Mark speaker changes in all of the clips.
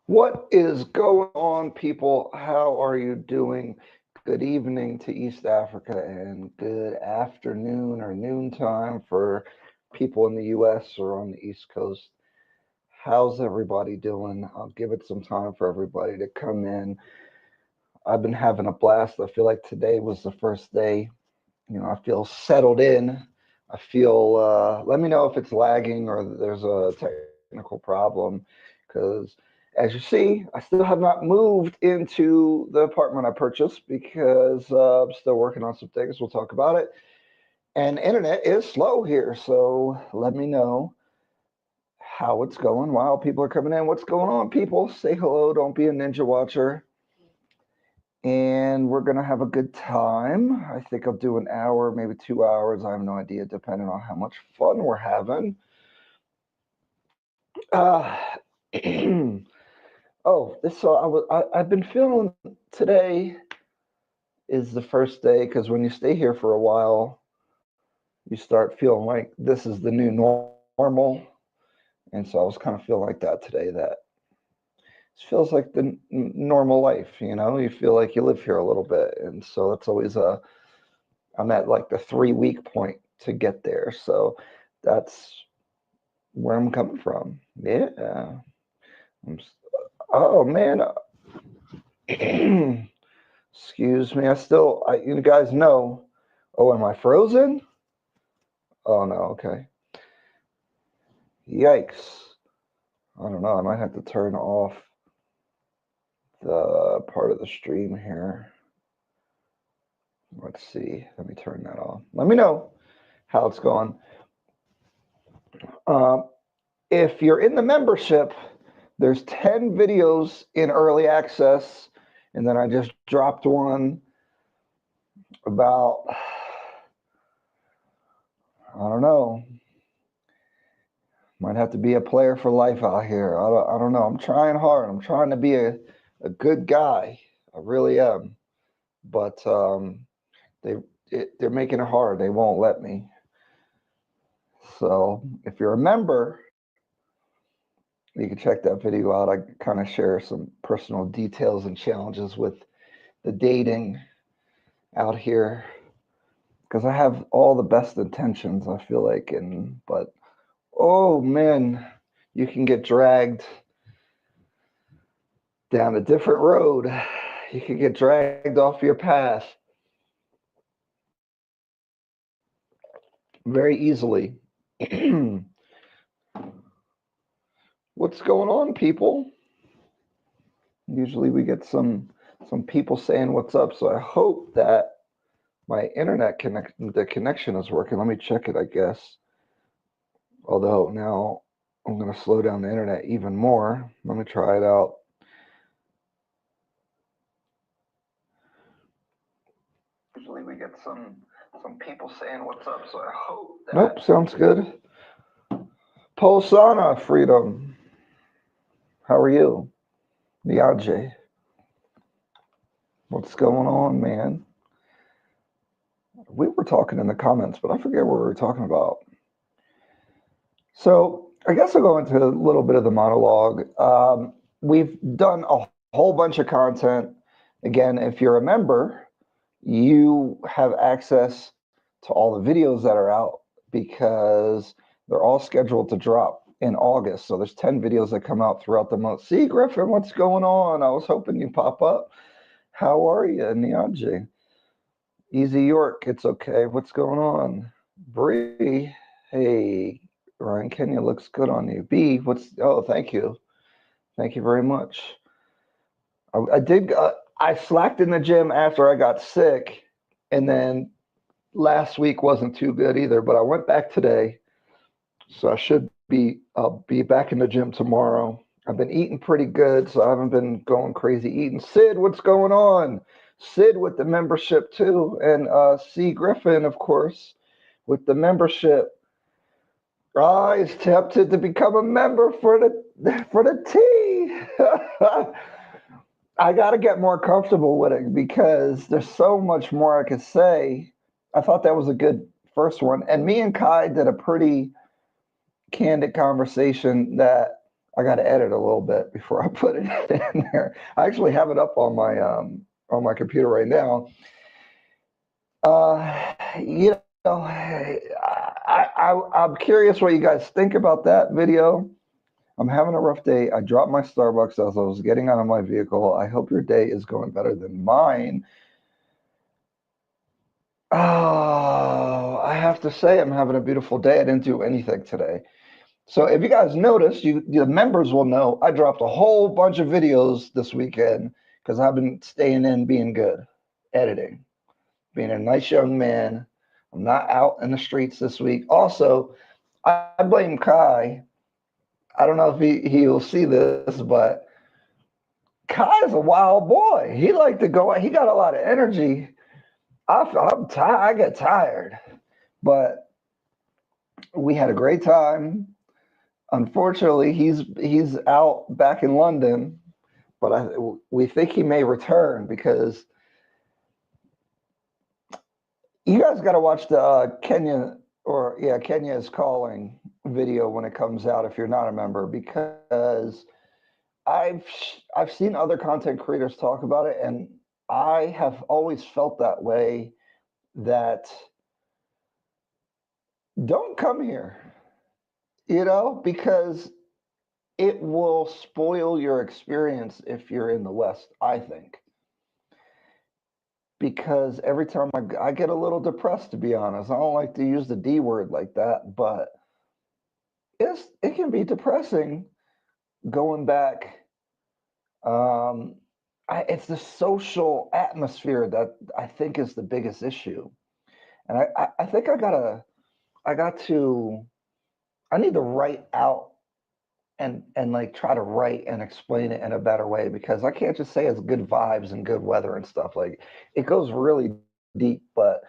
Speaker 1: What is going on, people? How are you doing? Good evening to East Africa and good afternoon or noontime for people in the US or on the East Coast. How's everybody doing? I'll give it some time for everybody to come in. I've been having a blast. I feel like today was the first day. I feel settled in. I feel, let me know if it's lagging or there's a technical problem because as you see, I still have not moved into the apartment I purchased because I'm still working on some things. We'll talk about it. And internet is slow here. So let me know how it's going while people are coming in. What's going on, people? Say hello. Don't be a ninja watcher. And we're going to have a good time. I think I'll do an hour, maybe 2 hours. I have no idea, depending on how much fun we're having. Uh, I've been feeling today is the first day because when you stay here for a while, you start feeling like this is the new normal. And so I was kind of feeling like that today, that it feels like the normal life, you feel like you live here a little bit. And so that's always I'm at like the 3 week point to get there. So that's where I'm coming from. Yeah. Oh man. Excuse me. You guys know. Oh, am I frozen? Oh no. Okay. Yikes. I don't know. I might have to turn off the part of the stream here. Let's see. Let me turn that off. Let me know how it's going. Um, if you're in the membership, there's 10 videos in early access, and then I just dropped one about, I don't know, might have to be a player for life out here. I don't know. I'm trying hard. I'm trying to be a good guy. I really am. But they they're making it hard. They won't let me. So if you're a member, you can check that video out. I kind of share some personal details and challenges with the dating out here because I have all the best intentions, I feel like, but oh man, you can get dragged down a different road. You can get dragged off your path very easily. What's going on, people? Usually we get some people saying what's up, so I hope that my the connection is working. Let me check it, I guess. Although now I'm going to slow down the internet even more. Let me try it out. Usually we get some people saying what's up, so I hope that. Nope, sounds good. Polsana Freedom. How are you? Niaje. What's going on, man? We were talking in the comments, but I forget what we were talking about. So I guess I'll go into a little bit of the monologue. We've done a whole bunch of content. Again, if you're a member, you have access to all the videos that are out because they're all scheduled to drop in August. So there's 10 videos that come out throughout the month. See, Griffin, what's going on? I was hoping you'd pop up. How are you, Niaje? Easy York, it's okay. What's going on? Bree, hey, Ryan Kenya looks good on you. B, oh, thank you. Thank you very much. I slacked in the gym after I got sick, and then last week wasn't too good either, but I went back today. So I'll be back in the gym tomorrow. I've been eating pretty good, so I haven't been going crazy eating. Sid, what's going on? Sid with the membership too, and C Griffin, of course, with the membership. I is tempted to become a member for the T. I got to get more comfortable with it because there's so much more I could say. I thought that was a good first one, and me and Kai did a pretty candid conversation that I got to edit a little bit before I put it in there. I actually have it up on my computer right now. I'm curious what you guys think about that video. I'm having a rough day. I dropped my Starbucks as I was getting out of my vehicle. I hope your day is going better than mine. Oh, I have to say, I'm having a beautiful day. I didn't do anything today. So if you guys notice, the members will know I dropped a whole bunch of videos this weekend because I've been staying in, being good, editing, being a nice young man. I'm not out in the streets this week. Also, I blame Kai. I don't know if he will see this, but Kai is a wild boy. He like to go out. He got a lot of energy. I'm tired. I get tired, but we had a great time. Unfortunately, he's out back in London, but we think he may return because you guys got to watch the Kenya is calling video when it comes out if you're not a member, because I've seen other content creators talk about it, and I have always felt that way, that don't come here, because it will spoil your experience if you're in the West, I think. Because every time I get a little depressed, to be honest. I don't like to use the D word like that, but it can be depressing going back. It's the social atmosphere that I think is the biggest issue. And I think I need to write out and like try to write and explain it in a better way, because I can't just say it's good vibes and good weather and stuff. Like, it goes really deep, but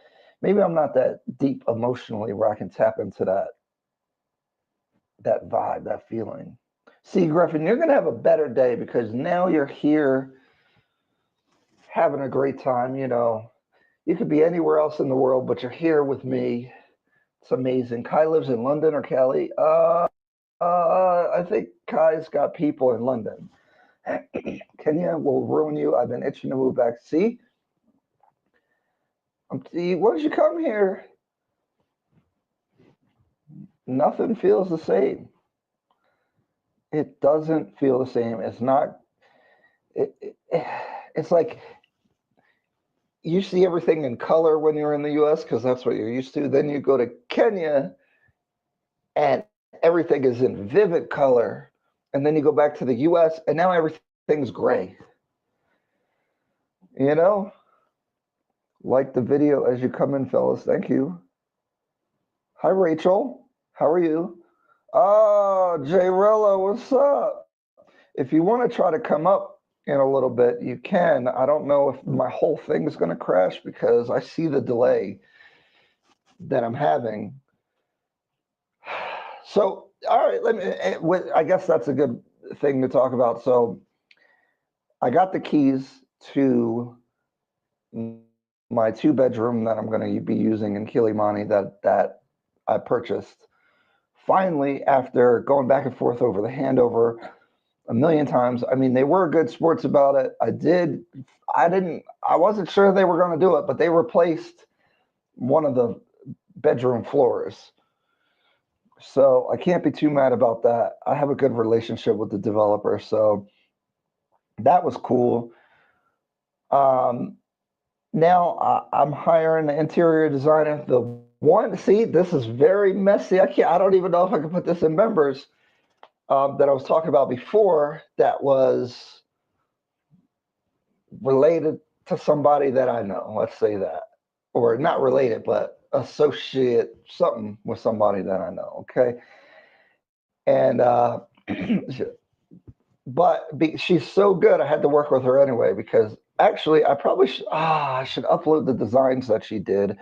Speaker 1: maybe I'm not that deep emotionally where I can tap into that vibe, that feeling. See, Griffin, you're gonna have a better day because now you're here having a great time. You could be anywhere else in the world, but you're here with me. It's amazing. Kai lives in London or Cali. I think Kai's got people in London. Kenya will ruin you. I've been itching to move back. See? Why did you come here? Nothing feels the same. It doesn't feel the same. It's not. It's like you see everything in color when you're in the U.S. because that's what you're used to. Then you go to Kenya, and everything is in vivid color. And then you go back to the U.S. and now everything's gray. Like the video as you come in, fellas. Thank you. Hi, Rachel. How are you? Oh, Jayrella, what's up? If you want to try to come up in a little bit, you can. I don't know if my whole thing is going to crash because I see the delay that I'm having. So, all right, I guess that's a good thing to talk about. So, I got the keys to my 2-bedroom that I'm going to be using in Kilimani that I purchased. Finally, after going back and forth over the handover a million times, I mean, they were good sports about it. I wasn't sure they were going to do it, but they replaced one of the bedroom floors. So I can't be too mad about that. I have a good relationship with the developer, so that was cool. Now I'm hiring an interior designer. See, this is very messy. I don't even know if I can put this in members. That I was talking about before, that was related to somebody that I know. Let's say that, or not related, but associate something with somebody that I know. Okay, and she's so good. I had to work with her anyway because actually I probably I should upload the designs that she did.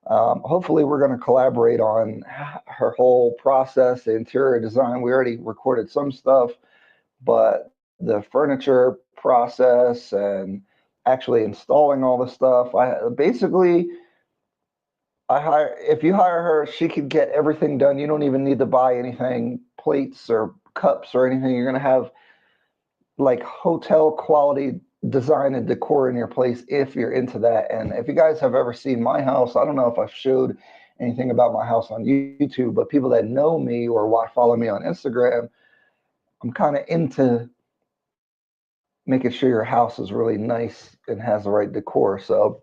Speaker 1: Hopefully we're going to collaborate on her whole process, the interior design. We already recorded some stuff, but the furniture process and actually installing all the stuff, if you hire her, she could get everything done. You don't even need to buy anything, plates or cups or anything. You're going to have like hotel quality design and decor in your place if you're into that. And if you guys have ever seen my house, I don't know if I've showed anything about my house on YouTube, but people that know me or follow me on Instagram, I'm kind of into making sure your house is really nice and has the right decor. So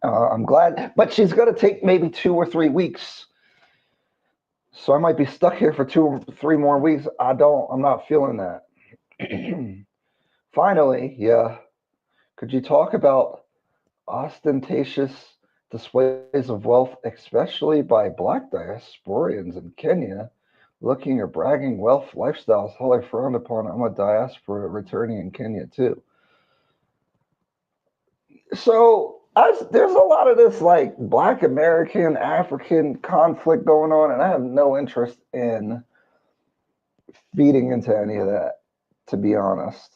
Speaker 1: I'm glad, but she's going to take maybe 2 or 3 weeks. So I might be stuck here for 2 or 3 more weeks. I'm not feeling that. Finally, yeah. Could you talk about ostentatious displays of wealth, especially by Black diasporians in Kenya, looking or bragging wealth lifestyles wholly frowned upon? I'm a diaspora returning in Kenya too. So there's a lot of this like Black American, African conflict going on, and I have no interest in feeding into any of that, to be honest.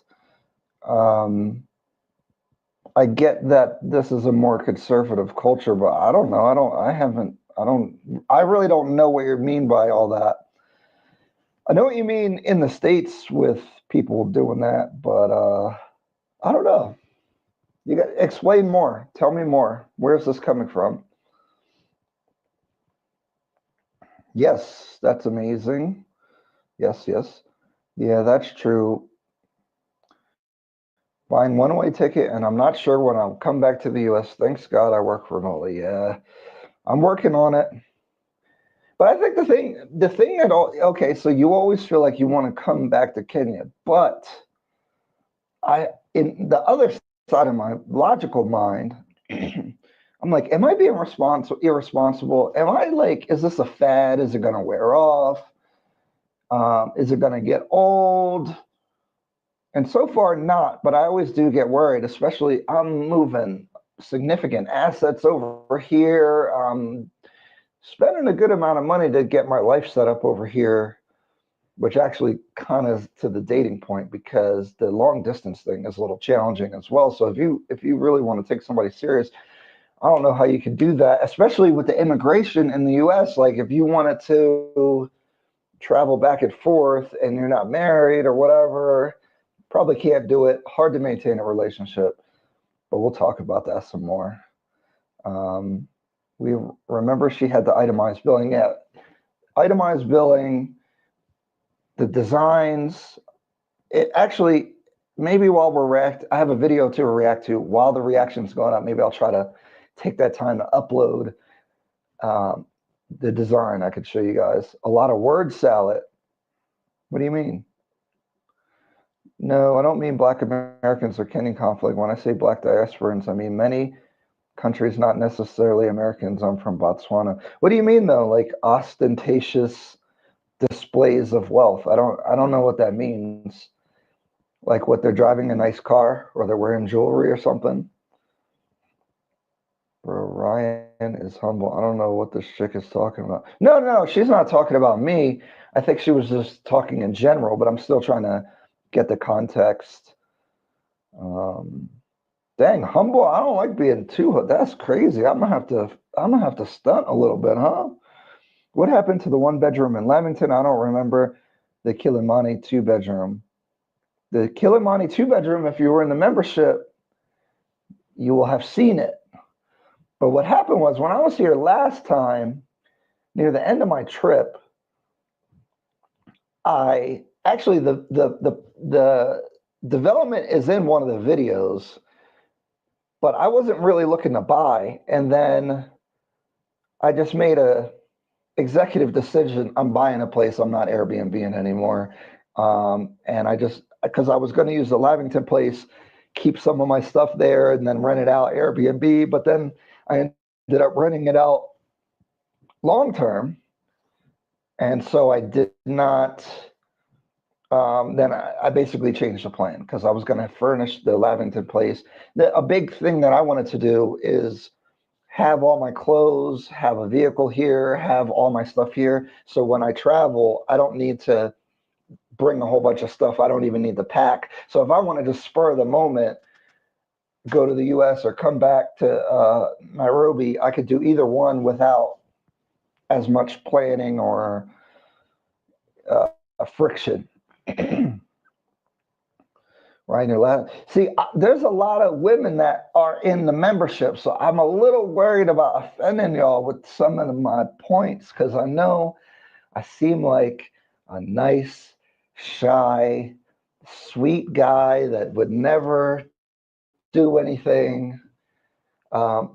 Speaker 1: I get that this is a more conservative culture, but I don't know. I really don't know what you mean by all that. I know what you mean in the States with people doing that, but I don't know. You got explain more. Tell me more. Where's this coming from? Yes, that's amazing. Yes, yes. Yeah, that's true. Buying one-way ticket, and I'm not sure when I'll come back to the US. Thanks God I work remotely. Yeah, I'm working on it. But I think the thing that okay, so you always feel like you want to come back to Kenya, but in the other side of my logical mind, I'm like, am I being irresponsible? Am I like, is this a fad? Is it going to wear off? Is it going to get old? And so far, not. But I always do get worried, especially I'm moving significant assets over here. Spending a good amount of money to get my life set up over here, which actually kind of to the dating point because the long distance thing is a little challenging as well. So if you really want to take somebody serious, I don't know how you can do that, especially with the immigration in the US. Like if you wanted to travel back and forth and you're not married or whatever, probably can't do it. Hard to maintain a relationship, but we'll talk about that some more. We remember she had the itemized billing. Yeah, itemized billing, the designs. It actually, maybe while I have a video to react to while the reaction's going up. Maybe I'll try to take that time to upload the design. I could show you guys a lot of word salad. What do you mean? No, I don't mean Black Americans or Kenyan conflict. When I say Black diasporans, I mean many countries, not necessarily Americans. I'm from Botswana. What do you mean though? Like ostentatious displays of wealth? I don't know what that means. Like what they're driving a nice car or they're wearing jewelry or something. Bro, Ryan is humble. I don't know what this chick is talking about. No, she's not talking about me. I think she was just talking in general, but I'm still trying to get the context. Dang, humble. I don't like being too. That's crazy. I'm gonna have to stunt a little bit, huh? What happened to the 1-bedroom in Lamington? I don't remember the Kilimani 2-bedroom. The Kilimani 2-bedroom, if you were in the membership, you will have seen it. But what happened was when I was here last time, near the end of my trip, I actually the development is in one of the videos, but I wasn't really looking to buy. And then I just made a executive decision. I'm buying a place. I'm not Airbnb-ing anymore. And because I was going to use the Lavington place, keep some of my stuff there and then rent it out Airbnb. But then I ended up renting it out long-term. And so I did not, then I basically changed the plan because I was going to furnish the Lavington place. A big thing that I wanted to do is have all my clothes, have a vehicle here, have all my stuff here. So when I travel, I don't need to bring a whole bunch of stuff. I don't even need to pack. So if I wanted to spur the moment, go to the US or come back to Nairobi, I could do either one without as much planning or friction. Right, in your lap. See, there's a lot of women that are in the membership, so I'm a little worried about offending y'all with some of my points because I know I seem like a nice, shy, sweet guy that would never do anything. And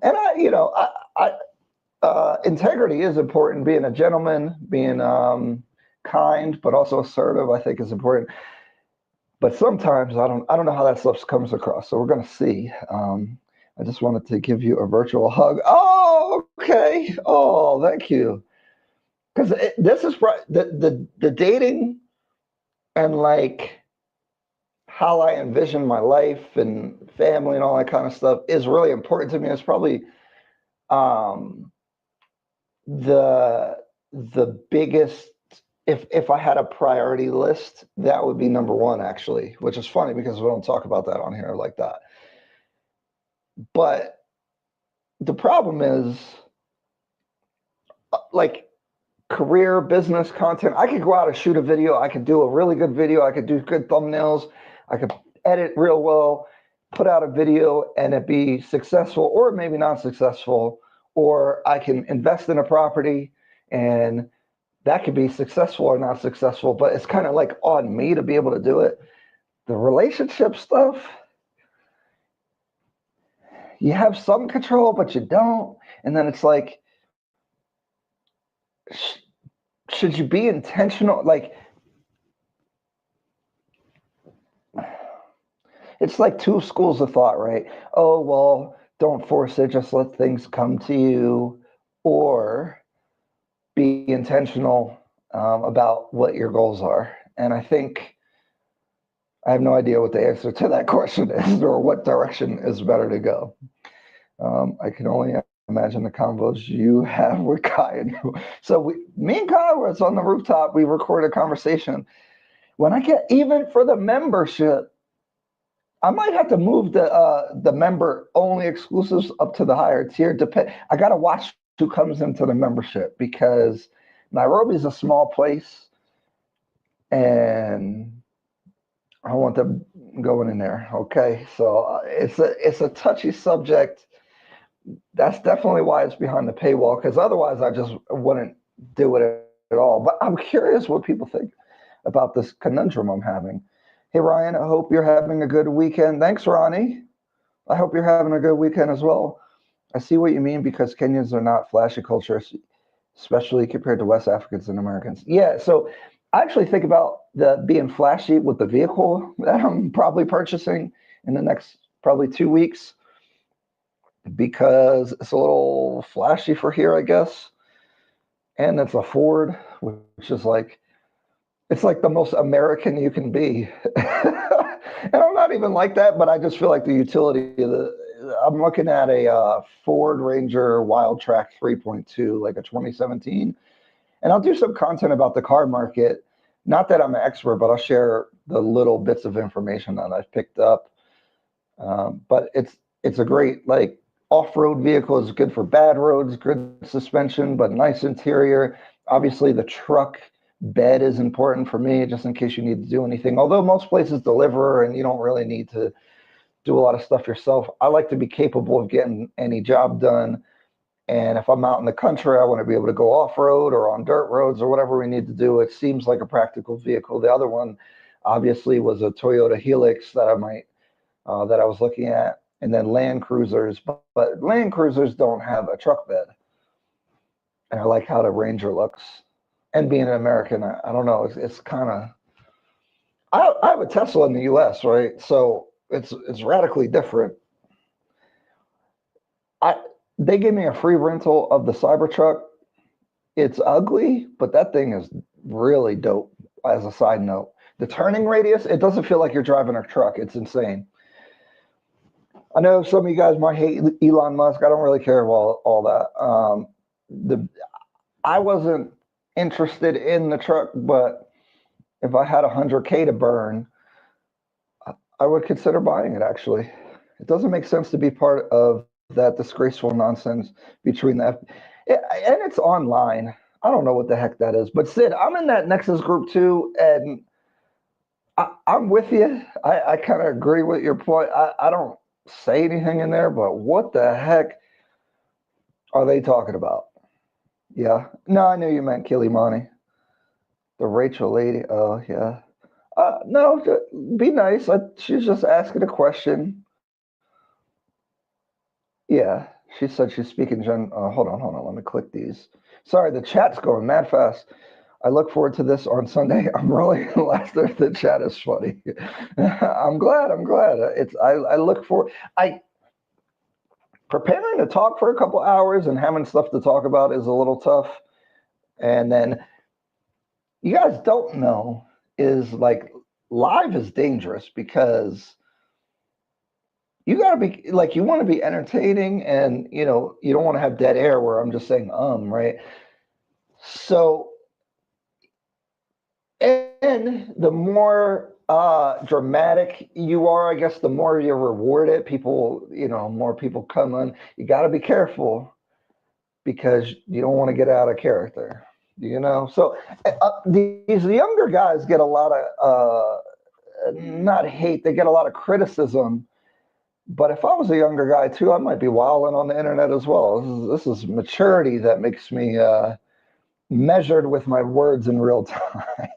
Speaker 1: integrity is important. Being a gentleman, being kind, but also assertive, I think is important. But sometimes I don't know how that stuff comes across. So we're gonna see. I just wanted to give you a virtual hug. Oh, okay. Oh, thank you. Because this is the dating and like how I envision my life and family and all that kind of stuff is really important to me. It's probably um, the biggest. If I had a priority list, that would be number one, actually, which is funny because we don't talk about that on here like that. But the problem is, like, career, business content. I could go out and shoot a video. I could do a really good video. I could do good thumbnails. I could edit real well, put out a video, and it be successful or maybe not successful. Or I can invest in a property and that could be successful or not successful, but it's kind of like on me to be able to do it. The relationship stuff, you have some control, but you don't. And then it's like, should you be intentional? Like, it's like two schools of thought, right? Oh, well, don't force it, just let things come to you, or be intentional about what your goals are. And I think I have no idea what the answer to that question is or what direction is better to go. I can only imagine the combos you have with Kai and you. So me and Kai was on the rooftop. We recorded a conversation. When I get even for the membership, I might have to move the member only exclusives up to the higher tier. I got to watch who comes into the membership because Nairobi is a small place, and I want them going in there. Okay, so it's a touchy subject. That's definitely why it's behind the paywall, because otherwise I just wouldn't do it at all. But I'm curious what people think about this conundrum I'm having. Hey, Ryan, I hope you're having a good weekend. Thanks, Ronnie. I hope you're having a good weekend as well. I see what you mean because Kenyans are not flashy culture, especially compared to West Africans and Americans. Yeah, so I actually think about the being flashy with the vehicle that I'm probably purchasing in the next probably 2 weeks because it's a little flashy for here, I guess. And it's a Ford, which is like, it's like the most American you can be. And I'm not even like that, but I just feel like the utility of I'm looking at a Ford Ranger Wildtrak 3.2, like a 2017. And I'll do some content about the car market. Not that I'm an expert, but I'll share the little bits of information that I've picked up. But it's a great like off-road vehicle. It's good for bad roads, good suspension, but nice interior. Obviously, the truck bed is important for me, just in case you need to do anything. Although most places deliver and you don't really need to do a lot of stuff yourself. I like to be capable of getting any job done. And if I'm out in the country, I want to be able to go off-road or on dirt roads or whatever we need to do. It seems like a practical vehicle. The other one, obviously, was a Toyota Helix that I was looking at, and then Land Cruisers. But Land Cruisers don't have a truck bed, and I like how the Ranger looks. And being an American, I don't know. It's kind of. I have a Tesla in the U.S., right? So it's radically different. They gave me a free rental of the Cybertruck. It's ugly, but that thing is really dope. As a side note, the turning radius, it doesn't feel like you're driving a truck. It's insane. I know some of you guys might hate Elon Musk. I don't really care about all that. I wasn't interested in the truck, but if I had 100K to burn, I would consider buying it. Actually, it doesn't make sense to be part of that disgraceful nonsense between that, and it's online. I don't know what the heck that is. But Sid, I'm in that Nexus group too, and I'm with you. I kind of agree with your point. I don't say anything in there, but what the heck are they talking about? Yeah. No, I knew you meant Kilimani, the Rachel lady. Oh, yeah. No, be nice. She's just asking a question. Yeah. She said she's speaking hold on. Let me click these. Sorry, the chat's going mad fast. I look forward to this on Sunday. I'm rolling laughter. The chat is funny. I'm glad. I look for I preparing to talk for a couple hours and having stuff to talk about is a little tough. And then you guys don't know is like live is dangerous because you got to be like you want to be entertaining and you don't want to have dead air where I'm just saying right. So and the more dramatic you are, I guess the more you're rewarded. People, more people come on. You got to be careful because you don't want to get out of character. So these younger guys get a lot of not hate, they get a lot of criticism. But if I was a younger guy too, I might be wilding on the internet as well. This is maturity that makes me measured with my words in real time.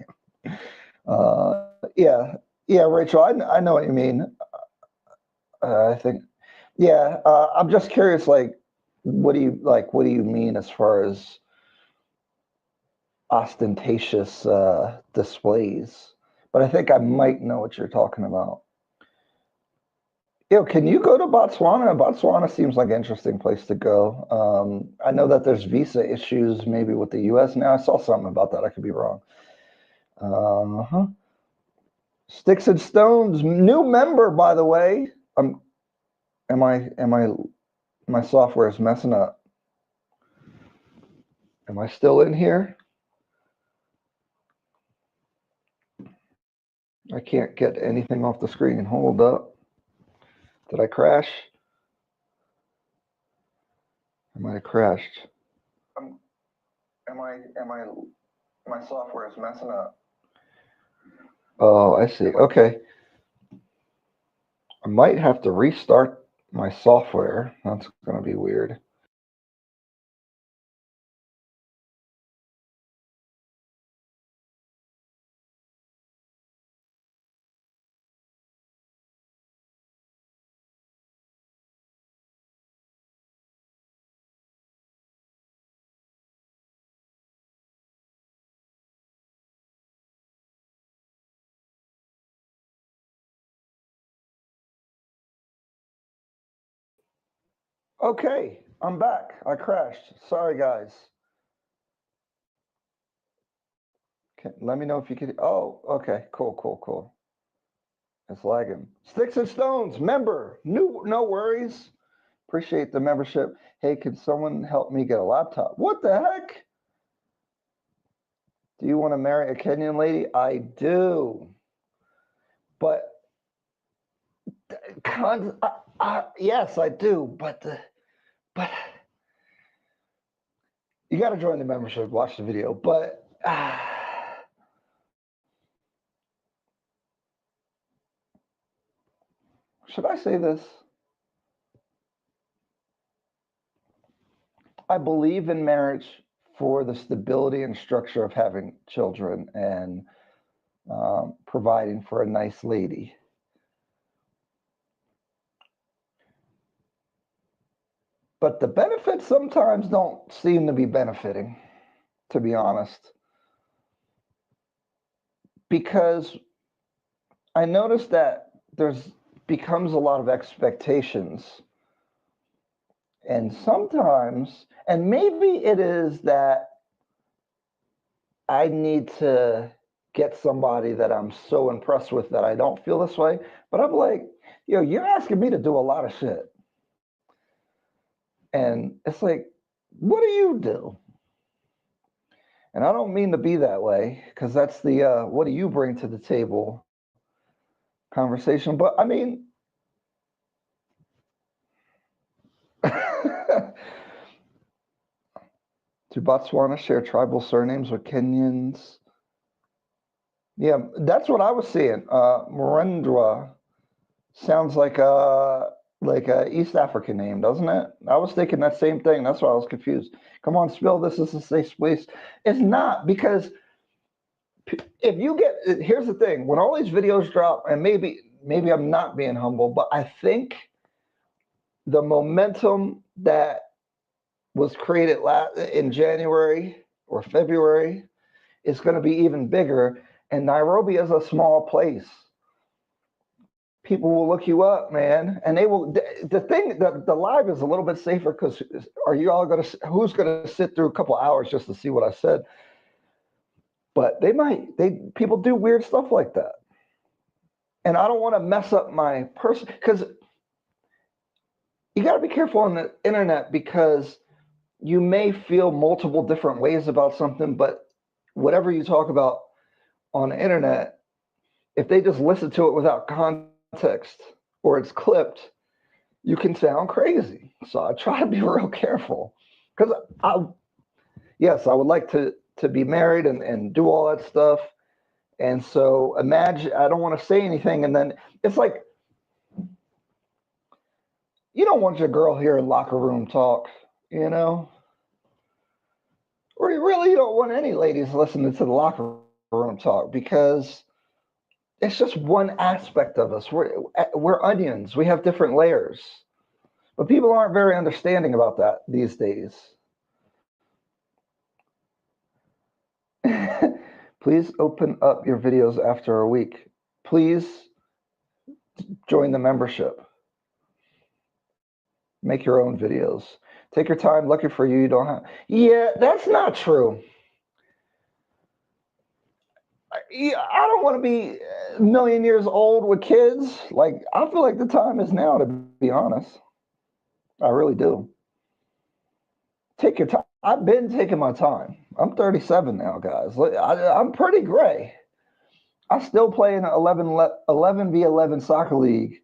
Speaker 1: Yeah, yeah, Rachel, I know what you mean. I think, yeah, I'm just curious, like, what do you like? What do you mean as far as ostentatious displays? But I think I might know what you're talking about. Can you go to Botswana? Botswana seems like an interesting place to go. I know that there's visa issues maybe with the U.S. now. I saw something about that. I could be wrong. Uh-huh. Sticks and Stones, new member, by the way. My software is messing up. Am I still in here? I can't get anything off the screen. Hold up. Did I crash? I might have crashed. My software is messing up. Oh, I see. Okay. I might have to restart my software. That's going to be weird. Okay, I'm back. I crashed. Sorry, guys. Let me know if you can. Oh, okay. Cool. It's lagging. Sticks and Stones, member. No worries. Appreciate the membership. Hey, can someone help me get a laptop? What the heck? Do you want to marry a Kenyan lady? I do. But yes, I do. But you got to join the membership. Watch the video. But should I say this? I believe in marriage for the stability and structure of having children and providing for a nice lady. But the benefits sometimes don't seem to be benefiting, to be honest. Because I noticed that there's becomes a lot of expectations. And sometimes, and maybe it is that I need to get somebody that I'm so impressed with that I don't feel this way. But I'm like, you're asking me to do a lot of shit. And it's like, what do you do? And I don't mean to be that way because that's the what do you bring to the table conversation. But I mean, Do Botswana share tribal surnames with Kenyans? Yeah, that's what I was seeing. Marendra sounds like a East African name, doesn't it? I was thinking that same thing. That's why I was confused. Come on, Spill. This is a safe place. It's not, because if you get, here's the thing: when all these videos drop, and maybe I'm not being humble, but I think the momentum that was created in January or February is going to be even bigger. And Nairobi is a small place. People will look you up, man, and they will. The thing, the live is a little bit safer because are you all going to? Who's going to sit through a couple hours just to see what I said? But people do weird stuff like that, and I don't want to mess up my person, because you got to be careful on the internet, because you may feel multiple different ways about something, but whatever you talk about on the internet, if they just listen to it without context or it's clipped, you can sound crazy. So I try to be real careful, because yes, I would like to be married and do all that stuff. And so imagine, I don't want to say anything, and then it's like, you don't want your girl hearing locker room talk, you know? Or you really don't want any ladies listening to the locker room talk, because it's just one aspect of us. We're onions. We have different layers. But people aren't very understanding about that these days. Please open up your videos after a week. Please join the membership. Make your own videos. Take your time. Lucky for you, you don't have. Yeah, that's not true. I don't want to be a million years old with kids. Like, I feel like the time is now, to be honest. I really do. Take your time. I've been taking my time. I'm 37 now, guys. I'm pretty gray. I still play in an 11v11 soccer league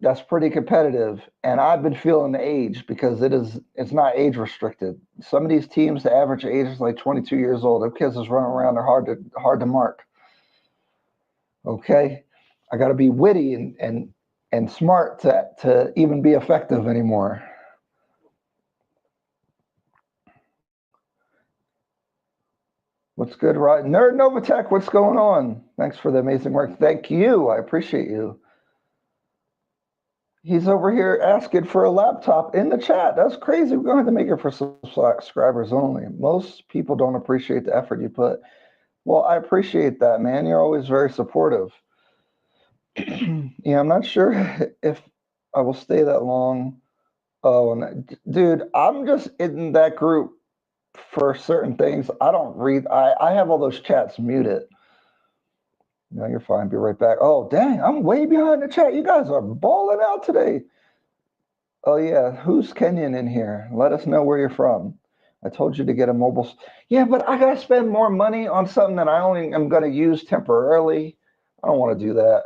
Speaker 1: that's pretty competitive, and I've been feeling the age, because it's not age restricted. Some of these teams, the average age is like 22 years old. Them kids is running around, they're hard to mark. Okay, I got to be witty and smart to even be effective anymore. What's good, Rod? Nerd Novatech, what's going on? Thanks for the amazing work. Thank you. I appreciate you. He's over here asking for a laptop in the chat. That's crazy. We're going to have to make it for subscribers only. Most people don't appreciate the effort you put. Well, I appreciate that, man. You're always very supportive. Yeah, I'm not sure if I will stay that long. Oh, and dude, I'm just in that group for certain things. I don't read. I have all those chats muted. No, you're fine. Be right back. Oh, dang, I'm way behind the chat. You guys are balling out today. Oh, yeah. Who's Kenyan in here? Let us know where you're from. I told you to get a mobile. Yeah, but I got to spend more money on something that I only am going to use temporarily. I don't want to do that.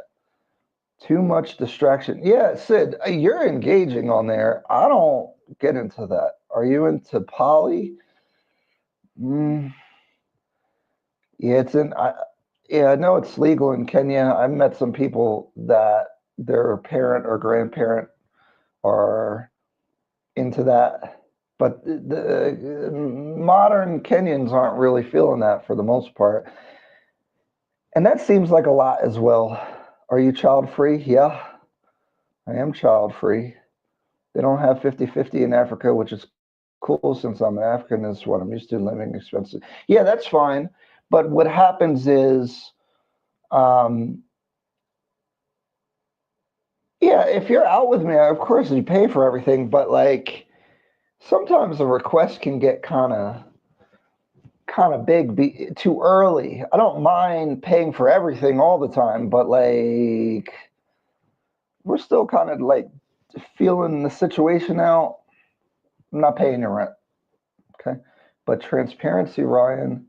Speaker 1: Too much distraction. Yeah, Sid, you're engaging on there. I don't get into that. Are you into poly? Mm, yeah, I know it's legal in Kenya. I met some people that their parent or grandparent are into that, but the modern Kenyans aren't really feeling that for the most part. And that seems like a lot as well. Are you child free? Yeah, I am child free. They don't have 50-50 in Africa, which is cool since I'm an African. Is what I'm used to, living expenses. Yeah, that's fine. But what happens is, um, yeah, if you're out with me, of course you pay for everything. But like, sometimes the request can get kind of big too early. I don't mind paying for everything all the time, but like, we're still kind of like feeling the situation out. I'm not paying your rent, okay? But transparency, Ryan.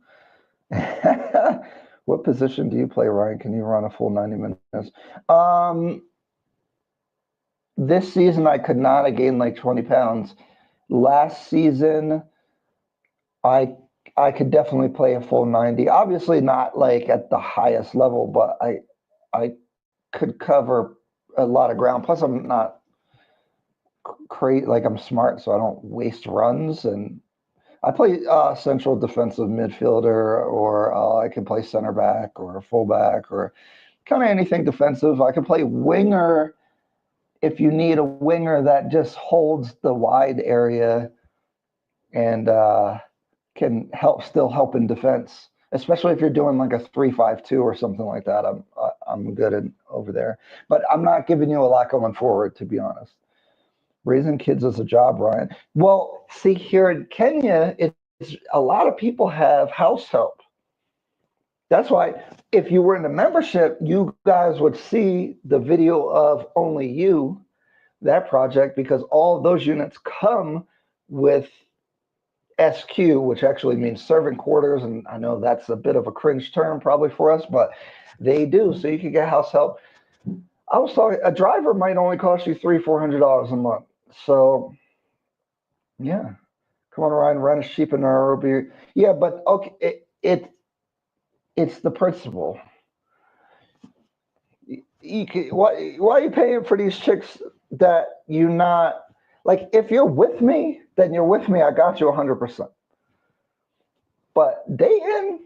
Speaker 1: What position do you play, Ryan? Can you run a full 90 minutes? This season I could not. I gained like 20 pounds. Last season I I could definitely play a full 90. Obviously not like at the highest level, but I could cover a lot of ground. Plus I'm not crazy, like I'm smart, so I don't waste runs. And I play central defensive midfielder, or I can play center back or fullback or kind of anything defensive. I can play winger if you need a winger that just holds the wide area and can still help in defense, especially if you're doing like a 3-5-2 or something like that. I'm good at over there, but I'm not giving you a lot going forward, to be honest. Raising kids is a job, Ryan. Well, see, here in Kenya, it's a lot of people have house help. That's why if you were in the membership, you guys would see the video of Only You, that project, because all of those units come with SQ, which actually means servant quarters. And I know that's a bit of a cringe term probably for us, but they do. So you can get house help. I was talking, a driver might only cost you $300-400 a month. So yeah, come on, Ryan, rent a sheep in Nairobi. Yeah, but okay, it's the principle. Why are you paying for these chicks that you not like? If you're with me, then you're with me. I got you 100%. But dating,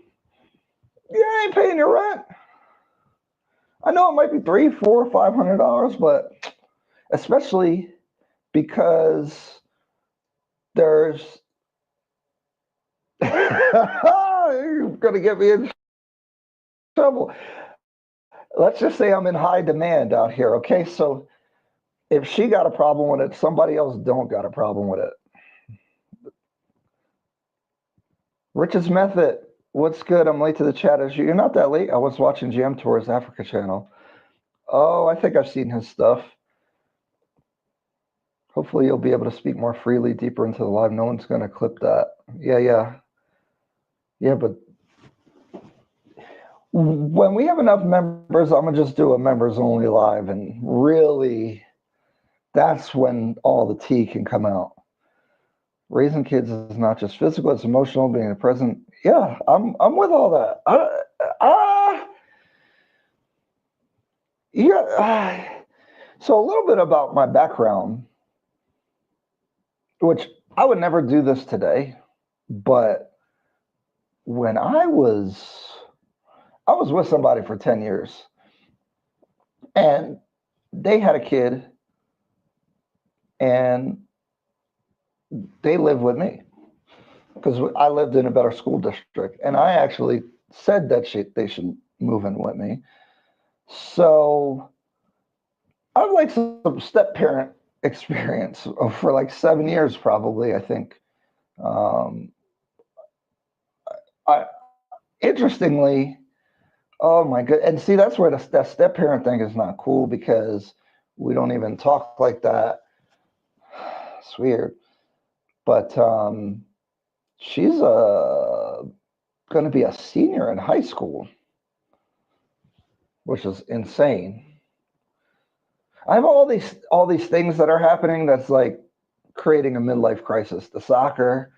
Speaker 1: you ain't paying your rent. I know it might be $300, $400, $500, but especially because there's you're gonna get me in trouble. Let's just say I'm in high demand out here. Okay, so if she got a problem with it, somebody else don't got a problem with it. Rich's Method, what's good? I'm late to the chat. You're not that late. I was watching GM Tours Africa channel. Oh, I think I've seen his stuff. Hopefully you'll be able to speak more freely deeper into the live. No one's going to clip that. Yeah, but when we have enough members, I'm going to just do a members only live. And really, that's when all the tea can come out. Raising kids is not just physical, it's emotional, being a present. Yeah, I'm with all that. So a little bit about my background, which I would never do this today, but when I was with somebody for 10 years and they had a kid and they lived with me because I lived in a better school district, and I actually said that they should move in with me. So I've like some step parent experience for like 7 years, probably, I think. I interestingly, oh my god, and see that's where that step parent thing is not cool because we don't even talk like that. It's weird, but she's going to be a senior in high school, which is insane. I have all these things that are happening that's like creating a midlife crisis. The soccer,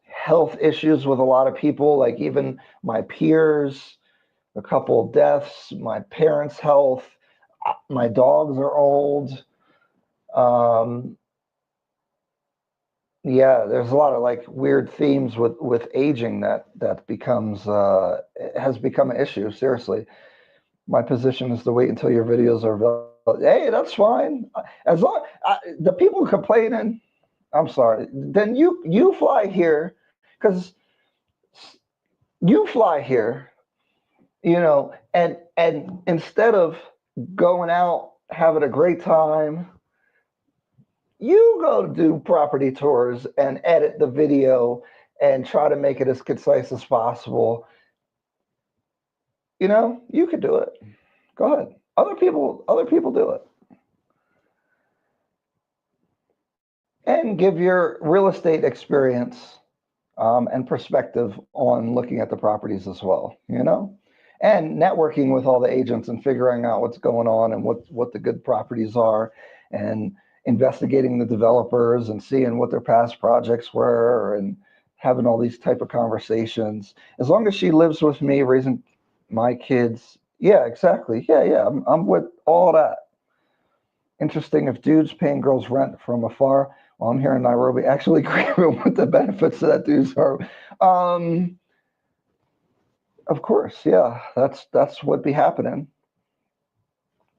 Speaker 1: health issues with a lot of people, like even my peers, a couple of deaths, my parents' health, my dogs are old. Yeah, there's a lot of like weird themes with aging that becomes has become an issue. Seriously, my position is to wait until your videos are available. Hey, that's fine. As long the people complaining, I'm sorry. Then you fly here because you fly here, and instead of going out having a great time, you go do property tours and edit the video and try to make it as concise as possible. You could do it. Go ahead. Other people do it. And give your real estate experience and perspective on looking at the properties as well, and networking with all the agents and figuring out what's going on and what the good properties are, and investigating the developers and seeing what their past projects were, and having all these type of conversations. As long as she lives with me, raising my kids. Yeah, exactly. Yeah. I'm with all that. Interesting if dudes paying girls rent from afar while I'm here in Nairobi actually agree with what the benefits of that dudes are. Um, of course, yeah, that's what be happening.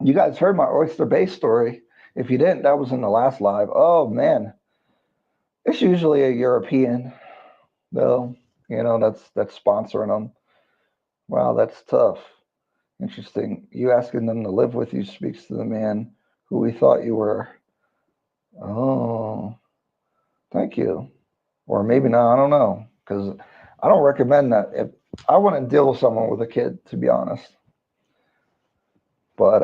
Speaker 1: You guys heard my Oyster Bay story. If you didn't, that was in the last live. Oh man, it's usually a European though. That's sponsoring them. Wow, that's tough. Interesting. You asking them to live with you speaks to the man who we thought you were. Oh, thank you. Or maybe not. I don't know. Because I don't recommend that. If I wouldn't deal with someone with a kid, to be honest. But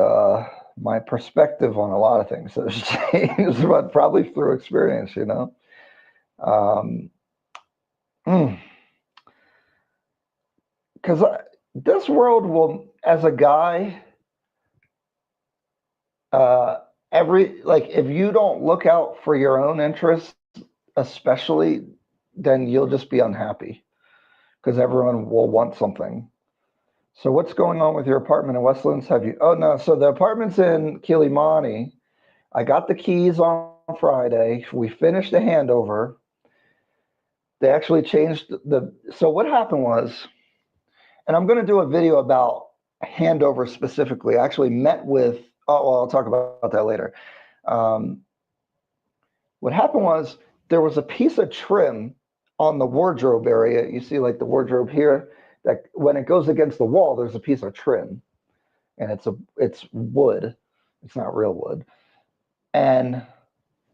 Speaker 1: my perspective on a lot of things has changed, but probably through experience, Um, because this world will, as a guy, uh, if you don't look out for your own interests, especially, then you'll just be unhappy because everyone will want something. So what's going on with your apartment in Westlands? Have you? Oh no, so the apartment's in Kilimani. I got the keys on Friday. We finished the handover. They actually changed so what happened was, and I'm going to do a video about handover specifically. I actually met with, oh, well, I'll talk about that later. Um, what happened was there was a piece of trim on the wardrobe area. You see like the wardrobe here, that when it goes against the wall, there's a piece of trim and it's wood. It's not real wood. And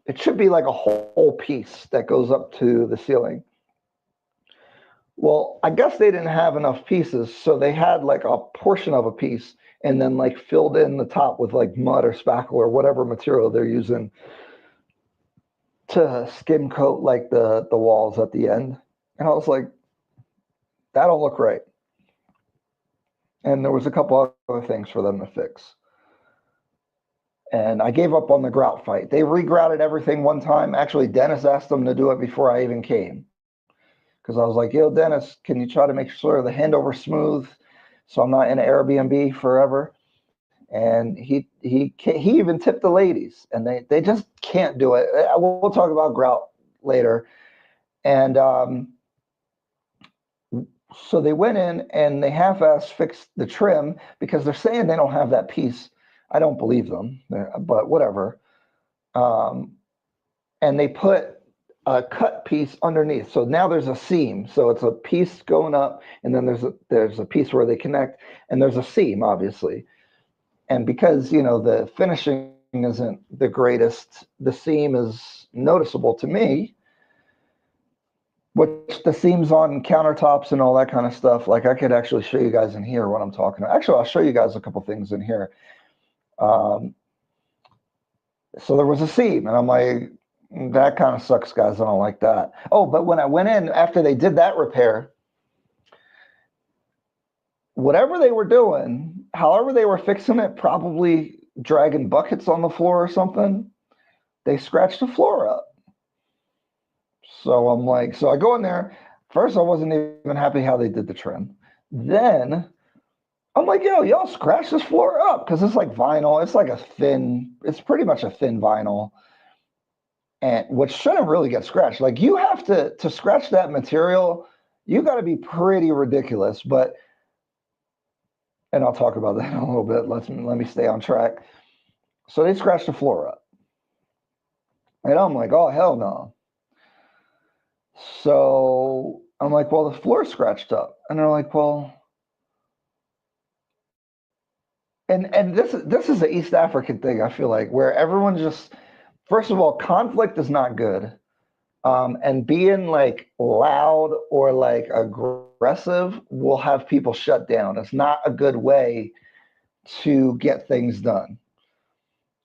Speaker 1: it should be like a whole piece that goes up to the ceiling. Well, I guess they didn't have enough pieces, so they had like a portion of a piece and then like filled in the top with like mud or spackle or whatever material they're using to skim coat like the walls at the end. And I was like, that don't look right. And there was a couple other things for them to fix. And I gave up on the grout fight. They regrouted everything one time. Actually, Dennis asked them to do it before I even came. Because I was like, yo, Dennis, can you try to make sure the handover smooth so I'm not in an Airbnb forever? And he even tipped the ladies, and they just can't do it. We'll talk about grout later. And so they went in and they half-ass fixed the trim because they're saying they don't have that piece. I don't believe them, but whatever. And they put a cut piece underneath. So now there's a seam. So it's a piece going up, and then there's a piece where they connect, and there's a seam, obviously. And because the finishing isn't the greatest, the seam is noticeable to me. Which the seams on countertops and all that kind of stuff. Like I could actually show you guys in here what I'm talking about. Actually, I'll show you guys a couple things in here. So there was a seam, and I'm like, that kind of sucks, guys. I don't like that. Oh, but when I went in after they did that repair, whatever they were doing, however they were fixing it, probably dragging buckets on the floor or something, they scratched the floor up. So I'm like, so I go in there. First, I wasn't even happy how they did the trim. Then I'm like, yo, y'all scratch this floor up because it's like vinyl. It's like it's pretty much a thin vinyl. And what shouldn't really get scratched. Like you have to scratch that material, you got to be pretty ridiculous. And I'll talk about that in a little bit. Let me stay on track. So they scratched the floor up. And I'm like, oh, hell no. So I'm like, well, the floor's scratched up. And they're like, well, and this is an East African thing, I feel like, where everyone just, first of all, conflict is not good. And being like loud or like aggressive will have people shut down. It's not a good way to get things done.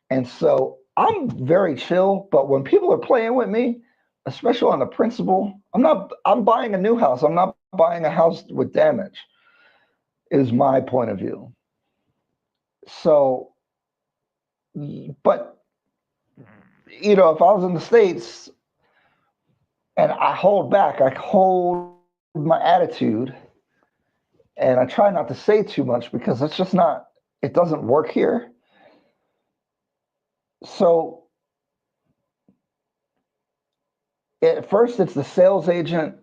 Speaker 1: And so I'm very chill, but when people are playing with me, especially on the principle, I'm buying a new house. I'm not buying a house with damage, is my point of view. So, but if I was in the States, And I hold back. I hold my attitude, and I try not to say too much because it's just not. It doesn't work here. So at first, it's the sales agent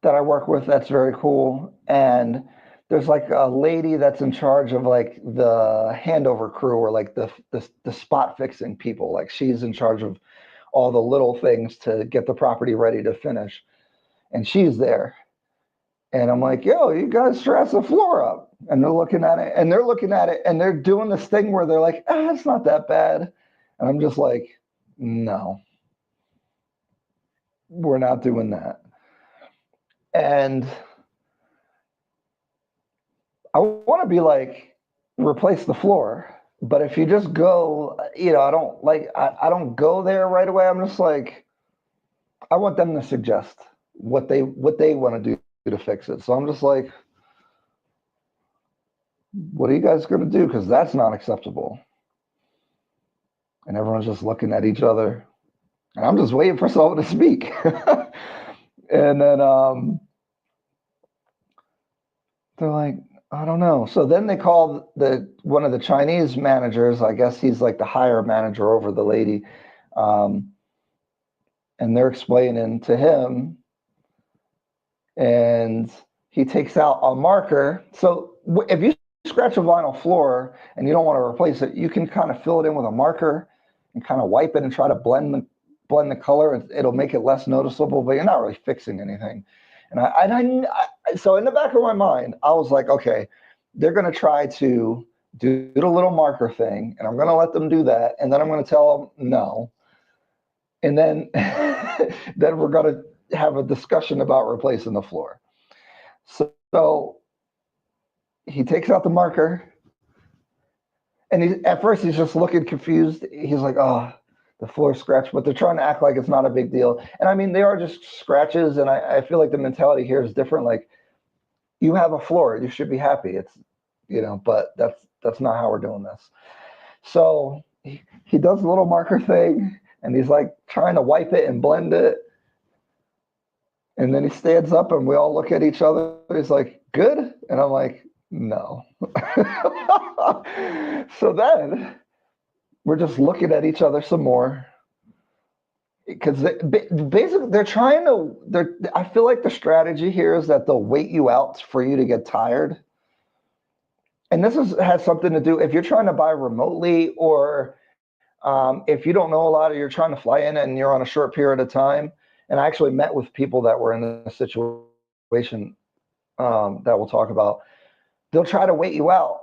Speaker 1: that I work with. That's very cool. And there's like a lady that's in charge of like the handover crew, or like the spot fixing people. Like she's in charge of all the little things to get the property ready to finish. And she's there. And I'm like, yo, you guys stress the floor up. And they're looking at it, and they're looking at it, and they're doing this thing where they're like, it's not that bad. And I'm just like, no, we're not doing that. And I want to be like, replace the floor. But if you just go, I don't go there right away. I'm just like, I want them to suggest what they want to do to fix it. So I'm just like, what are you guys going to do? Because that's not acceptable. And everyone's just looking at each other. And I'm just waiting for someone to speak. And then they're like, I don't know. So then they call one of the Chinese managers. I guess he's like the higher manager over the lady. And they're explaining to him. And he takes out a marker. So if you scratch a vinyl floor and you don't want to replace it, you can kind of fill it in with a marker and kind of wipe it and try to blend the color. It'll make it less noticeable, but you're not really fixing anything. And so in the back of my mind, I was like, okay, they're going to try to do the little marker thing, and I'm going to let them do that, and then I'm going to tell them no, and then then we're going to have a discussion about replacing the floor. So he takes out the marker, and at first he's just looking confused. He's like, oh, the floor scratched, but they're trying to act like it's not a big deal. And I mean, they are just scratches, and I feel like the mentality here is different. Like, you have a floor, you should be happy. It's, but that's not how we're doing this. So he does a little marker thing, and he's like trying to wipe it and blend it. And then he stands up, and we all look at each other. He's like, good? And I'm like, no. So then we're just looking at each other some more, because basically they're trying to. I feel like the strategy here is that they'll wait you out for you to get tired. And this has something to do if you're trying to buy remotely, or if you don't know a lot, or you're trying to fly in and you're on a short period of time. And I actually met with people that were in this situation that we'll talk about. They'll try to wait you out.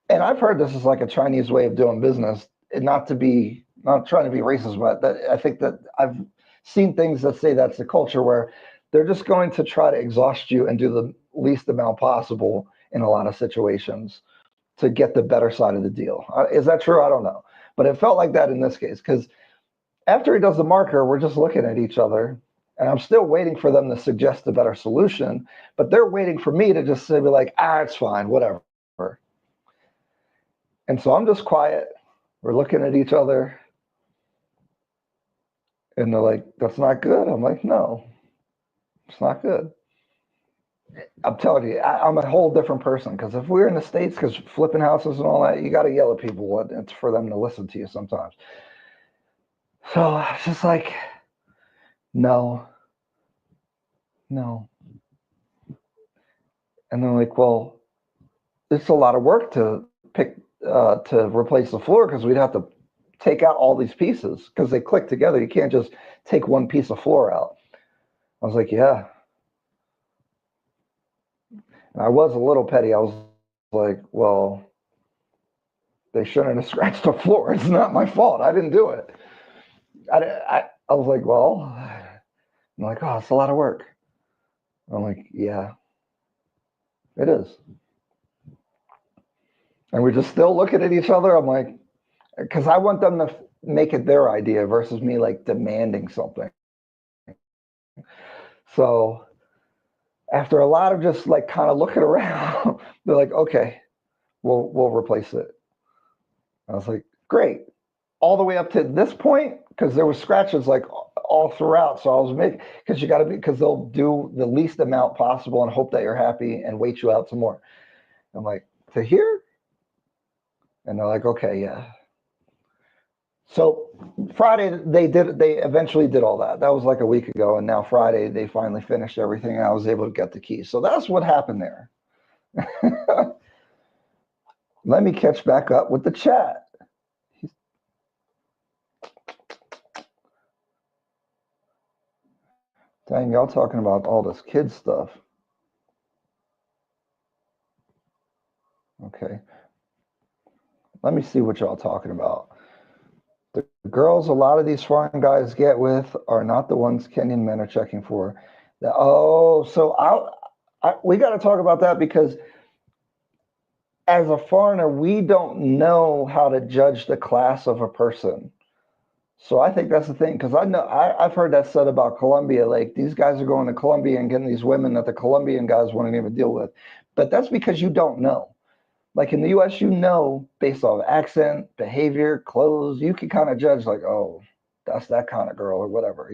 Speaker 1: And I've heard this is like a Chinese way of doing business, and not trying to be racist, but I think that I've seen things that say that's the culture, where they're just going to try to exhaust you and do the least amount possible in a lot of situations to get the better side of the deal. Is that true? I don't know. But it felt like that in this case, because after he does the marker, we're just looking at each other, and I'm still waiting for them to suggest a better solution, but they're waiting for me to just say, be like, it's fine, whatever. And so I'm just quiet. We're looking at each other, and they're like, that's not good. I'm like, no, it's not good. I'm telling you, I'm a whole different person, because if we're in the States, because flipping houses and all that, you got to yell at people. It's for them to listen to you sometimes. So it's just like, no. And they're like, well, it's a lot of work to replace the floor, because we'd have to take out all these pieces because they click together. You can't just take one piece of floor out. I was like, yeah. And I was a little petty. I was like, well, they shouldn't have scratched the floor. It's not my fault. I didn't do it. I was like, well, I'm like, oh, it's a lot of work. I'm like, yeah, it is. And we're just still looking at each other. I'm like, because I want them to make it their idea versus me like demanding something. So after a lot of just like kind of looking around, they're like, okay, we'll replace it. I was like, great. All the way up to this point, because there were scratches like all throughout. So I was making, because you got to be, because they'll do the least amount possible and hope that you're happy and wait you out some more. I'm like, to here? And they're like, okay, yeah. So Friday they eventually did all that. That was like a week ago, and now Friday they finally finished everything, and I was able to get the keys. So that's what happened there. Let me catch back up with the chat. Dang, y'all talking about all this kid stuff. Okay. Let me see what y'all talking about. The girls a lot of these foreign guys get with are not the ones Kenyan men are checking for. So we got to talk about that, because as a foreigner, we don't know how to judge the class of a person. So I think that's the thing, because I've heard that said about Colombia, like these guys are going to Colombia and getting these women that the Colombian guys wouldn't even deal with. But that's because you don't know. Like in the US, based off accent, behavior, clothes, you can kind of judge like, oh, that's that kind of girl or whatever.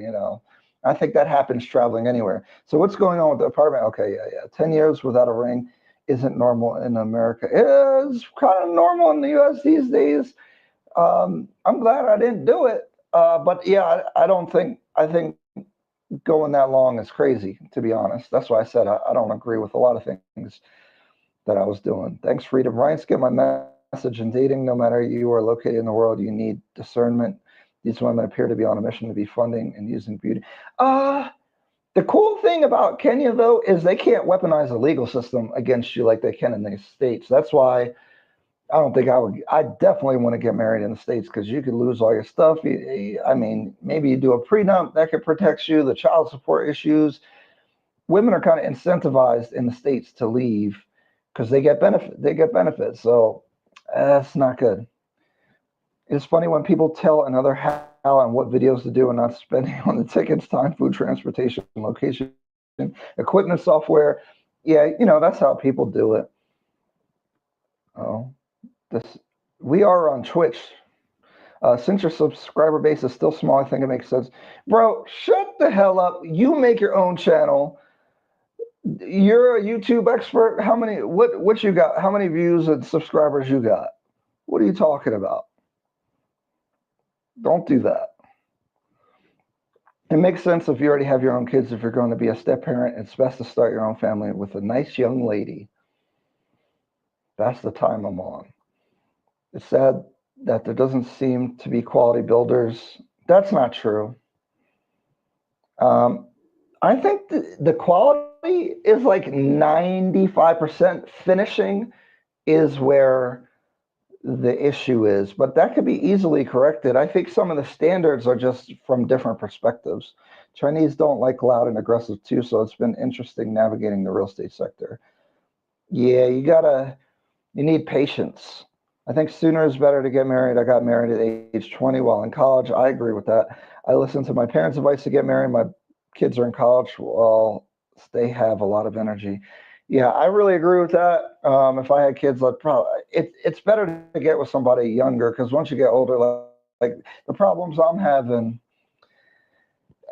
Speaker 1: I think that happens traveling anywhere. So what's going on with the apartment? Okay, yeah. 10 years without a ring isn't normal in America. It is kind of normal in the US these days. I'm glad I didn't do it. But yeah, I think going that long is crazy, to be honest. That's why I said I don't agree with a lot of things that I was doing. Thanks, Freedom. Ryan, get my message. In dating, no matter you are located in the world, you need discernment. These women appear to be on a mission to be funding and using beauty. The cool thing about Kenya, though, is they can't weaponize the legal system against you like they can in the States. That's why I don't think I definitely want to get married in the States, because you could lose all your stuff. I mean, maybe you do a prenup that could protect you, the child support issues. Women are kind of incentivized in the States to leave because they get benefits. So that's not good. It's funny when people tell another how and what videos to do and not spending on the tickets, time, food, transportation, location, equipment, software. Yeah, that's how people do it. Oh, we are on Twitch. Since your subscriber base is still small, I think it makes sense. Bro, shut the hell up. You make your own channel. You're a YouTube expert. What you got? How many views and subscribers you got? What are you talking about? Don't do that. It makes sense if you already have your own kids. If you're going to be a step parent, it's best to start your own family with a nice young lady. That's the time I'm on. It's sad that there doesn't seem to be quality builders. That's not true. I think the quality is like 95%. Finishing is where the issue is, but that could be easily corrected. I think some of the standards are just from different perspectives. Chinese don't like loud and aggressive too, so it's been interesting navigating the real estate sector. Yeah, you need patience. I think sooner is better to get married. I got married at age 20 while in college. I agree with that. I listened to my parents' advice to get married. My kids are in college. Well, they have a lot of energy. Yeah, I really agree with that. If I had kids, it's better to get with somebody younger, because once you get older, like the problems I'm having,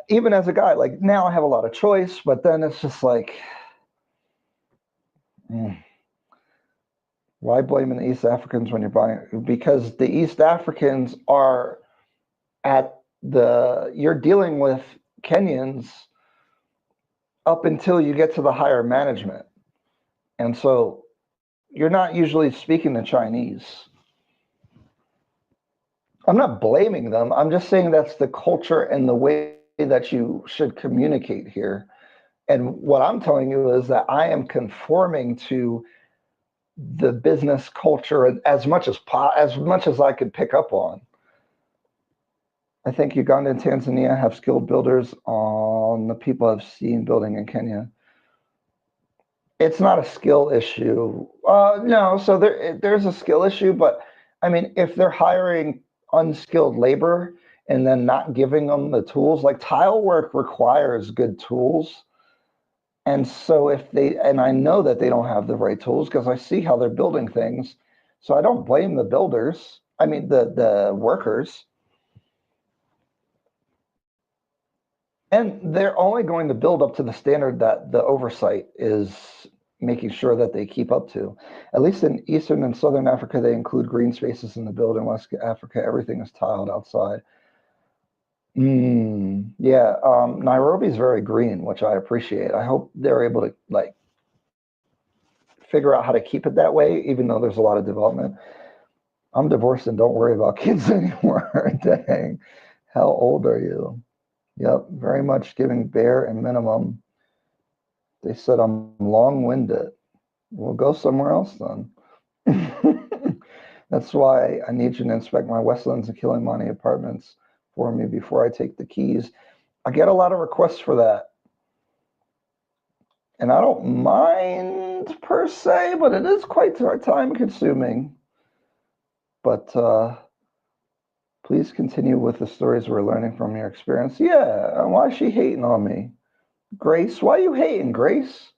Speaker 1: even as a guy, like now I have a lot of choice, but then it's just like, why blaming the East Africans when you're buying? Because the East Africans are you're dealing with Kenyans up until you get to the higher management. And so you're not usually speaking to Chinese. I'm not blaming them. I'm just saying that's the culture and the way that you should communicate here. And what I'm telling you is that I am conforming to the business culture as much as I could pick up on. I think Uganda and Tanzania have skilled builders on the people I've seen building in Kenya. It's not a skill issue. No, so there's a skill issue, but I mean, if they're hiring unskilled labor and then not giving them the tools, like tile work requires good tools. And so and I know that they don't have the right tools because I see how they're building things. So I don't blame the builders. I mean, the workers. And they're only going to build up to the standard that the oversight is making sure that they keep up to. At least in Eastern and Southern Africa, they include green spaces in the build. In West Africa, everything is tiled outside. Yeah, Nairobi is very green, which I appreciate. I hope they're able to like figure out how to keep it that way, even though there's a lot of development. I'm divorced and don't worry about kids anymore. Dang. How old are you? Yep, very much giving bare and minimum. They said I'm long-winded. We'll go somewhere else then. That's why I need you to inspect my Westlands and Kilimani apartments for me before I take the keys. I get a lot of requests for that. And I don't mind per se, but it is quite time consuming. But please continue with the stories we're learning from your experience. Yeah, why is she hating on me? Grace, why are you hating, Grace?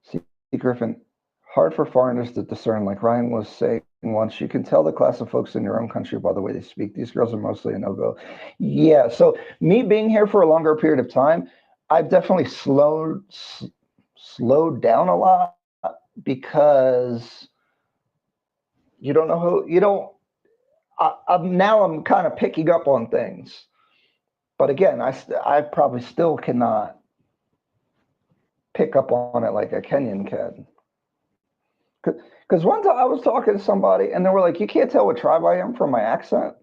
Speaker 1: See, Griffin, hard for foreigners to discern. Like Ryan was saying once, you can tell the class of folks in your own country by the way they speak. These girls are mostly a no-go. Yeah, so me being here for a longer period of time, I've definitely slowed down a lot because you don't know who, you don't, now I'm kind of picking up on things. But again, I probably still cannot pick up on it like a Kenyan can. Because one time I was talking to somebody and they were like, you can't tell what tribe I am from my accent.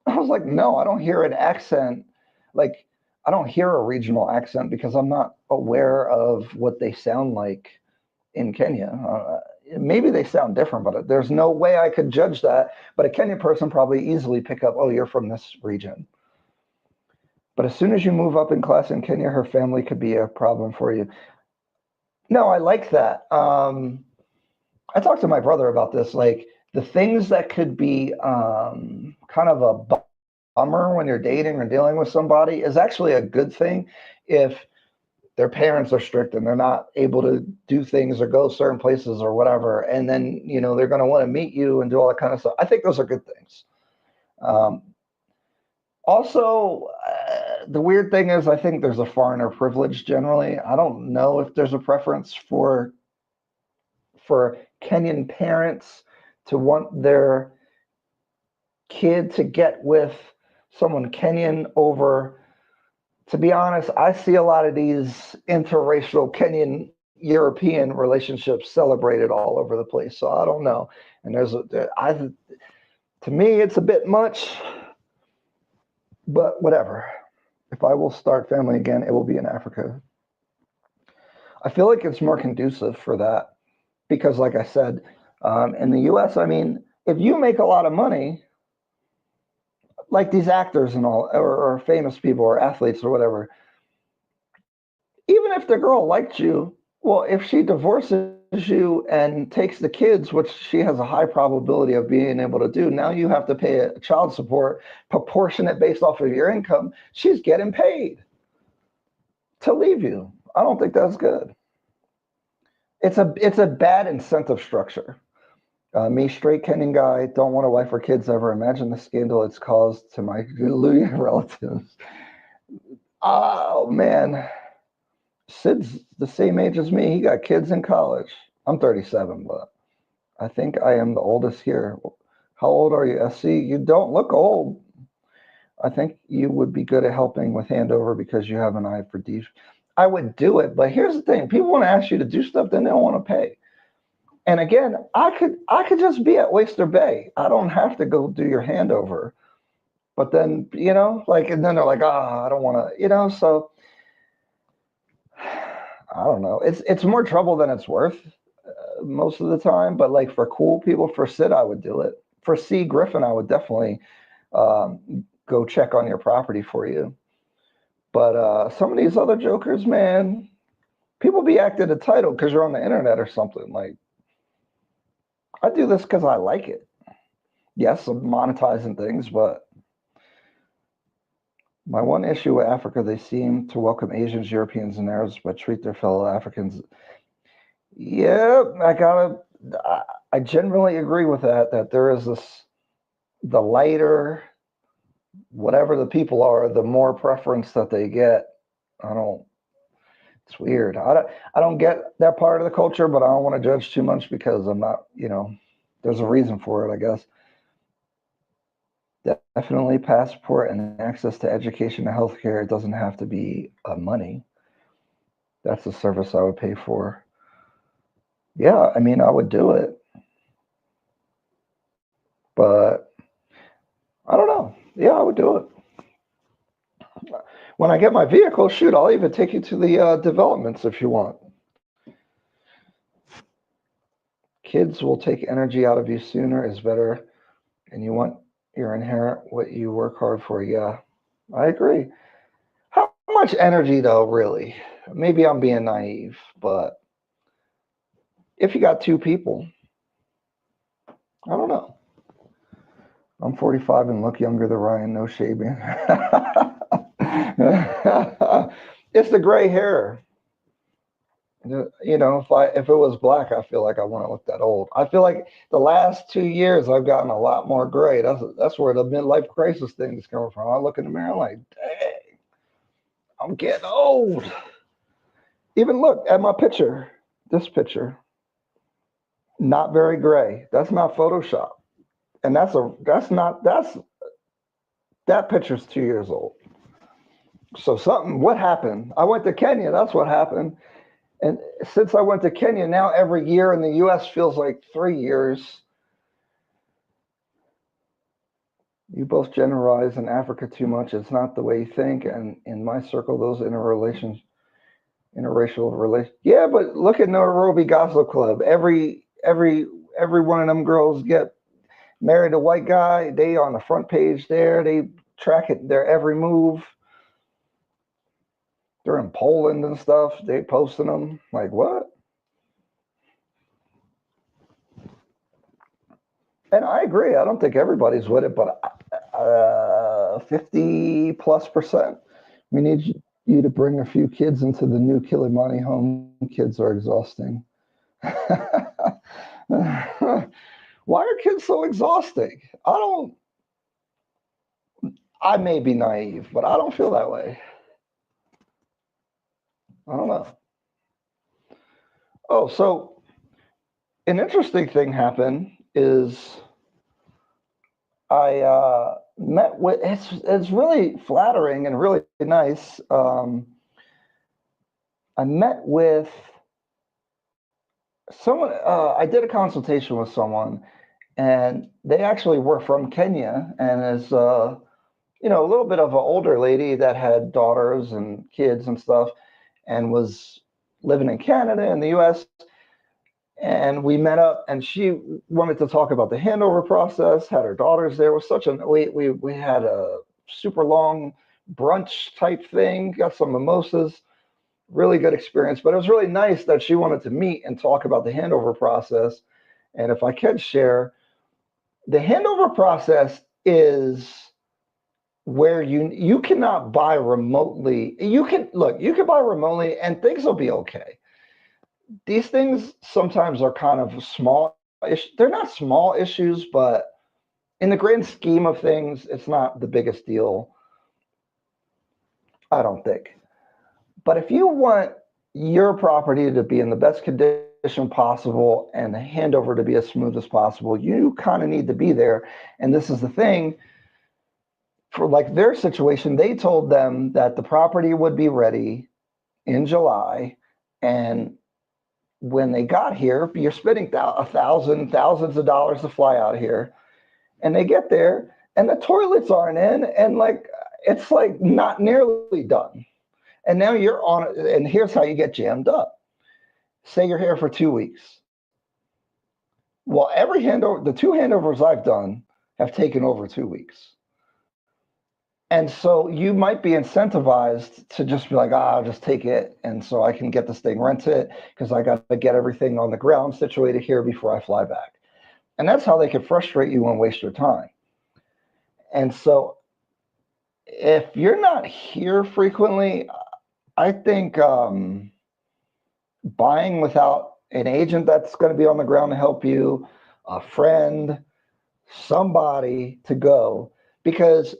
Speaker 1: I was like, no, I don't hear an accent. Like, I don't hear a regional accent because I'm not aware of what they sound like in Kenya. Maybe they sound different, but there's no way I could judge that. But a Kenyan person probably easily pick up, oh, you're from this region. But as soon as you move up in class in Kenya, her family could be a problem for you. No, I like that. I talked to my brother about this, like the things that could be kind of a bummer when you're dating or dealing with somebody is actually a good thing if their parents are strict and they're not able to do things or go certain places or whatever. And then, you know, they're going to want to meet you and do all that kind of stuff. I think those are good things. Also, the weird thing is, I think there's a foreigner privilege generally. I don't know if there's a preference for Kenyan parents to want their kid to get with someone Kenyan over. To be honest, I see a lot of these interracial Kenyan European relationships celebrated all over the place. So I don't know. And to me, it's a bit much, but whatever. If I will start family again, it will be in Africa. I feel like it's more conducive for that because, like I said, in the US, I mean, if you make a lot of money, like these actors and all, or famous people or athletes or whatever, even if the girl liked you, well, if she divorces you and takes the kids, which she has a high probability of being able to do, now you have to pay a child support proportionate based off of your income. She's getting paid to leave you. I don't think that's good. It's a bad incentive structure. Me, straight Kenyan guy, don't want a wife or kids ever. Imagine the scandal it's caused to my relatives. Oh man, Sid's the same age as me. He got kids in college. I'm 37, but I think I am the oldest here. How old are you, SC? You don't look old. I think you would be good at helping with Handover because you have an eye for deep. I would do it, but here's the thing: people want to ask you to do stuff, then they don't want to pay. And again, I could just be at Oyster Bay. I don't have to go do your Handover. But then, you know, like, and then they're like, I don't want to, you know, so I don't know. It's more trouble than it's worth most of the time. But like for cool people, for Sid, I would do it. For C Griffin, I would definitely go check on your property for you. But some of these other jokers, man, people be acting entitled because you're on the internet or something. Like, I do this because I like it. Yes, I'm monetizing things, but my one issue with Africa, they seem to welcome Asians, Europeans, and Arabs, but treat their fellow Africans. Yeah, I generally agree with that. That there is the lighter whatever the people are, the more preference that they get. I don't. It's weird. I don't get that part of the culture, but I don't want to judge too much because I'm not. There's a reason for it, I guess. Definitely passport and access to education and healthcare. It doesn't have to be money. That's a service I would pay for. Yeah, I mean, I would do it, but I don't know. Yeah, I would do it. When I get my vehicle, shoot, I'll even take you to the developments if you want. Kids will take energy out of you sooner is better, and you want your inherent what you work hard for. Yeah, I agree. How much energy, though, really? Maybe I'm being naive, but if you got two people, I don't know. I'm 45 and look younger than Ryan, no shaving. It's the gray hair. If it was black, I feel like I wouldn't look that old. I feel like the last 2 years I've gotten a lot more gray. That's where the midlife crisis thing is coming from. I look in the mirror, I'm like, dang, I'm getting old. Even look at my picture. This picture, not very gray. That's not Photoshop, and that picture's 2 years old. So what happened? I went to Kenya. That's what happened. And since I went to Kenya, now every year in the U.S. feels like 3 years. You both generalize in Africa too much. It's not the way you think. And in my circle, those interracial relations. Yeah, but look at Nairobi Gospel Club. Every one of them girls get married a white guy. They on the front page there. They track it, their every move. They're in Poland and stuff. They posting them. Like, what? And I agree. I don't think everybody's with it, but 50+%. We need you to bring a few kids into the new Kilimani home. Kids are exhausting. Why are kids so exhausting? I may be naive, but I don't feel that way. I don't know. Oh, so an interesting thing happened is I met with it's really flattering and really nice. I met with someone. I did a consultation with someone, and they actually were from Kenya, and is a little bit of an older lady that had daughters and kids and stuff, and was living in Canada and the U.S. And we met up, and she wanted to talk about the handover process. Had her daughters there. It was we had a super long brunch type thing. Got some mimosas. Really good experience. But it was really nice that she wanted to meet and talk about the handover process. And if I can share, the handover process is where you cannot buy remotely. You can buy remotely, and things will be okay. These things sometimes are kind of small. They're not small issues, but in the grand scheme of things, it's not the biggest deal, I don't think. But if you want your property to be in the best condition possible and the handover to be as smooth as possible, you kind of need to be there. And this is the thing, for like their situation, they told them that the property would be ready in July, and when they got here, you're spending thousands of dollars to fly out here, and they get there, and the toilets aren't in, and it's like not nearly done. And now you're on it, and here's how you get jammed up. Say you're here for 2 weeks. Well, the two handovers I've done have taken over 2 weeks. And so you might be incentivized to just be like, I'll just take it. And so I can get this thing rented because I got to get everything on the ground situated here before I fly back. And that's how they can frustrate you and waste your time. And so if you're not here frequently, I think buying without an agent that's going to be on the ground to help you, a friend, somebody to go, because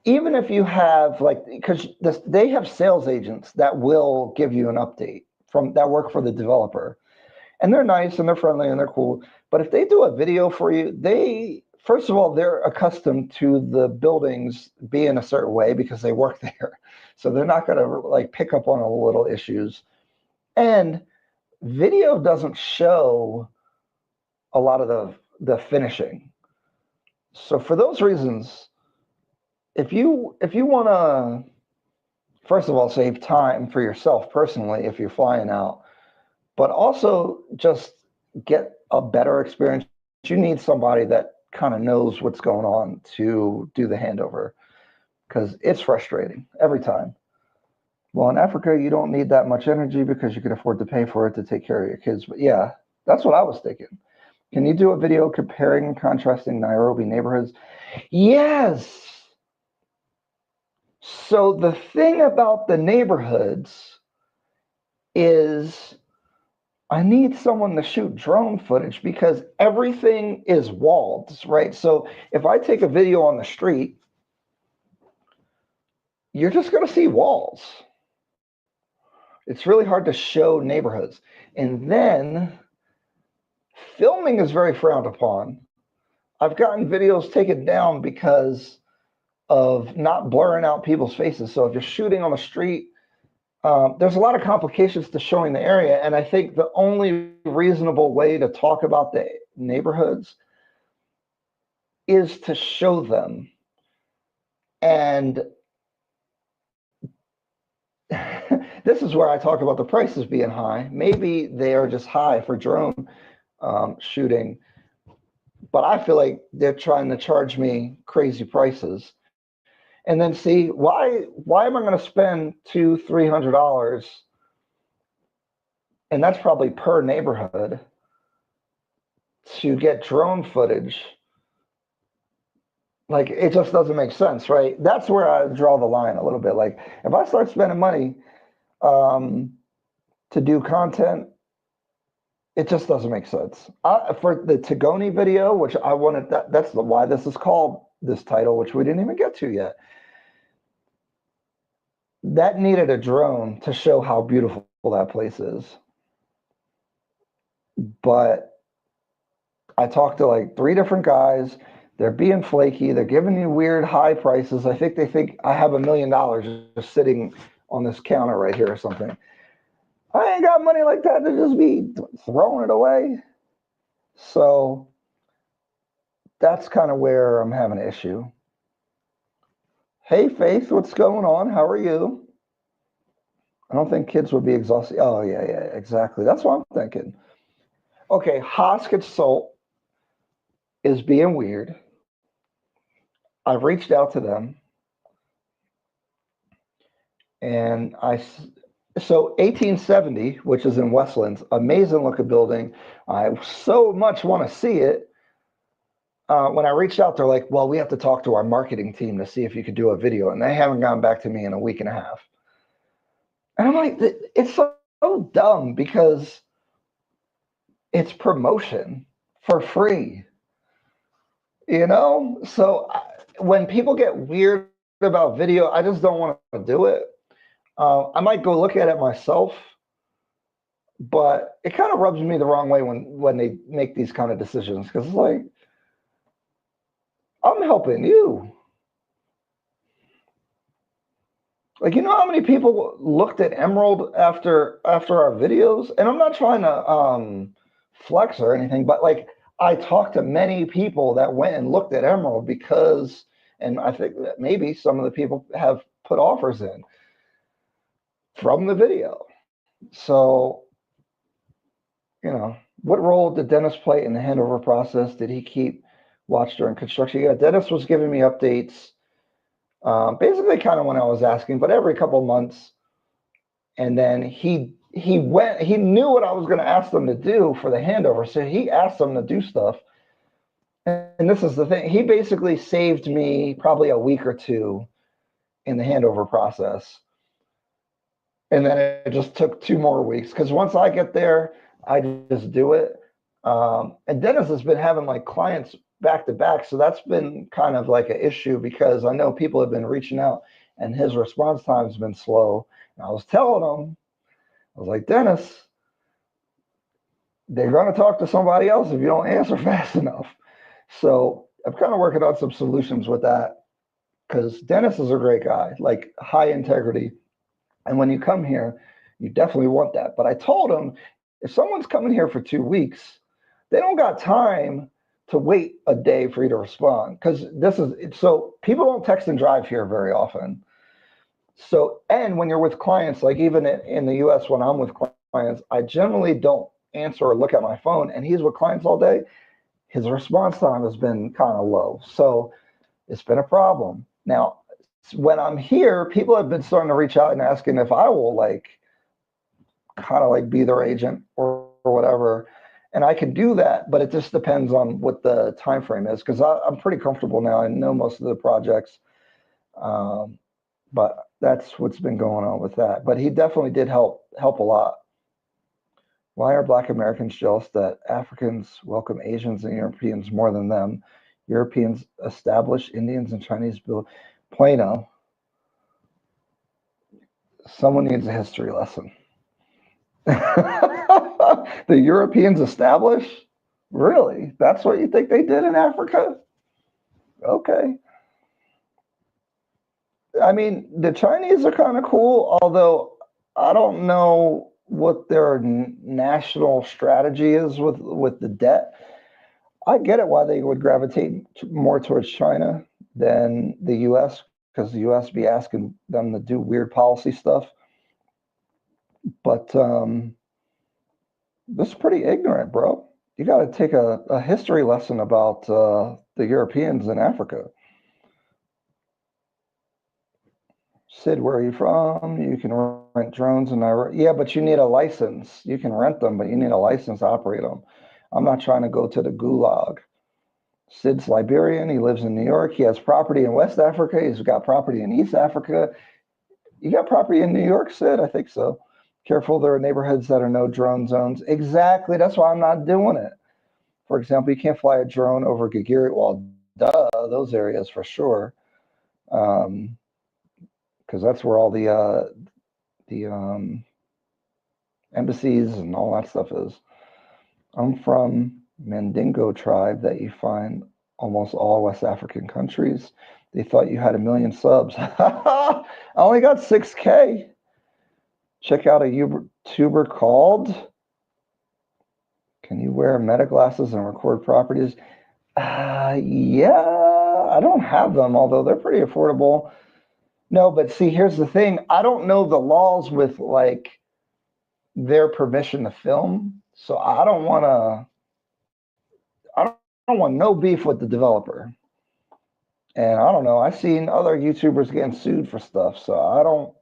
Speaker 1: even if you have like, because they have sales agents that will give you an update from that work for the developer, and they're nice and they're friendly and they're cool. But if they do a video for you, they first of all, they're accustomed to the buildings being a certain way because they work there, so they're not going to like pick up on all the little issues. And video doesn't show a lot of the finishing. So for those reasons, if you want to, first of all, save time for yourself personally if you're flying out, but also just get a better experience, you need somebody that kind of knows what's going on to do the handover, because it's frustrating every time. Well, in Africa, you don't need that much energy because you can afford to pay for it to take care of your kids. But yeah, that's what I was thinking. Can you do a video comparing and contrasting Nairobi neighborhoods? Yes. So the thing about the neighborhoods is I need someone to shoot drone footage because everything is walled, right? So if I take a video on the street, you're just going to see walls. It's really hard to show neighborhoods. And then filming is very frowned upon. I've gotten videos taken down because of not blurring out people's faces. So if you're shooting on the street, there's a lot of complications to showing the area. And I think the only reasonable way to talk about the neighborhoods is to show them. And this is where I talk about the prices being high. Maybe they are just high for drone shooting, but I feel like they're trying to charge me crazy prices. And then see, why am I going to spend $200-$300, and that's probably per neighborhood, to get drone footage? Like, it just doesn't make sense, right? That's where I draw the line a little bit. Like, if I start spending money to do content, it just doesn't make sense. For the Tigoni video, which I wanted, that's why this is called this title, which we didn't even get to yet. That needed a drone to show how beautiful that place is. But I talked to like 3 different guys. They're being flaky. They're giving you weird high prices. I think they think I have $1 million just sitting on this counter right here or something. I ain't got money like that to just be throwing it away. So that's kind of where I'm having an issue. Hey, Faith, what's going on? How are you? I don't think kids would be exhausted. Oh, yeah, exactly. That's what I'm thinking. Okay, Hoskett Salt is being weird. I've reached out to them. And so 1870, which is in Westlands, amazing looking building. I so much want to see it. When I reached out, they're like, well, we have to talk to our marketing team to see if you could do a video. And they haven't gotten back to me in a week and a half. And I'm like, it's so dumb because it's promotion for free, So when people get weird about video, I just don't want to do it. I might go look at it myself, but it kind of rubs me the wrong way when they make these kind of decisions, because it's like, I'm helping you. Like, you know how many people looked at Emerald after our videos? And I'm not trying to flex or anything, but like, I talked to many people that went and looked at Emerald because, and I think that maybe some of the people have put offers in from the video. So, what role did Dennis play in the handover process? Did he keep watch during construction? Yeah, Dennis was giving me updates, basically kind of when I was asking, but every couple of months. And then he knew what I was going to ask them to do for the handover, so he asked them to do stuff. And this is the thing, he basically saved me probably a week or 2 in the handover process. And then it just took 2 more weeks, because once I get there, I just do it. And Dennis has been having like clients back to back. So that's been kind of like an issue because I know people have been reaching out and his response time's been slow. And I was telling him, I was like, Dennis, they're going to talk to somebody else if you don't answer fast enough. So I'm kind of working on some solutions with that because Dennis is a great guy, like high integrity. And when you come here, you definitely want that. But I told him if someone's coming here for 2 weeks, they don't got time to wait a day for you to respond because this is so people don't text and drive here very often. So, and when you're with clients, like even in the US, when I'm with clients, I generally don't answer or look at my phone. And he's with clients all day. His response time has been kind of low. So it's been a problem. Now, when I'm here, people have been starting to reach out and asking if I will like kind of like be their agent or whatever. And I can do that, but it just depends on what the time frame is because I'm pretty comfortable now. I know most of the projects, but that's what's been going on with that. But he definitely did help a lot. Why are Black Americans jealous that Africans welcome Asians and Europeans more than them? Europeans establish Indians and Chinese build Plano. Someone needs a history lesson. The Europeans establish? Really? That's what you think they did in Africa? Okay. I mean, the Chinese are kind of cool, although I don't know what their national strategy is with the debt. I get it why they would gravitate more towards China than the U.S. because the U.S. be asking them to do weird policy stuff. But this is pretty ignorant, bro. You got to take a history lesson about the Europeans in Africa. Sid, where are you from? You can rent drones in Nairobi. Yeah, but you need a license. You can rent them, but you need a license to operate them. I'm not trying to go to the gulag. Sid's Liberian. He lives in New York. He has property in West Africa. He's got property in East Africa. You got property in New York, Sid? I think so. Careful, there are neighborhoods that are no drone zones. Exactly. That's why I'm not doing it. For example, you can't fly a drone over Gigiri. Well, duh, those areas for sure. Because that's where all the embassies and all that stuff is. I'm from Mandingo tribe that you find almost all West African countries. They thought you had 1 million subs. I only got 6K. Check out a YouTuber called Can You Wear Meta Glasses and Record Properties? Yeah, I don't have them, although they're pretty affordable. No, but see, here's the thing. I don't know the laws with like their permission to film. So I don't want no beef with the developer. And I don't know. I've seen other YouTubers getting sued for stuff. So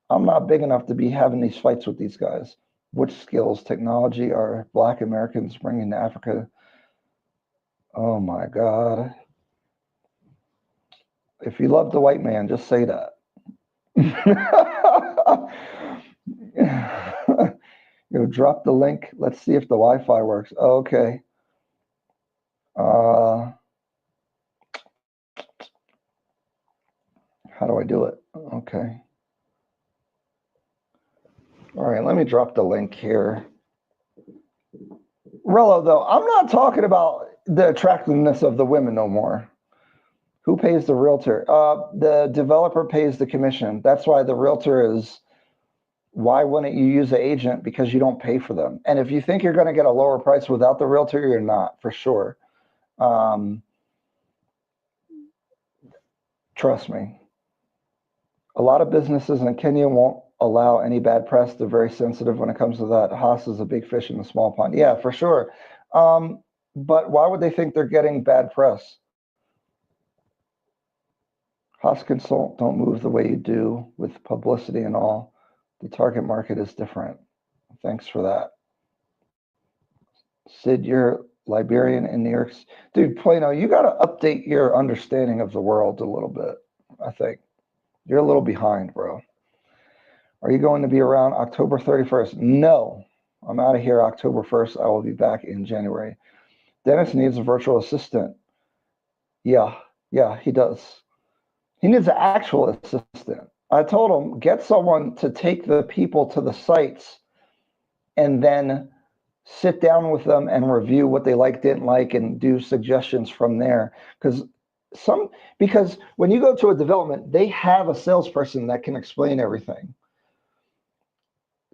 Speaker 1: I'm not big enough to be having these fights with these guys. Which skills, technology are Black Americans bringing to Africa? Oh my God. If you love the white man, just say that. Drop the link. Let's see if the Wi-Fi works. Oh, okay. How do I do it? Okay. All right, let me drop the link here. Rello, though, I'm not talking about the attractiveness of the women no more. Who pays the realtor? The developer pays the commission. That's why the realtor is, why wouldn't you use an agent? Because you don't pay for them. And if you think you're going to get a lower price without the realtor, you're not, for sure. Trust me. A lot of businesses in Kenya won't allow any bad press. They're very sensitive when it comes to that. Haas is a big fish in a small pond. Yeah, for sure. But why would they think they're getting bad press? Haas Consult don't move the way you do with publicity and all. The target market is different. Thanks for that. Sid, you're Liberian in New York. Dude, Plano, you got to update your understanding of the world a little bit, I think. You're a little behind, bro. Are you going to be around October 31st? No, I'm out of here October 1st. I will be back in January. Dennis needs a virtual assistant. Yeah, yeah, he does. He needs an actual assistant. I told him, get someone to take the people to the sites and then sit down with them and review what they like, didn't like, and do suggestions from there. Because when you go to a development, they have a salesperson that can explain everything.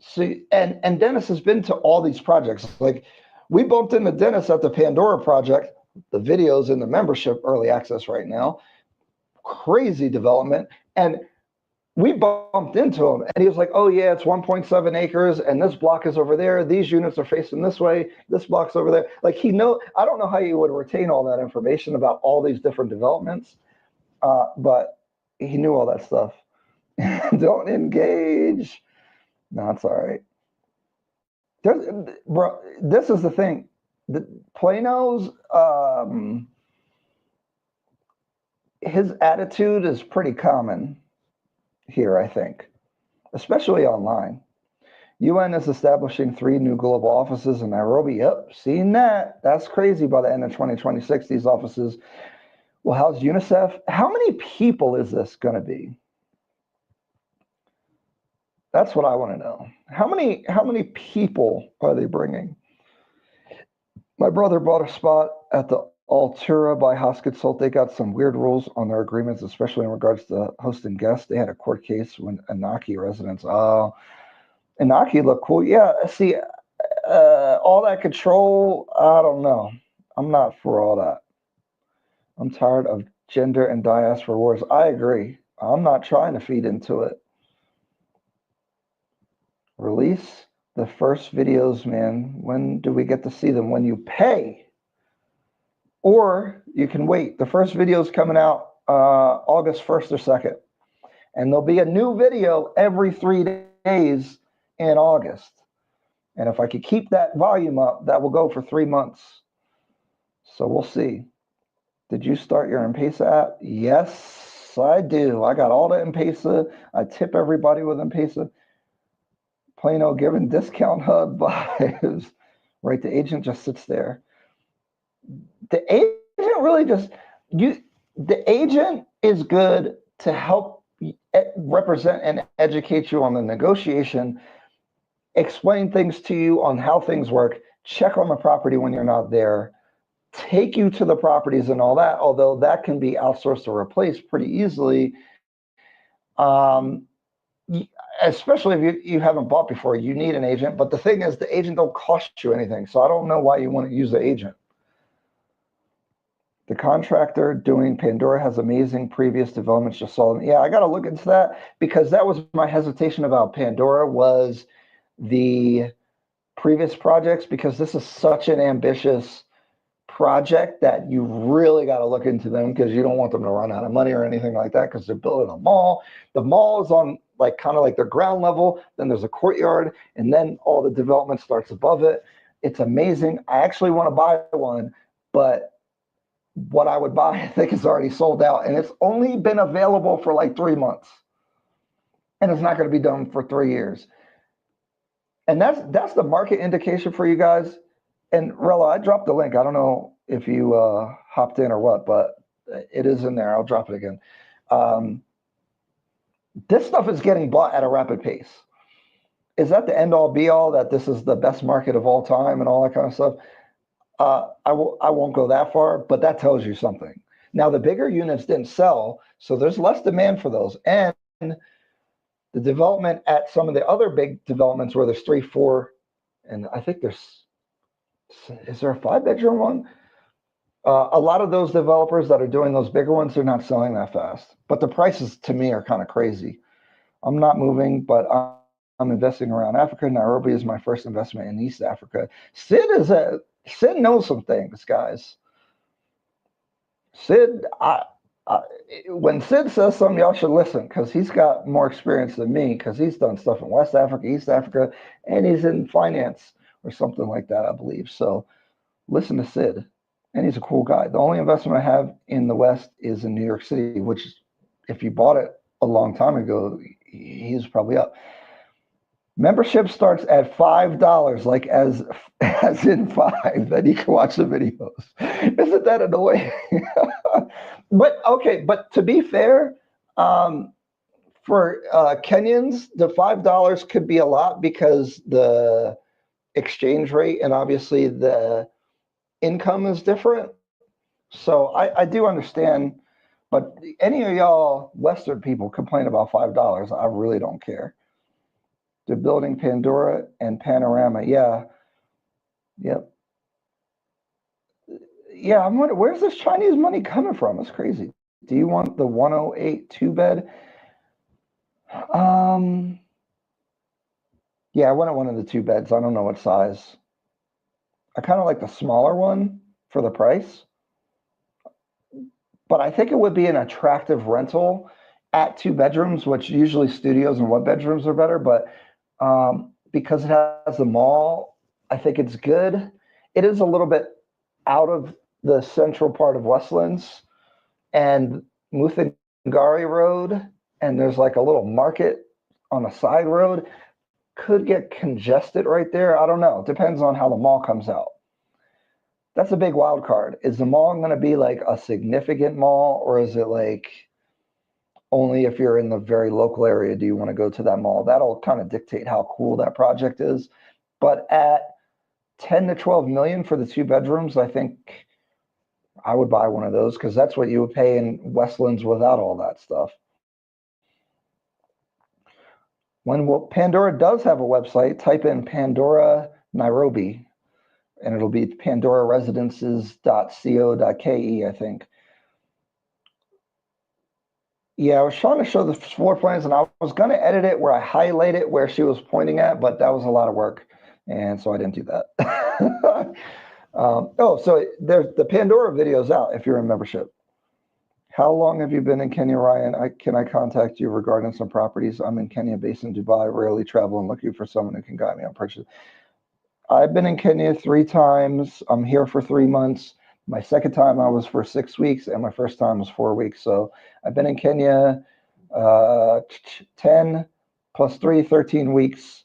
Speaker 1: See, and Dennis has been to all these projects. Like, we bumped into Dennis at the Pandora project. The videos in the membership early access right now, crazy development. And we bumped into him and he was like, oh yeah, it's 1.7 acres and this block is over there. These units are facing this way. This block's over there. Like, I don't know how you would retain all that information about all these different developments, but he knew all that stuff. Don't engage. No, it's all right. Bro, this is the thing. Plano's, his attitude is pretty common here, I think, especially online. UN is establishing 3 new global offices in Nairobi. Yep, seen that. That's crazy. By the end of 2026, these offices will house UNICEF. How many people is this going to be? That's what I want to know. How many people are they bringing? My brother bought a spot at the Altura by Consult. They got some weird rules on their agreements, especially in regards to hosting guests. They had a court case when Anaki residents. Oh, Anaki looked cool. Yeah, see, all that control, I don't know. I'm not for all that. I'm tired of gender and diaspora wars. I agree. I'm not trying to feed into it. Release the first videos, man. When do we get to see them? When you pay. Or you can wait. The first video is coming out August 1st or 2nd. And there'll be a new video every 3 days in August. And if I could keep that volume up, that will go for 3 months. So we'll see. Did you start your M-Pesa app? Yes, I do. I got all the M-Pesa. I tip everybody with M-Pesa. Plano giving discount hub vibes. Right, the agent just sits there. The agent really the agent is good to help represent and educate you on the negotiation, explain things to you on how things work, check on the property when you're not there, take you to the properties and all that, although that can be outsourced or replaced pretty easily. Especially if you haven't bought before, you need an agent. But the thing is, the agent don't cost you anything. So I don't know why you want to use the agent. The contractor doing Pandora has amazing previous developments. Just saw them. Yeah, I got to look into that, because that was my hesitation about Pandora, was the previous projects, because this is such an ambitious project that you really got to look into them, because you don't want them to run out of money or anything like that, because they're building a mall. The mall is on kind of like their ground level, then there's a courtyard, and then all the development starts above it. It's amazing. I actually want to buy one, but what I would buy, I think, is already sold out, and it's only been available for like 3 months, and it's not going to be done for 3 years. And that's the market indication for you guys. And Rella, I dropped the link. I don't know if you hopped in or what, but it is in there. I'll drop it again. This stuff is getting bought at a rapid pace. Is that the end all be all, that this is the best market of all time and all that kind of stuff? I won't go that far, but that tells you something. Now, the bigger units didn't sell, so there's less demand for those. And the development at some of the other big developments where there's 3, 4, and I think is there a 5-bedroom one? A lot of those developers that are doing those bigger ones, they're not selling that fast. But the prices, to me, are kind of crazy. I'm not moving, but I'm investing around Africa. Nairobi is my first investment in East Africa. Sid knows some things, guys. Sid, when Sid says something, y'all should listen, because he's got more experience than me, because he's done stuff in West Africa, East Africa, and he's in finance or something like that, I believe. So listen to Sid, and he's a cool guy. The only investment I have in the West is in New York City, which, if you bought it a long time ago, he's probably up. Membership starts at $5, like as in five. Then you can watch the videos. Isn't that annoying? But okay, but to be fair, um, for Kenyans, the $5 could be a lot because the exchange rate and obviously the income is different. So I do understand, but any of y'all Western people complain about $5, I really don't care. They're building Pandora and Panorama. Yeah, yep. Yeah, I'm wondering, where's this Chinese money coming from? It's crazy. Do you want the 108 two bed? Um, yeah, I wanted one of the two beds. I don't know what size. I kind of like the smaller one for the price, but I think it would be an attractive rental at two bedrooms, which usually studios and one bedrooms are better. But because it has the mall, I think it's good. It is a little bit out of the central part of Westlands and Muthangari Road, and there's like a little market on a side road. Could get congested right there. I don't know. Depends on how the mall comes out. That's a big wild card. Is the mall going to be like a significant mall, or is it like only if you're in the very local area do you want to go to that mall? That'll kind of dictate how cool that project is. But at 10 to 12 million for the two bedrooms, I think I would buy one of those because that's what you would pay in Westlands without all that stuff. When Pandora does have a website, type in Pandora Nairobi, and it'll be pandoraresidences.co.ke, I think. Yeah, I was trying to show the floor plans, and I was going to edit it where I highlight it where she was pointing at, but that was a lot of work, and so I didn't do that. Oh, so there's the Pandora video's out if you're in membership. How long have you been in Kenya, Ryan? Can I contact you regarding some properties? I'm in Kenya, based in Dubai, rarely travel and looking for someone who can guide me on purchase. I've been in Kenya 3 times. I'm here for 3 months. My second time I was for 6 weeks, and my first time was 4 weeks. So I've been in Kenya 10 plus 3, 13 weeks,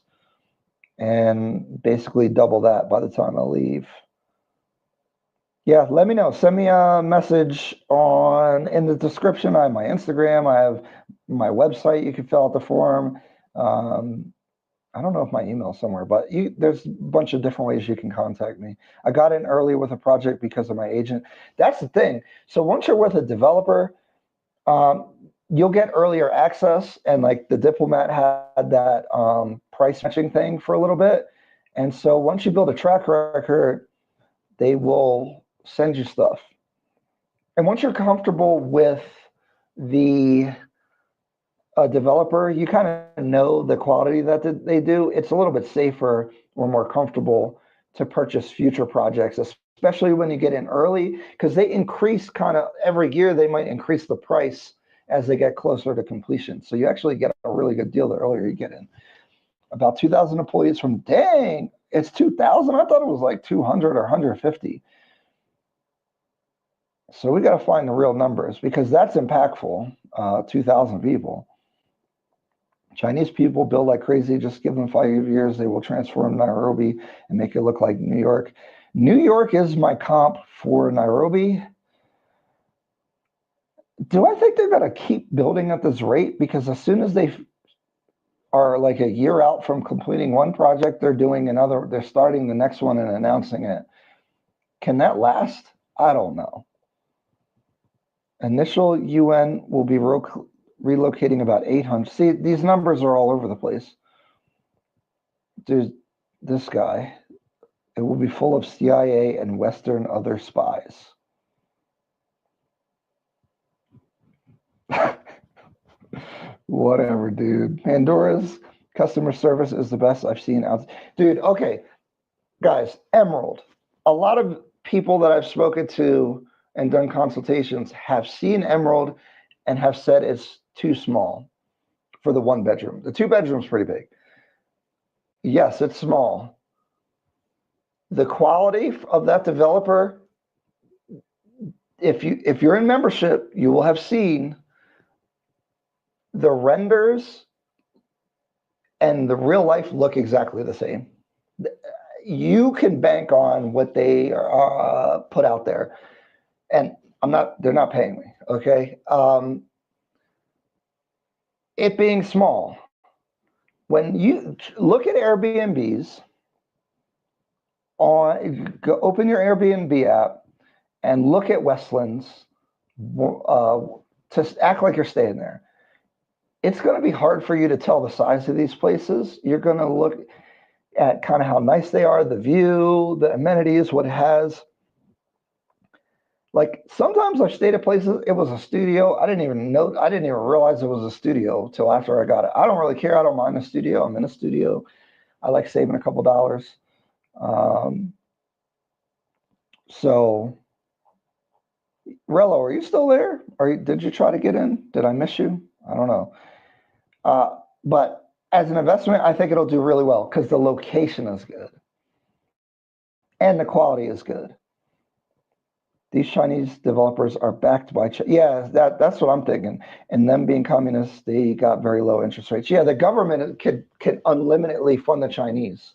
Speaker 1: and basically double that by the time I leave. Yeah, let me know. Send me a message in the description. I have my Instagram. I have my website. You can fill out the form. I don't know if my email's somewhere, but there's a bunch of different ways you can contact me. I got in early with a project because of my agent. That's the thing. So once you're with a developer, you'll get earlier access, and like the Diplomat had that price matching thing for a little bit. And so once you build a track record, they will send you stuff. And once you're comfortable with the developer, you kind of know the quality that they do. It's a little bit safer or more comfortable to purchase future projects, especially when you get in early, because they increase kind of every year. They might increase the price as they get closer to completion. So you actually get a really good deal the earlier you get in. About 2,000 employees from, dang, it's 2,000? I thought it was like 200 or 150. So we got to find the real numbers because that's impactful, 2,000 people. Chinese people build like crazy. Just give them 5 years. They will transform Nairobi and make it look like New York. New York is my comp for Nairobi. Do I think they're going to keep building at this rate? Because as soon as they are like a year out from completing one project, they're starting the next one and announcing it. Can that last? I don't know. Initial UN will be relocating about 800. See, these numbers are all over the place. Dude, this guy, it will be full of CIA and Western other spies. Whatever, dude. Pandora's customer service is the best I've seen out. Dude, okay, guys, Emerald. A lot of people that I've spoken to and done consultations have seen Emerald and have said it's too small for the one bedroom. The two bedroom's pretty big. Yes, it's small. The quality of that developer, if you're in membership, you will have seen the renders and the real life look exactly the same. You can bank on what they put out there, and I'm not. They're not paying me. Okay. It being small, when you look at Airbnbs go open your Airbnb app and look at Westlands, uh, to act like you're staying there. It's going to be hard for you to tell the size of these places. You're going to look at kind of how nice they are, the view, the amenities, what it has. Like sometimes I stayed at places, it was a studio. I didn't even realize it was a studio till after I got it. I don't really care. I don't mind a studio. I'm in a studio. I like saving a couple dollars. Um, so, Rello, are you still there? Did you try to get in? Did I miss you? I don't know. But as an investment, I think it'll do really well because the location is good and the quality is good. These Chinese developers are backed by China. Yeah, that's what I'm thinking. And them being communists, they got very low interest rates. Yeah, the government could unlimitedly fund the Chinese.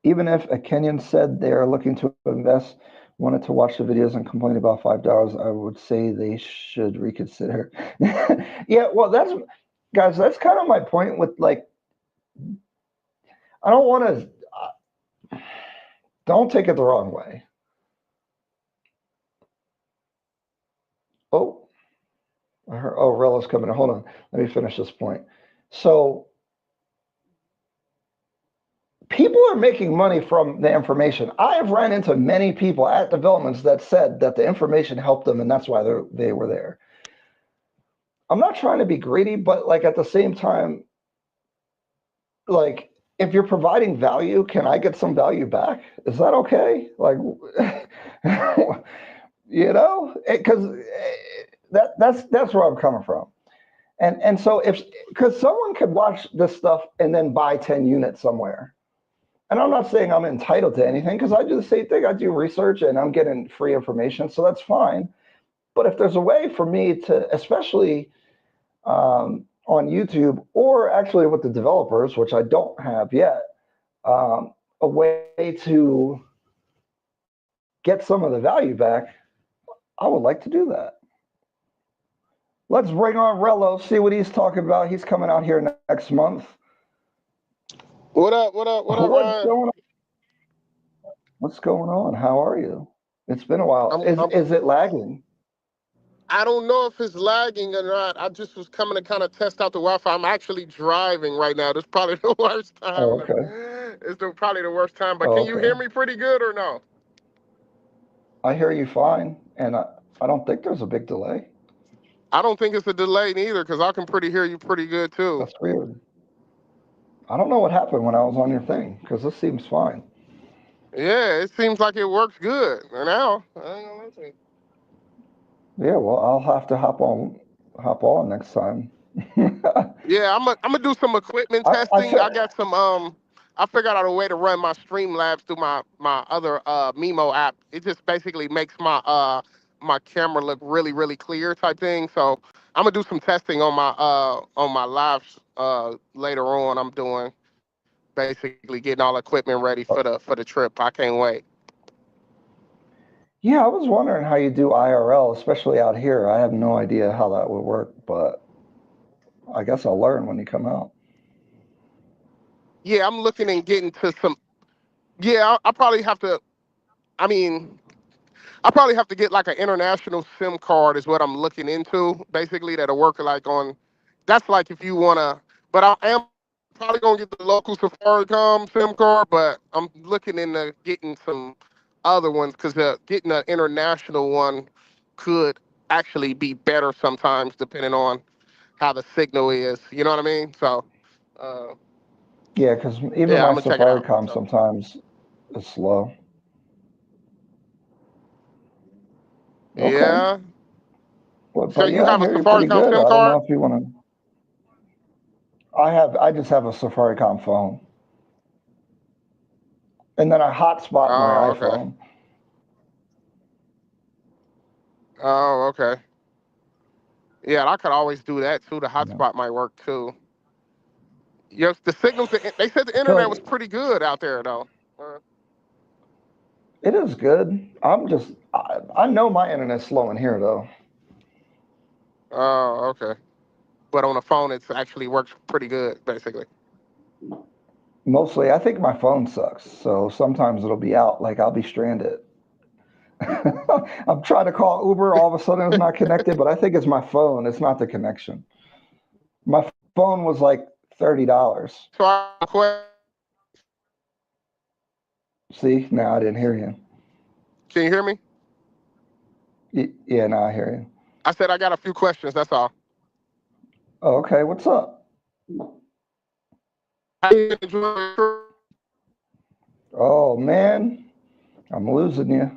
Speaker 1: Even if a Kenyan said they are looking to invest, wanted to watch the videos and complain about $5, I would say they should reconsider. Yeah, well, that's kind of my point with like, I don't want to, don't take it the wrong way. Oh, I heard, oh, Rella's coming in. Hold on. Let me finish this point. So people are making money from the information. I have ran into many people at developments that said that the information helped them and that's why they were there. I'm not trying to be greedy, but like at the same time, like if you're providing value, can I get some value back? Is that okay? Like, because that's where I'm coming from. And so if because someone could watch this stuff and then buy 10 units somewhere. And I'm not saying I'm entitled to anything because I do the same thing. I do research and I'm getting free information, so that's fine. But if there's a way for me to, especially on YouTube or actually with the developers, which I don't have yet, a way to get some of the value back, I would like to do that. Let's bring on Rello, see what he's talking about. He's coming out here next month.
Speaker 2: What up? What up? What up,
Speaker 1: What's
Speaker 2: Ryan?
Speaker 1: going on? What's going on? How are you? It's been a while.
Speaker 2: I'm.
Speaker 1: Is
Speaker 2: I'm.
Speaker 1: is it lagging?
Speaker 2: I don't know if it's lagging or not. I just was coming to kind of test out the Wi-Fi. I'm actually driving right now. This is probably the worst
Speaker 1: Oh,
Speaker 2: time.
Speaker 1: okay.
Speaker 2: Probably the worst time. But
Speaker 1: Oh,
Speaker 2: can you hear
Speaker 1: okay.
Speaker 2: me pretty good or no?
Speaker 1: I hear you fine, and I don't think there's a big delay.
Speaker 2: I don't think it's a delay neither, because I can pretty hear you pretty good too.
Speaker 1: That's weird. I don't know what happened when I was on your thing because this seems fine.
Speaker 2: Yeah, it seems like it works good. And now, I ain't gonna lie to you.
Speaker 1: Yeah, well, I'll have to hop on next time.
Speaker 2: Yeah, I'm gonna do some equipment
Speaker 1: I
Speaker 2: testing.
Speaker 1: feel
Speaker 2: I got some I figured out a way to run my Streamlabs through my other Mimo app. It just basically makes my camera look really clear type thing. So I'm gonna do some testing on my lives later on. I'm doing basically getting all equipment ready for the trip. I can't wait.
Speaker 1: Yeah, I was wondering how you do IRL, especially out here. I have no idea how that would work, but I guess I'll learn when you come out.
Speaker 2: Yeah, I'm looking and getting to some. Yeah, I probably have to. I mean, I probably have to get like an international SIM card is what I'm looking into. Basically, that'll work like on. That's like if you wanna. But I am probably gonna get the local Safaricom SIM card. But I'm looking into getting some other ones because getting an international one could actually be better sometimes depending on how the signal is. You know what I mean? So, uh,
Speaker 1: Yeah, because even
Speaker 2: yeah,
Speaker 1: my
Speaker 2: I'm gonna check it out.
Speaker 1: Safaricom
Speaker 2: So,
Speaker 1: sometimes is slow. Okay,
Speaker 2: yeah. So
Speaker 1: but
Speaker 2: you
Speaker 1: yeah, I
Speaker 2: have a
Speaker 1: hear you pretty
Speaker 2: Safaricom
Speaker 1: good.
Speaker 2: SIM
Speaker 1: I don't
Speaker 2: card?
Speaker 1: know if you want to. I just have a Safaricom phone, and then I hotspot my
Speaker 2: Oh, okay.
Speaker 1: iPhone.
Speaker 2: Oh, okay. Yeah, I could always do that too. The
Speaker 1: You know.
Speaker 2: hotspot might work too. Yes, the signals. They said the internet was
Speaker 1: So
Speaker 2: pretty good out there, though.
Speaker 1: it is good. I know my internet's slow in here though.
Speaker 2: Oh, okay. But on the phone, it's actually works pretty good, basically.
Speaker 1: Mostly, I think my phone sucks. So sometimes it'll be out, like I'll be stranded. I'm trying to call Uber, all of a sudden it's not connected, but I think it's my phone. It's not the connection. My phone was like $30.
Speaker 2: So I have a
Speaker 1: See, now I didn't hear you.
Speaker 2: Can you hear me?
Speaker 1: Yeah, now I hear you.
Speaker 2: I said I got a few questions. That's all.
Speaker 1: Oh, okay, what's up?
Speaker 2: How you been enjoying your trip?
Speaker 1: Oh man, I'm losing you.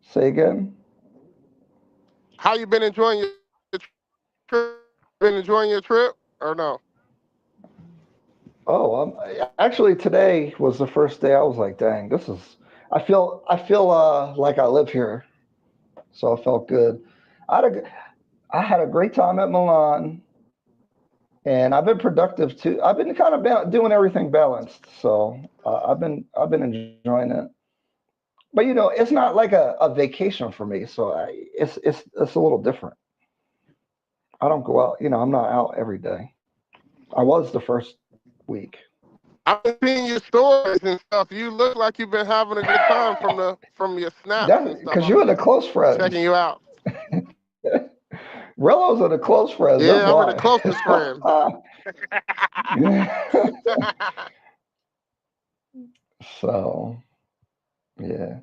Speaker 1: Say again.
Speaker 2: How you been enjoying your trip? Been enjoying your trip or no?
Speaker 1: Oh, actually today was the first day I was like, dang, this is. I feel like I live here, so I felt good. I had a I had a great time at Milan, and I've been productive too. I've been kind of doing everything balanced, so I've been enjoying it. But it's not like a vacation for me, so it's a little different. I don't go out. I'm not out every day. I was the first week.
Speaker 2: I've been seeing your stories and stuff. You look like you've been having a good time from your snaps
Speaker 1: That's
Speaker 2: and stuff.
Speaker 1: because
Speaker 2: I'm
Speaker 1: you are the
Speaker 2: just
Speaker 1: close friends.
Speaker 2: checking you out.
Speaker 1: Rellos are the close friends. That's
Speaker 2: Yeah, I'm the
Speaker 1: why.
Speaker 2: closest friend.
Speaker 1: So yeah,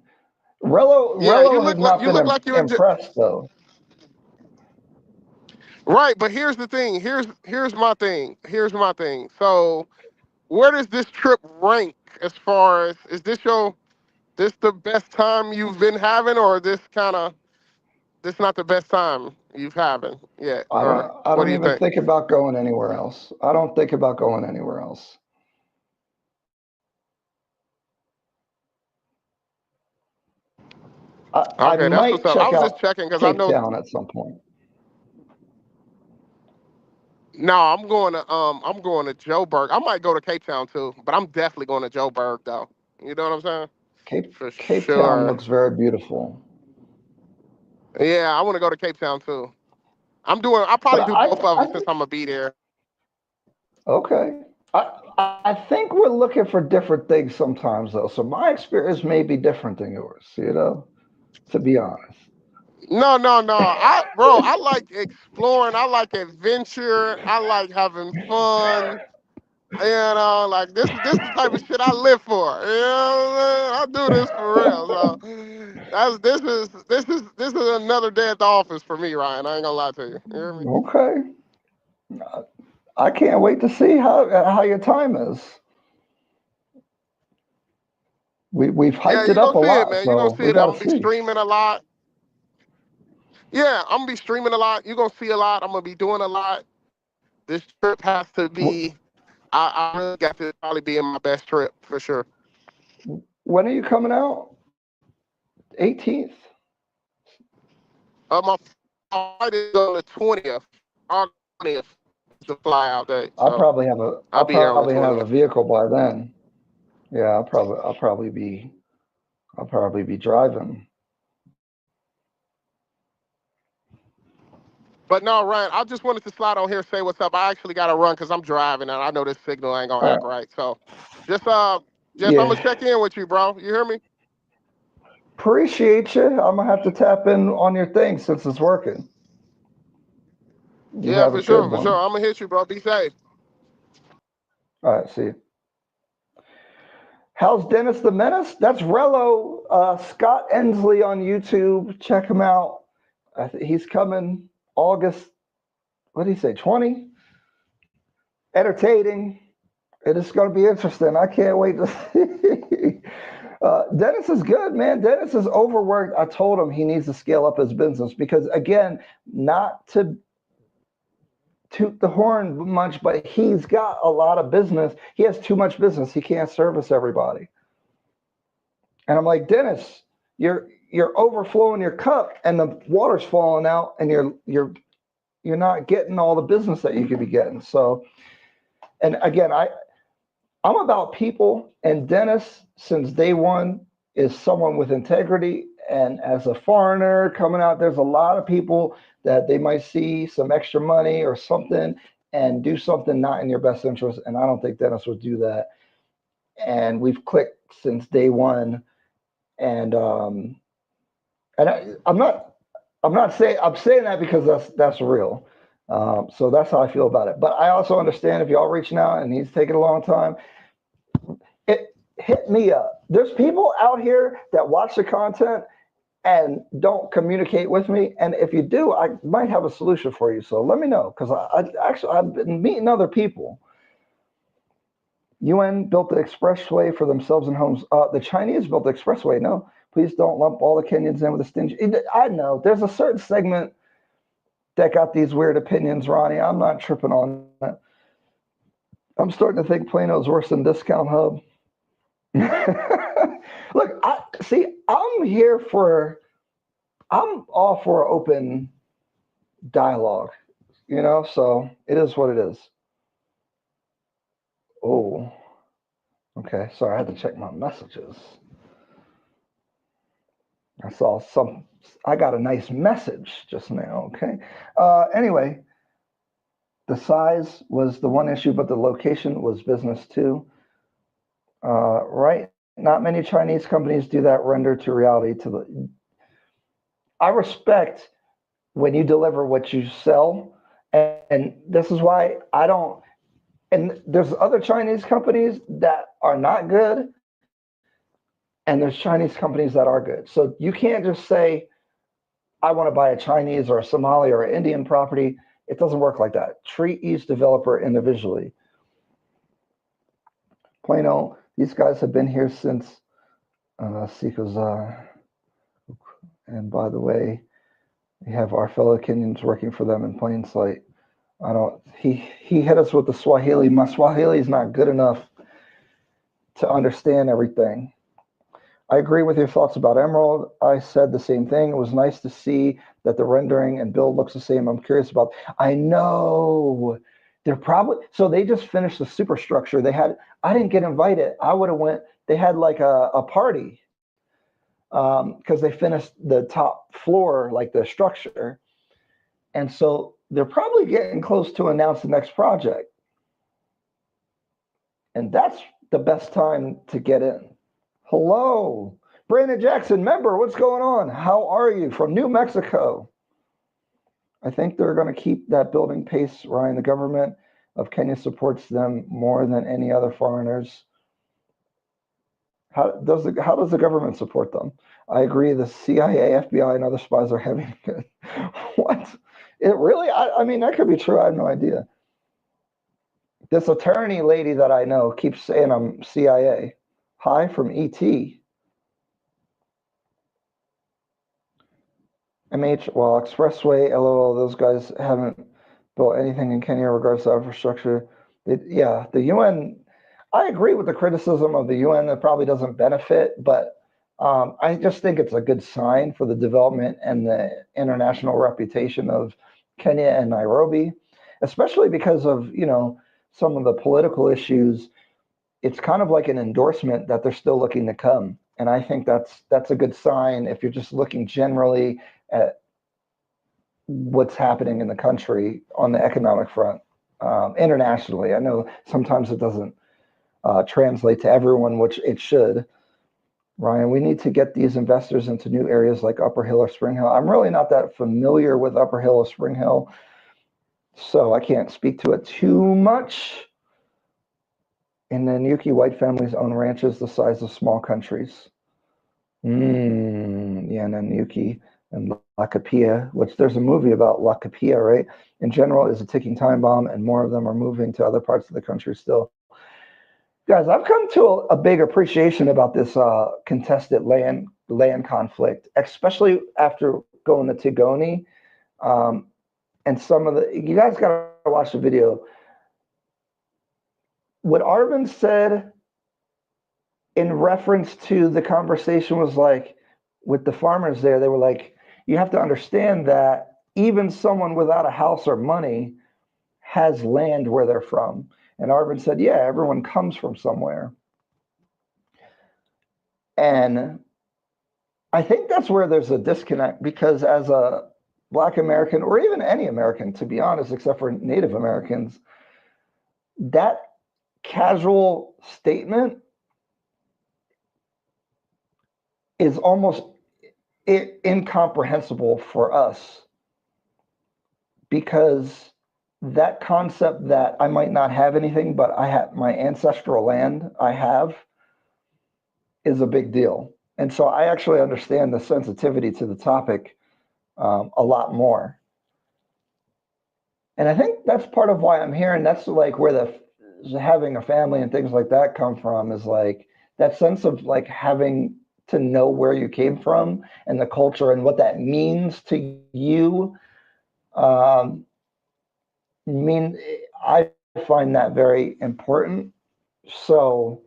Speaker 1: Rello
Speaker 2: Yeah,
Speaker 1: Rello has not
Speaker 2: you
Speaker 1: been
Speaker 2: look like you enjoy.
Speaker 1: impressed though.
Speaker 2: Right, but here's the thing. Here's my thing. Here's my thing. So, where does this trip rank as far as is this the best time you've been having, or this not the best time you've having yet,
Speaker 1: I
Speaker 2: or
Speaker 1: don't I
Speaker 2: what do
Speaker 1: don't
Speaker 2: you
Speaker 1: even
Speaker 2: think?
Speaker 1: think about going anywhere else. I don't think about going anywhere else. I
Speaker 2: Okay, that's what's
Speaker 1: might
Speaker 2: up. I
Speaker 1: check
Speaker 2: was just
Speaker 1: out
Speaker 2: checking because I
Speaker 1: Cape
Speaker 2: know.
Speaker 1: Town at some point.
Speaker 2: No, I'm going to Joburg. I might go to Cape Town too, but I'm definitely going to Joburg though. You know what I'm saying? For
Speaker 1: Cape Town
Speaker 2: sure.
Speaker 1: looks very beautiful.
Speaker 2: Yeah, I want to go to Cape Town too. I'll
Speaker 1: But
Speaker 2: probably do both of
Speaker 1: I
Speaker 2: them since I'm gonna be there.
Speaker 1: okay. I think we're looking for different things sometimes though. So my experience may be different than yours, to be honest.
Speaker 2: No, no, no. I like exploring. I like adventure. I like having fun. Like this is the type of shit I live for. You know what I'm saying? I do this for real. So this is another day at the office for me, Ryan. I ain't gonna lie to you. You hear me?
Speaker 1: Okay. I can't wait to see how your time is. We've
Speaker 2: Yeah,
Speaker 1: hyped it
Speaker 2: you
Speaker 1: up
Speaker 2: gonna
Speaker 1: a
Speaker 2: see it,
Speaker 1: lot,
Speaker 2: man. You gonna
Speaker 1: so
Speaker 2: see
Speaker 1: we
Speaker 2: it.
Speaker 1: got
Speaker 2: I'm
Speaker 1: to
Speaker 2: gonna be
Speaker 1: see.
Speaker 2: streaming a lot. Yeah, I'm gonna be streaming a lot. You gonna see a lot. I'm gonna be doing a lot. This trip has to
Speaker 1: Wh-
Speaker 2: be. I really got to probably be in my best trip for sure.
Speaker 1: When are you coming out? 18th.
Speaker 2: My flight is on the 20th. August 20th is the fly out date. So I'll
Speaker 1: I'll
Speaker 2: be there on the
Speaker 1: probably have a
Speaker 2: 20th.
Speaker 1: vehicle by then. Yeah, I'll probably be driving.
Speaker 2: But no, Ryan, I just wanted to slide on here and say what's up. I actually got to run because I'm driving and I know this signal ain't gonna
Speaker 1: All
Speaker 2: act
Speaker 1: right.
Speaker 2: right. So just I'm
Speaker 1: Yeah.
Speaker 2: gonna check in with you, bro. You hear me?
Speaker 1: Appreciate you. I'm gonna have to tap in on your thing since it's working. You
Speaker 2: Yeah,
Speaker 1: have a
Speaker 2: for
Speaker 1: good
Speaker 2: sure, for sure.
Speaker 1: one.
Speaker 2: I'm gonna hit you, bro. Be safe.
Speaker 1: All right, see you. How's Dennis the Menace? That's Rello. Scott Ensley on YouTube. Check him out. He's coming August. What did he say? 20? Entertaining. It is going to be interesting. I can't wait to see. Dennis is good, man. Dennis is overworked. I told him he needs to scale up his business because, again, not to toot the horn much, but he's got a lot of business. He has too much business. He can't service everybody. And I'm like, Dennis, you're overflowing your cup and the water's falling out and you're not getting all the business that you could be getting. So And again, I'm about people, and Dennis, since day one, is someone with integrity. And as a foreigner coming out, there's a lot of people that they might see some extra money or something and do something not in your best interest. And I don't think Dennis would do that. And we've clicked since day one. And I'm not saying I'm saying that because that's real. So that's how I feel about it. But I also understand if y'all reaching out and he's taking a long time, it hit me up. There's people out here that watch the content and don't communicate with me. And if you do, I might have a solution for you. So let me know, because I've been meeting other people. UN built the expressway for themselves and homes. The Chinese built the expressway. No, please don't lump all the Kenyans in with a stingy. I know there's a certain segment that got these weird opinions, Ronnie. I'm not tripping on that. I'm starting to think Plano's worse than Discount Hub. Look, I'm all for open dialogue, so it is what it is. Oh, okay. Sorry, I had to check my messages. I got a nice message just now, okay? Anyway, the size was the one issue, but the location was business too. Right? Not many Chinese companies do that render to reality. I respect when you deliver what you sell, and this is why I don't. And there's other Chinese companies that are not good, and there's Chinese companies that are good. So you can't just say, I want to buy a Chinese or a Somali or an Indian property. It doesn't work like that. Treat each developer individually. Plano, these guys have been here since Sikazar. And by the way, we have our fellow Kenyans working for them in plain sight. He hit us with the Swahili. My Swahili is not good enough to understand everything. I agree with your thoughts about Emerald. I said the same thing. It was nice to see that the rendering and build looks the same. I'm curious about. I know so they just finished the superstructure. I didn't get invited. I would have went. They had like a party because they finished the top floor, like the structure, and so they're probably getting close to announce the next project, and that's the best time to get in. Hello, Brandon Jackson, member, what's going on? How are you from New Mexico? I think they're going to keep that building pace, Ryan. The government of Kenya supports them more than any other foreigners. How does the government support them? I agree. The CIA, FBI, and other spies are having what? It really? I mean, that could be true. I have no idea. This attorney lady that I know keeps saying I'm CIA. Hi from ET. Well, Expressway, LOL, those guys haven't built anything in Kenya in regards to infrastructure. The UN, I agree with the criticism of the UN. It probably doesn't benefit, but I just think it's a good sign for the development and the international reputation of Kenya and Nairobi, especially because of, some of the political issues. It's kind of like an endorsement that they're still looking to come. And I think that's a good sign if you're just looking generally at what's happening in the country on the economic front internationally. I know sometimes it doesn't translate to everyone, which it should. Ryan, we need to get these investors into new areas like Upper Hill or Spring Hill. I'm really not that familiar with Upper Hill or Spring Hill, so I can't speak to it too much. And the Yuki white families own ranches the size of small countries. Yeah, and then Yuki and Lakapia, which there's a movie about Lakapia, right? In general, is a ticking time bomb, and more of them are moving to other parts of the country still. Guys, I've come to a big appreciation about this contested land conflict, especially after going to Tigoni. And you guys got to watch the video. What Arvin said in reference to the conversation was like, with the farmers there, they were like, you have to understand that even someone without a house or money has land where they're from. And Arvin said, yeah, everyone comes from somewhere. And I think that's where there's a disconnect, because as a Black American, or even any American, to be honest, except for Native Americans, that casual statement is almost incomprehensible for us, because that concept that I might not have anything, but I have my ancestral land, I have, is a big deal. And so I actually understand the sensitivity to the topic a lot more. And I think that's part of why I'm here. And that's like where the having a family and things like that come from, is like that sense of like having to know where you came from and the culture and what that means to you. Mean, I find that very important. So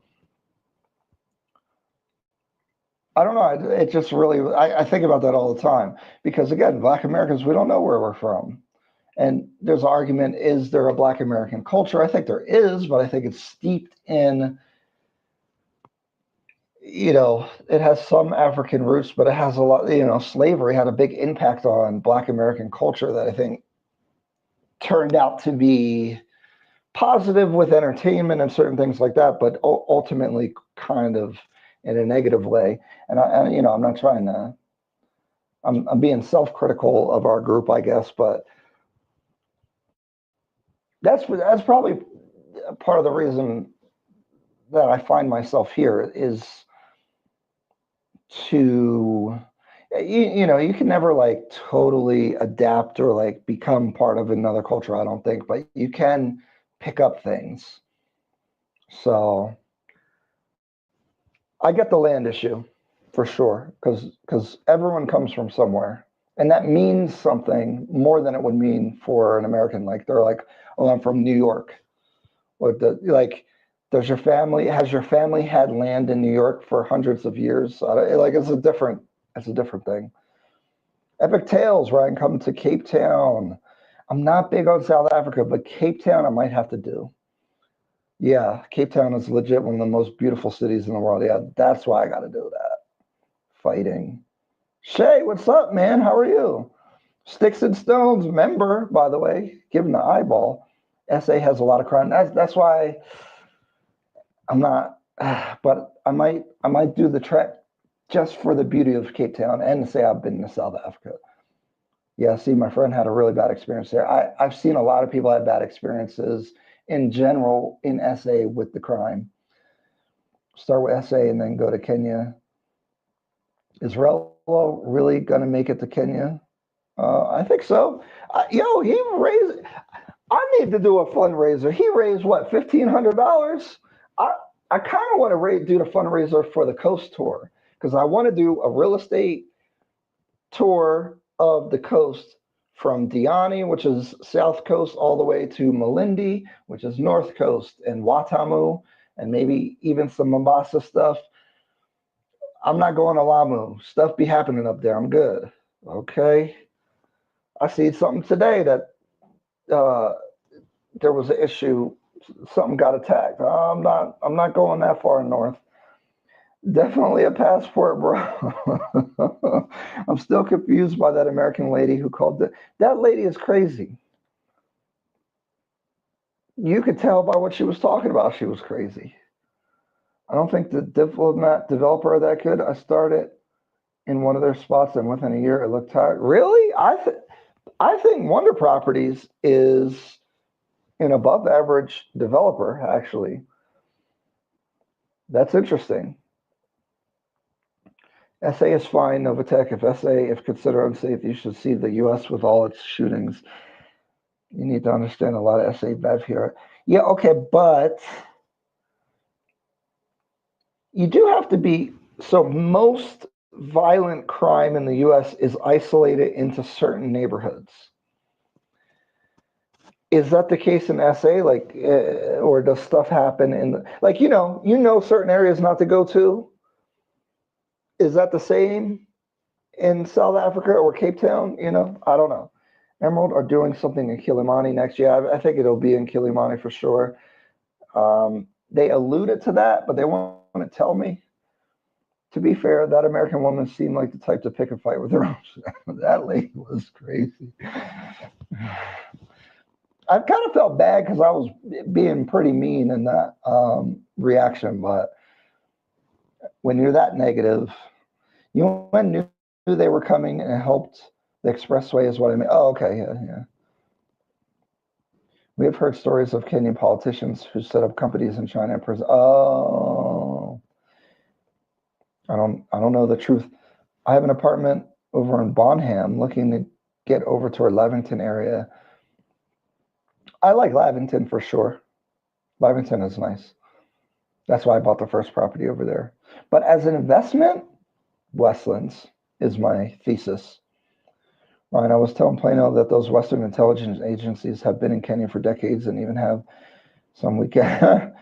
Speaker 1: I don't know. It just really, I think about that all the time, because again, Black Americans, we don't know where we're from. And there's an argument, is there a Black American culture? I think there is, but I think it's steeped in, it has some African roots, but it has a lot, slavery had a big impact on Black American culture that I think turned out to be positive with entertainment and certain things like that, but ultimately kind of in a negative way. And I'm not trying to, I'm being self-critical of our group, I guess, but that's probably part of the reason that I find myself here, is to, you can never like totally adapt or like become part of another culture, I don't think, but you can pick up things. So I get the land issue for sure, because everyone comes from somewhere, and that means something more than it would mean for an American. Like they're like, oh, I'm from New York. Has your family had land in New York for hundreds of years? Like it's a different thing. Epic Tales, where I can come to Cape Town. I'm not big on South Africa, but Cape Town I might have to do. Yeah, Cape Town is legit one of the most beautiful cities in the world. Yeah, that's why I got to do that. Fighting. Shay, what's up, man? How are you? Sticks and Stones member, by the way. Give him the eyeball. SA has a lot of crime. That's why I'm not. But I might do the trek just for the beauty of Cape Town and to say I've been to South Africa. Yeah, see, my friend had a really bad experience there. I've seen a lot of people have bad experiences in general in SA with the crime. Start with SA and then go to Kenya. Is Rello really going to make it to Kenya? I think so. He raised. I need to do a fundraiser. He raised what, $1,500? I kind of want to do the fundraiser for the coast tour, because I want to do a real estate tour of the coast from Diani, which is south coast, all the way to Malindi, which is north coast, and Watamu, and maybe even some Mombasa stuff. I'm not going to Lamu. Stuff be happening up there. I'm good. Okay. I see something today that there was an issue. Something got attacked. I'm not going that far north. Definitely a passport, bro. I'm still confused by that American lady who called that lady is crazy. You could tell by what she was talking about. She was crazy. I don't think the developer are that good. I started in one of their spots, and within a year it looked tired. Really? I think Wonder Properties is an above average developer, actually. That's interesting. SA is fine, Novatech. If considered unsafe, you should see the US with all its shootings. You need to understand a lot of SA bad here. Yeah, okay, but you do have to be, so most violent crime in the US is isolated into certain neighborhoods. Is that the case in SA? Like, or does stuff happen in the, like, certain areas not to go to? Is that the same in South Africa or Cape Town? I don't know. Emerald are doing something in Kilimani next year. I think it'll be in Kilimani for sure. They alluded to that, but they want to tell me. To be fair, that American woman seemed like the type to pick a fight with her own. That lady was crazy. I kind of felt bad because I was being pretty mean in that reaction, but when you're that negative, you knew they were coming and helped the expressway is what I mean. Oh, okay, yeah. We have heard stories of Kenyan politicians who set up companies in China and prison. Oh, I don't know the truth. I have an apartment over in Bonham, looking to get over toward Lavington area. I like Lavington for sure. Lavington is nice. That's why I bought the first property over there. But as an investment, Westlands is my thesis. Ryan, I was telling Plano that those Western intelligence agencies have been in Kenya for decades and even have some weekend.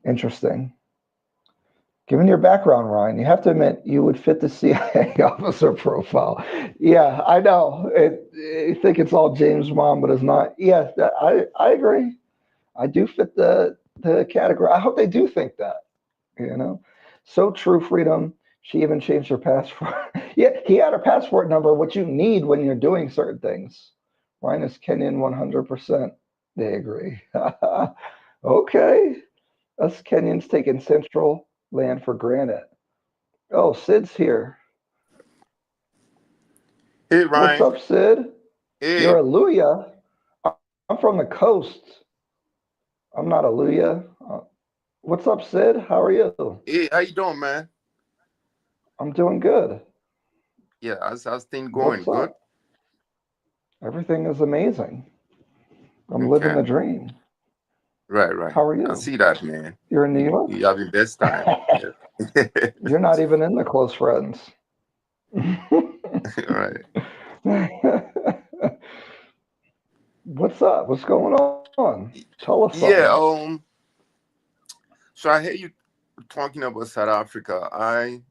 Speaker 1: Interesting. Given your background, Ryan, you have to admit you would fit the CIA officer profile. Yeah, I know. I think it's all James Bond, but it's not. Yeah, I agree. I do fit the category. I hope they do think that. You know, so true, Freedom. She even changed her passport. Yeah, he had her passport number, what you need when you're doing certain things. Ryan is Kenyan 100%. They agree. Okay. Us Kenyans taking Central land for granted. Oh, Sid's here.
Speaker 3: Hey,
Speaker 1: What's
Speaker 3: Ryan.
Speaker 1: up, Sid? You're
Speaker 3: Hey,
Speaker 1: a Luya. I'm from the coast. I'm not a Luya. What's up, Sid? How are you?
Speaker 3: hey, how you doing, man?
Speaker 1: I'm doing good.
Speaker 3: Yeah, how's things going?
Speaker 1: What's
Speaker 3: Good?
Speaker 1: up? Everything is amazing. I'm living
Speaker 3: Okay.
Speaker 1: the dream.
Speaker 3: Right.
Speaker 1: How are
Speaker 3: I
Speaker 1: you?
Speaker 3: see that, man.
Speaker 1: You're in New
Speaker 3: You having best time.
Speaker 1: York?
Speaker 3: Yeah.
Speaker 1: You're not even in the close friends.
Speaker 3: Right.
Speaker 1: What's up? What's going on? Tell us something.
Speaker 3: Yeah, so I hear you talking about South Africa. I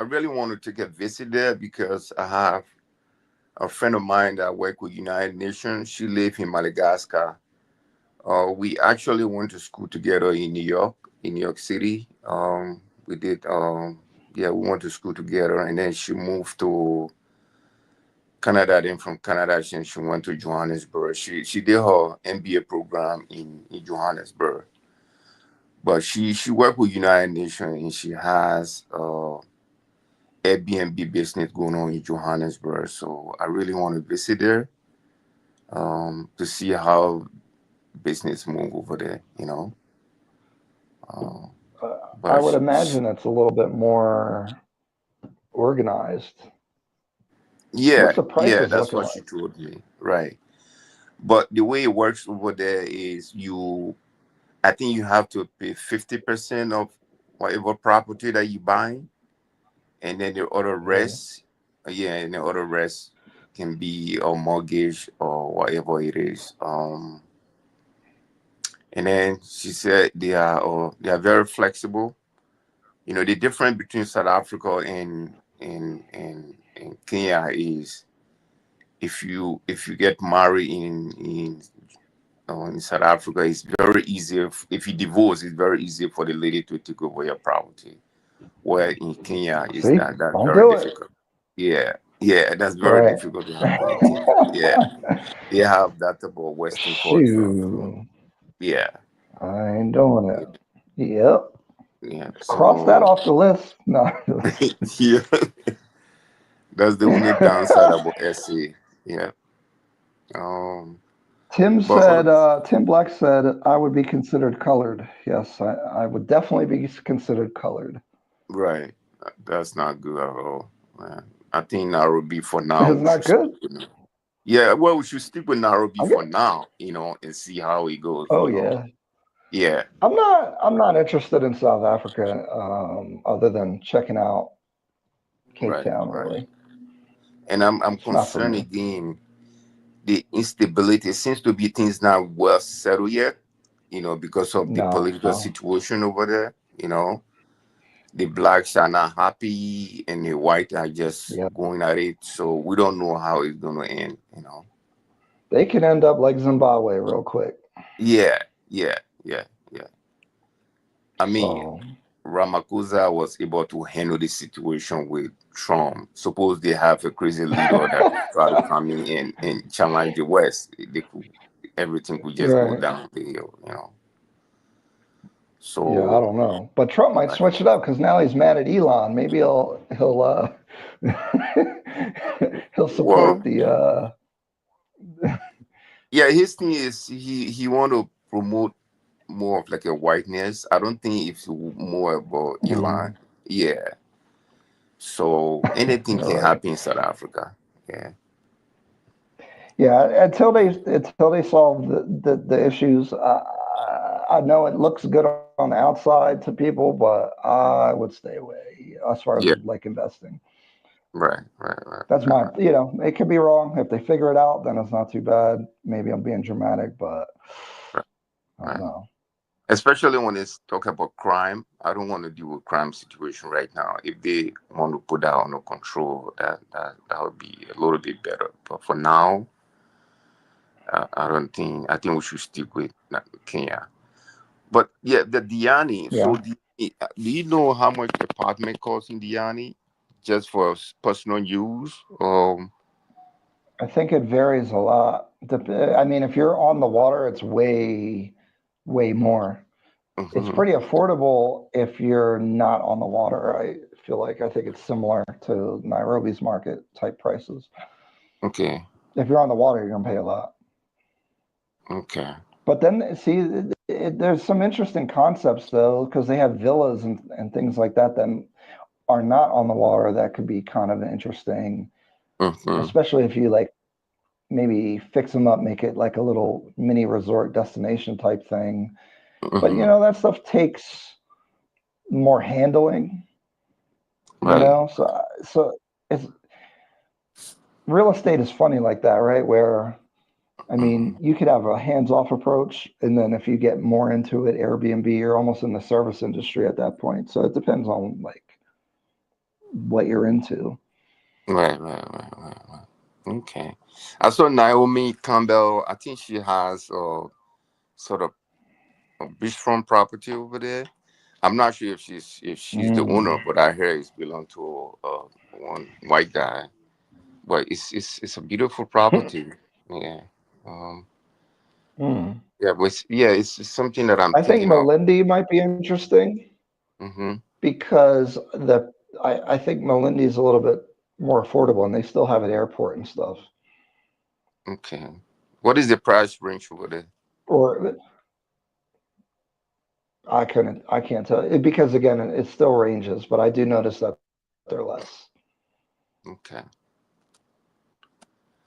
Speaker 3: really want to take a visit there because I have a friend of mine that work with United Nations. She live in Madagascar. We actually went to school together in New York City. We did, yeah, we went to school together, and then she moved to Canada. Then from Canada, she went to Johannesburg. She did her MBA program in Johannesburg, but she worked with United Nations, and she has Airbnb business going on in Johannesburg. So I really want to visit there to see how business move over there. Uh,
Speaker 1: I
Speaker 3: but
Speaker 1: would imagine it's a little bit more organized. What's
Speaker 3: yeah,
Speaker 1: the
Speaker 3: yeah,
Speaker 1: prices
Speaker 3: that's
Speaker 1: looking
Speaker 3: what she
Speaker 1: like?
Speaker 3: told me. Right. But the way it works over there is I think you have to pay 50% of whatever property that you buy, and then the other
Speaker 1: Really?
Speaker 3: rest, yeah, and the other rest can be a mortgage or whatever it is. And then she said they are very flexible. The difference between South Africa and Kenya is if you get married in South Africa, it's very easy. If you divorce, it's very easy for the lady to take over your property. Where in Kenya, is
Speaker 1: See?
Speaker 3: that's
Speaker 1: Don't
Speaker 3: very
Speaker 1: do it.
Speaker 3: difficult. Yeah, that's very
Speaker 1: Right.
Speaker 3: difficult to happen in Kenya. Yeah, they have that about Western culture.
Speaker 1: Shoot.
Speaker 3: Yeah,
Speaker 1: I ain't doing
Speaker 3: yeah,
Speaker 1: it. Yep.
Speaker 3: yeah.
Speaker 1: Cross that
Speaker 3: So
Speaker 1: off the list. No.
Speaker 3: yeah, that's the only downside about SA. Yeah. Um, but
Speaker 1: Tim Black said, I would be considered colored. Yes, I would definitely be considered colored.
Speaker 3: right, that's not good at all. Man. I think Nairobi for now
Speaker 1: It's
Speaker 3: we should
Speaker 1: not
Speaker 3: stick
Speaker 1: good.
Speaker 3: with. Yeah, well, we should stick with Nairobi
Speaker 1: I
Speaker 3: for
Speaker 1: get,
Speaker 3: now, and see how it goes.
Speaker 1: oh, yeah.
Speaker 3: Yeah,
Speaker 1: I'm not interested in South Africa other than checking out Cape
Speaker 3: right,
Speaker 1: Town,
Speaker 3: right.
Speaker 1: really.
Speaker 3: And I'm
Speaker 1: It's not for
Speaker 3: concerned
Speaker 1: me.
Speaker 3: again. The instability seems to be things not well settled yet. Because of the
Speaker 1: No.
Speaker 3: political situation over there. The blacks are not happy, and the white are just
Speaker 1: Yeah.
Speaker 3: going at it. So we don't know how it's gonna end.
Speaker 1: They can end up like Zimbabwe real quick.
Speaker 3: Yeah, yeah, yeah, yeah. I mean,
Speaker 1: So
Speaker 3: Ramaphosa was able to handle the situation with Trump. Suppose they have a crazy leader that try to come in and challenge the West, they could, everything could just go
Speaker 1: right.
Speaker 3: down the hill, you know.
Speaker 1: Yeah, I
Speaker 3: So,
Speaker 1: don't know. But Trump might
Speaker 3: right.
Speaker 1: switch it up because now he's mad at Elon. Maybe he'll he'll support
Speaker 3: Well,
Speaker 1: the
Speaker 3: yeah, his thing is he want to promote more of like a whiteness. I don't think it's more about Elon.
Speaker 1: Mhm.
Speaker 3: Yeah. So anything
Speaker 1: You're
Speaker 3: can
Speaker 1: right.
Speaker 3: happen in South Africa. Yeah.
Speaker 1: Yeah, until they solve the issues, I know it looks good on the outside to people, but I would stay away as far as
Speaker 3: Yeah.
Speaker 1: like investing.
Speaker 3: Right. Right. Right.
Speaker 1: That's
Speaker 3: Right.
Speaker 1: my,
Speaker 3: Right.
Speaker 1: it could be wrong. If they figure it out, then it's not too bad. Maybe I'm being dramatic, but
Speaker 3: Right.
Speaker 1: I don't
Speaker 3: Right.
Speaker 1: know.
Speaker 3: Especially when it's talk about crime. I don't want to deal with crime situation right now. If they want to put that under control, that would be a little bit better. But for now, I don't think. I think we should stick with Kenya. But yeah, the Diani.
Speaker 1: Yeah,
Speaker 3: So do you know how much the apartment costs in Diani, just for personal use?
Speaker 1: I think it varies a lot. I mean, if you're on the water, it's way more. It's
Speaker 3: Mhm.
Speaker 1: pretty affordable if you're not on the water. I feel like I think it's similar to Nairobi's market type prices.
Speaker 3: Okay.
Speaker 1: If you're on the water, you're gonna pay a lot.
Speaker 3: Okay.
Speaker 1: But then, see, there's some interesting concepts though, because they have villas and things like that that are not on the water that could be kind of interesting,
Speaker 3: Mhm.
Speaker 1: especially if you like maybe fix them up, make it like a little mini resort destination type thing. But
Speaker 3: Mhm.
Speaker 1: that stuff takes more handling,
Speaker 3: Right.
Speaker 1: So it's real estate is funny like that, right? Where I mean,
Speaker 3: Mhm.
Speaker 1: you could have a hands-off approach, and then if you get more into it, Airbnb, you're almost in the service industry at that point. So it depends on like what you're into.
Speaker 3: Right. Right. Right. Right. Right. Okay. I saw Naomi Campbell. I think she has sort of a beachfront property over there. I'm not sure if she's the owner,
Speaker 1: Mm.
Speaker 3: but I hear it's belong to one white guy. But it's a beautiful property. Yeah. Um.
Speaker 1: Mm.
Speaker 3: Yeah. But it's something that I'm
Speaker 1: I think
Speaker 3: thinking of.
Speaker 1: Melindy might be interesting
Speaker 3: Mm-hmm.
Speaker 1: because I think Melindy is a little bit more affordable, and they still have an airport and stuff.
Speaker 3: Okay. What is the price range over there?
Speaker 1: Or I can't tell because again, it still ranges, but I do notice that they're less.
Speaker 3: Okay.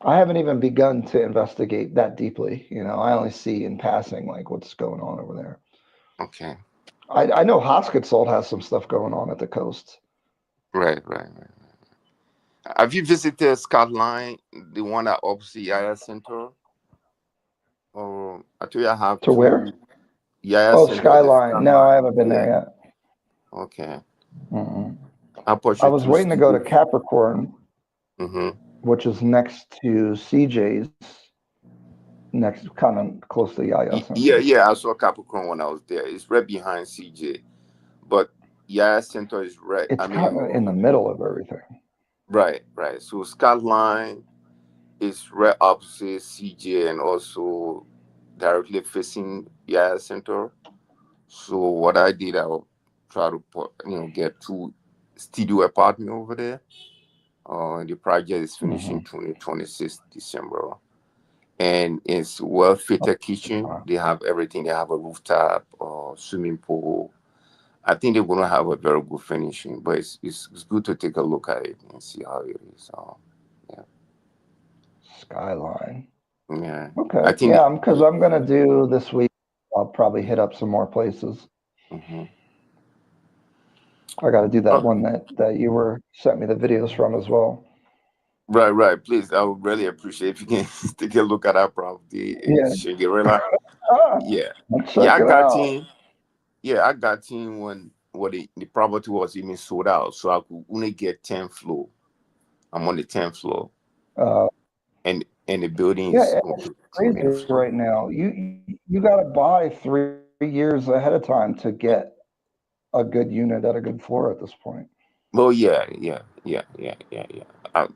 Speaker 1: I haven't even begun to investigate that deeply. I only see in passing like what's going on over there.
Speaker 3: Okay.
Speaker 1: I know Hoskinsold has some stuff going on at the coast.
Speaker 3: Right. Right. Right. Have you visited Scotland, the one at opposite Yaya Center? Or I told you I have
Speaker 1: To where?
Speaker 3: two Yaya
Speaker 1: Oh,
Speaker 3: Center, the
Speaker 1: Skyline. No, I
Speaker 3: Skyline.
Speaker 1: haven't been there
Speaker 3: Yeah.
Speaker 1: yet.
Speaker 3: Okay.
Speaker 1: Mm-mm.
Speaker 3: I
Speaker 1: I
Speaker 3: purchased
Speaker 1: was
Speaker 3: two
Speaker 1: waiting to go to
Speaker 3: studios.
Speaker 1: Capricorn,
Speaker 3: Mm-hmm.
Speaker 1: which is next to CJ's, next kind of close to Yaya
Speaker 3: Yeah,
Speaker 1: Center.
Speaker 3: yeah. I saw Capricorn when I was there. It's right behind CJ, but Yaya Center is right. I
Speaker 1: It's
Speaker 3: mean,
Speaker 1: kind of in the middle of everything.
Speaker 3: right, right. So Skyline is right opposite CJ and also directly facing Yaya Center. So what I did, I will try to get two studio apartment over there. The project is finishing
Speaker 1: Hmm.
Speaker 3: 2026 December, and it's well fitted kitchen. They have everything. They have a rooftop, swimming pool. I think they're gonna have a very good finishing, but it's good to take a look at it and see how it is. Yeah,
Speaker 1: Skyline.
Speaker 3: yeah. I
Speaker 1: Okay.
Speaker 3: think.
Speaker 1: Yeah, because I'm gonna do this week. I'll probably hit up some more places.
Speaker 3: Mhm.
Speaker 1: I got to do that
Speaker 3: Oh,
Speaker 1: one that you were sent me the videos from as well.
Speaker 3: right, right. Please, I would really appreciate if you can take a look at that property in
Speaker 1: Yeah.
Speaker 3: Shangri-La.
Speaker 1: Ah,
Speaker 3: Yeah,
Speaker 1: I'll
Speaker 3: yeah.
Speaker 1: check
Speaker 3: I
Speaker 1: it
Speaker 3: got
Speaker 1: out.
Speaker 3: in. Yeah, I got in when the property was even sold out, so I could only get 10th floor. I'm on the 10th floor,
Speaker 1: Uh,
Speaker 3: and the building is
Speaker 1: yeah,
Speaker 3: on
Speaker 1: it's
Speaker 3: 20th
Speaker 1: crazy
Speaker 3: floor.
Speaker 1: right now. You got to buy 3 years ahead of time to get a good unit at a good floor at this point.
Speaker 3: Oh yeah.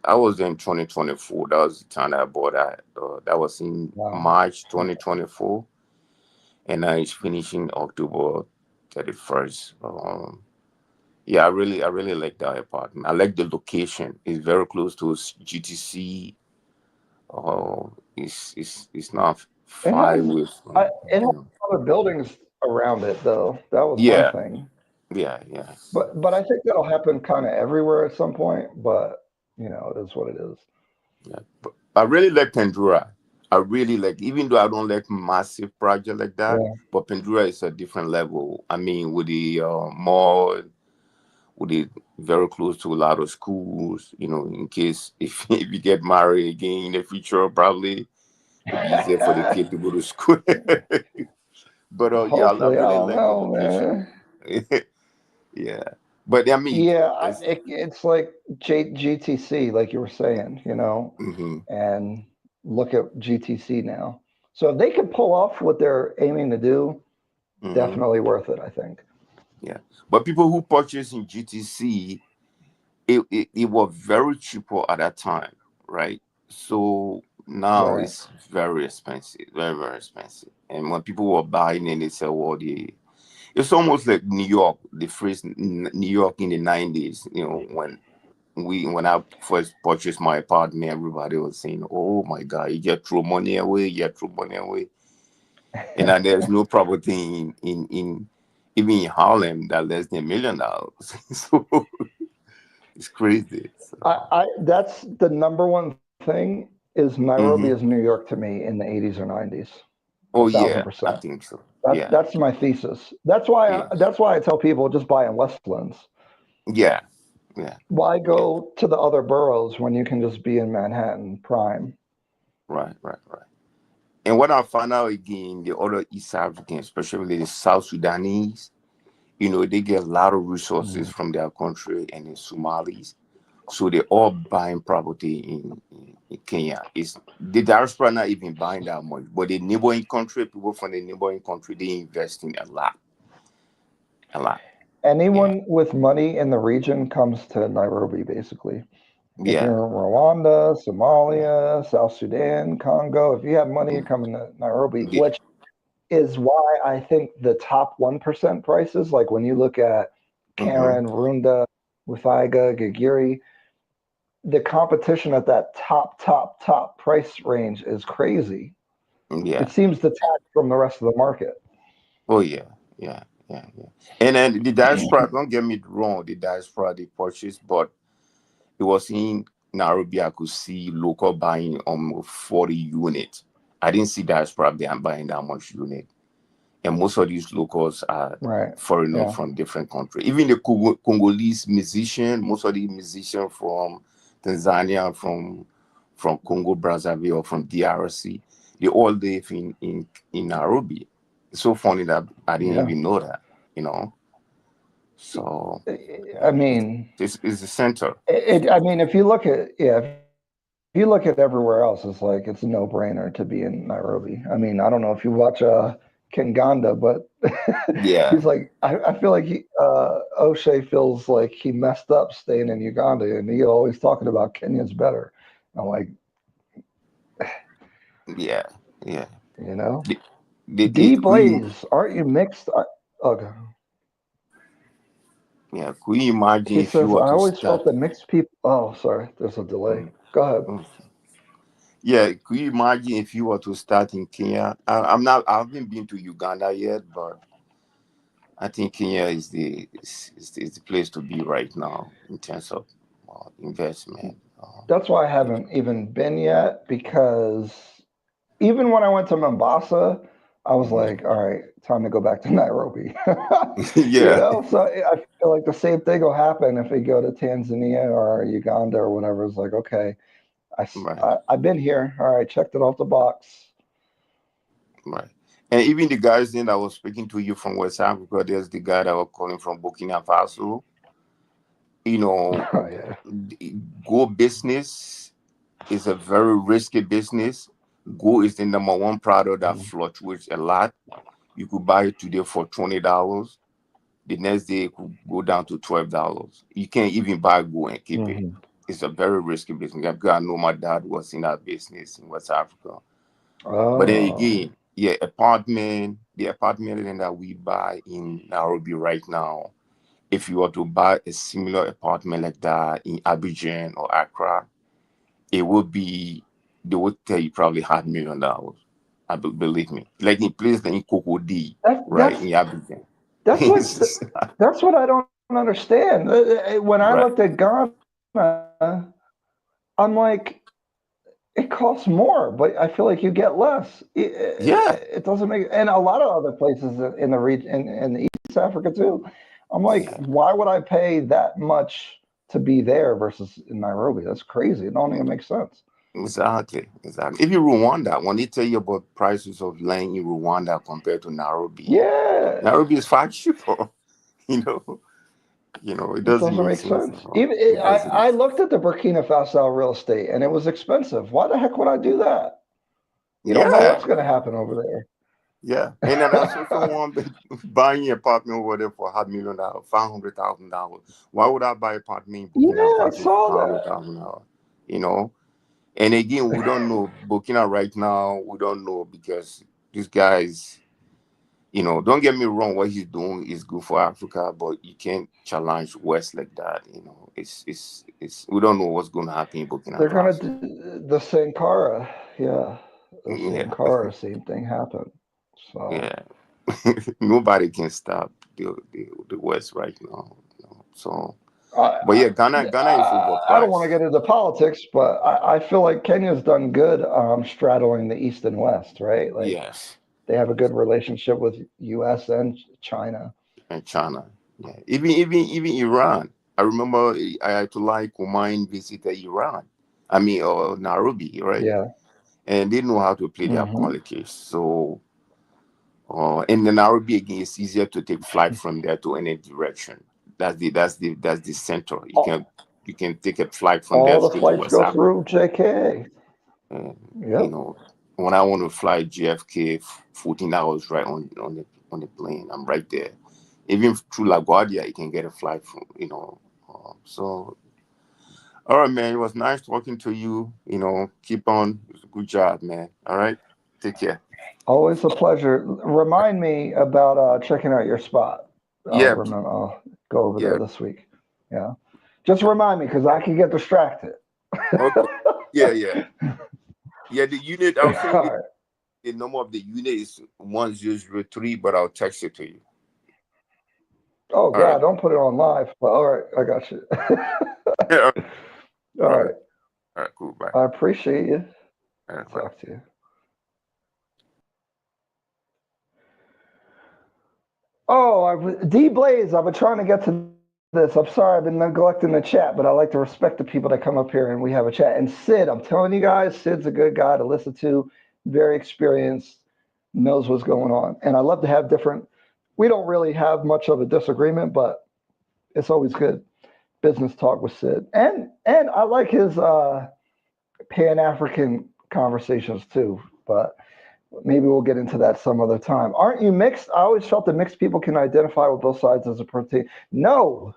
Speaker 3: I was in 2024. That was the time I bought that. That was in
Speaker 1: Wow.
Speaker 3: March
Speaker 1: Okay.
Speaker 3: 2024, and now it's finishing October 31st. Yeah, I really like that apartment. I like the location. It's very close to GTC. It's not
Speaker 1: It
Speaker 3: far
Speaker 1: has
Speaker 3: away from,
Speaker 1: it has
Speaker 3: you know.
Speaker 1: other buildings around it though. That was one
Speaker 3: Yeah,
Speaker 1: thing.
Speaker 3: yeah.
Speaker 1: But I think that'll happen kind of everywhere at some point. But it is what it is.
Speaker 3: Yeah, but I really like Pandora. I really like, even though I don't like massive project like that,
Speaker 1: Yeah.
Speaker 3: but Pandora is a different level. I mean, with the mall, with it very close to a lot of schools, in case if, if you get married again in the future, probably it'll be easier for the kid to go to school. But yeah, I
Speaker 1: Hopefully, I
Speaker 3: really
Speaker 1: don't
Speaker 3: like the
Speaker 1: know,
Speaker 3: location.
Speaker 1: man.
Speaker 3: Yeah, but I mean,
Speaker 1: Yeah,
Speaker 3: it's,
Speaker 1: it's like GTC, like you were saying,
Speaker 3: hmm
Speaker 1: and look at GTC now. So if they can pull off what they're aiming to do,
Speaker 3: hmm
Speaker 1: definitely worth it, I think.
Speaker 3: yeah. But people who purchase in GTC, it was very cheaper at that time, right? So now
Speaker 1: Right.
Speaker 3: it's very expensive, very, very expensive. And when people were buying and they said, well, it's almost like New York, the phrase New York in the 90s, when I first purchased my apartment, everybody was saying, oh my God, you just throw money away, you just throw money away. And then there's no property in even in Harlem that less than $1 million. So it's crazy. So,
Speaker 1: That's the number one thing is Nairobi is
Speaker 3: hmm
Speaker 1: New York to me in the 80s or 90s. A
Speaker 3: oh
Speaker 1: thousand
Speaker 3: yeah, I
Speaker 1: percent.
Speaker 3: think so.
Speaker 1: That's
Speaker 3: Yeah,
Speaker 1: that's my thesis. That's
Speaker 3: yes,
Speaker 1: why I tell people just buy in Westlands.
Speaker 3: yeah, yeah,
Speaker 1: Why
Speaker 3: yeah.
Speaker 1: go to the other boroughs when you can just be in Manhattan Prime?
Speaker 3: Right. And what I found out again, the other East Africans, especially the South Sudanese, they get a lot of resources
Speaker 1: Mhm.
Speaker 3: from their country and the Somalis. So they're all buying property in Kenya. It's the diaspora not even buying that much, but the neighboring country, people from the neighboring country, they investing a lot. Yeah,
Speaker 1: Anyone with money in the region comes to Nairobi, basically. If
Speaker 3: yeah,
Speaker 1: you're in Rwanda,
Speaker 3: yeah.
Speaker 1: Somalia, South Sudan, Congo, if you have money, you're coming to Nairobi,
Speaker 3: The,
Speaker 1: which is why I think the top 1% prices, like when you look at
Speaker 3: hmm
Speaker 1: Karen, Runda, Wifaiga, Gigiri, the competition at that top price range is crazy. It
Speaker 3: yeah.
Speaker 1: seems detached from the rest of the market.
Speaker 3: Oh yeah. And then the diaspora, don't get me wrong, the diaspora they purchased, but it was in Nairobi. I could see local buying almost 40 units. I didn't see diaspora buying that much unit. And most of these locals are
Speaker 1: Right.
Speaker 3: foreigners
Speaker 1: Yeah.
Speaker 3: from different countries. Even the Congolese musician, most of the musicians from Tanzania, from Congo Brazzaville, or from DRC, they all live in Nairobi. It's so funny that I didn't
Speaker 1: Yeah.
Speaker 3: even know that, you know. So
Speaker 1: I
Speaker 3: yeah,
Speaker 1: mean,
Speaker 3: it's the center.
Speaker 1: I mean, if you look at yeah, if you look at everywhere else, it's a no-brainer to be in Nairobi. I mean, I don't know if you watch Kinganda, but he's like,
Speaker 3: Yeah,
Speaker 1: I feel like O'Shea feels like he messed up staying in Uganda, and he always talking about Kenya's better. I'm like,
Speaker 3: yeah, yeah.
Speaker 1: you know,
Speaker 3: The
Speaker 1: D
Speaker 3: Queen,
Speaker 1: Blaze, aren't you mixed? Okay.
Speaker 3: yeah. Could you imagine
Speaker 1: He
Speaker 3: if you
Speaker 1: says,
Speaker 3: were
Speaker 1: I
Speaker 3: to
Speaker 1: always felt
Speaker 3: start?
Speaker 1: that mixed people. Oh, sorry, there's a delay.
Speaker 3: Mm,
Speaker 1: Go ahead.
Speaker 3: mm. Yeah, could you imagine if you were to start in Kenya? I'm not. I haven't been to Uganda yet, but I think Kenya is the place to be right now in terms of investment.
Speaker 1: That's why I haven't even been yet because even when I went to Mombasa, I was
Speaker 3: Mhm.
Speaker 1: like, all right, time to go back to Nairobi.
Speaker 3: Yeah,
Speaker 1: So I feel like the same thing will happen if we go to Tanzania or Uganda or whatever. It's like, okay,
Speaker 3: right,
Speaker 1: I've been here. All right, checked it off the box.
Speaker 3: right. And even the guys then that was speaking to you from West Africa, there's the guy that was calling from Burkina Faso. You know,
Speaker 1: Oh, yeah.
Speaker 3: go business is a very risky business. Go is the number one product that
Speaker 1: Mhm.
Speaker 3: fluctuates a lot. You could buy it today for $20. The next day it could go down to $12. You can't even buy gold and keep it. It's a very risky business. Because I know my dad was in that business in West Africa. But then again, yeah, the apartment that we buy in Nairobi right now, if you were to buy a similar apartment like that in Abidjan or Accra, it would be, they would tell you probably $500,000. Believe me. Like in place like in Cocody, right, in Abidjan.
Speaker 1: That's what I don't understand. When I looked at Ghana, I'm like, it costs more, but I feel like you get less. It doesn't make, and a lot of other places in the region, in East Africa too. I'm like, why would I pay that much to be there versus in Nairobi? That's crazy. It don't even make sense.
Speaker 3: Exactly. If you Rwanda, when they tell you about prices of land in Rwanda compared to Nairobi, Nairobi is far cheaper. You know, it doesn't make sense.
Speaker 1: Even I looked at the Burkina Faso real estate, and it was expensive. Why the heck would I do that? You don't know what's going to happen over there.
Speaker 3: Yeah, and then I also want buying an apartment over there for $500,000, $500,000. Why would I buy an apartment in Burkina Faso for $500,000? You know, and again, we don't know Burkina right now. We don't know because these guys, you know, don't get me wrong. What he's doing is good for Africa, but you can't challenge West like that. You know, it's we don't know what's going to happen in Burkina Faso.
Speaker 1: They're going to do the Sankara, the Sankara, same thing happened. So
Speaker 3: nobody can stop the West right now. You know? So, but yeah, Ghana is overpriced.
Speaker 1: I don't want to get into politics, but I feel like Kenya's done good straddling the East and West, right? Like, they have a good relationship with U.S. and China.
Speaker 3: Yeah. Even Iran. I remember Ayatollah Khomeini visited Iran. I mean, Nairobi, right?
Speaker 1: Yeah.
Speaker 3: And they know how to play their politics. So, in Nairobi again, it's easier to take flight from there to any direction. That's the center. You can take a flight from there.
Speaker 1: All the flights go through JK.
Speaker 3: You know, when I want to fly JFK, 14 hours right on the plane, I'm right there. Even through LaGuardia, you can get a flight from, you know. So, all right, man. It was nice talking to you. You know, keep on. Good job, man. All right. Take care.
Speaker 1: Always a pleasure. Remind me about checking out your spot. I'll go over there this week. Yeah. Just remind me because I can get distracted.
Speaker 3: Okay. Yeah. The unit, I'll say the number of the unit is 1003, but I'll text it to you.
Speaker 1: Oh, God, right. Don't put it on live. But all right, I got you. All right.
Speaker 3: All right, cool. Bye.
Speaker 1: I appreciate you.
Speaker 3: Right,
Speaker 1: talk to you. Oh, D Blaze, I've been trying to get to this. I'm sorry, I've been neglecting the chat, but I like to respect the people that come up here and we have a chat. And Sid, I'm telling you guys, Sid's a good guy to listen to, very experienced, knows what's going on. And I love to have we don't really have much of a disagreement, but it's always good business talk with Sid. And I like his Pan-African conversations too, but maybe we'll get into that some other time. Aren't you mixed? I always felt that mixed people can identify with both sides as a protein. No,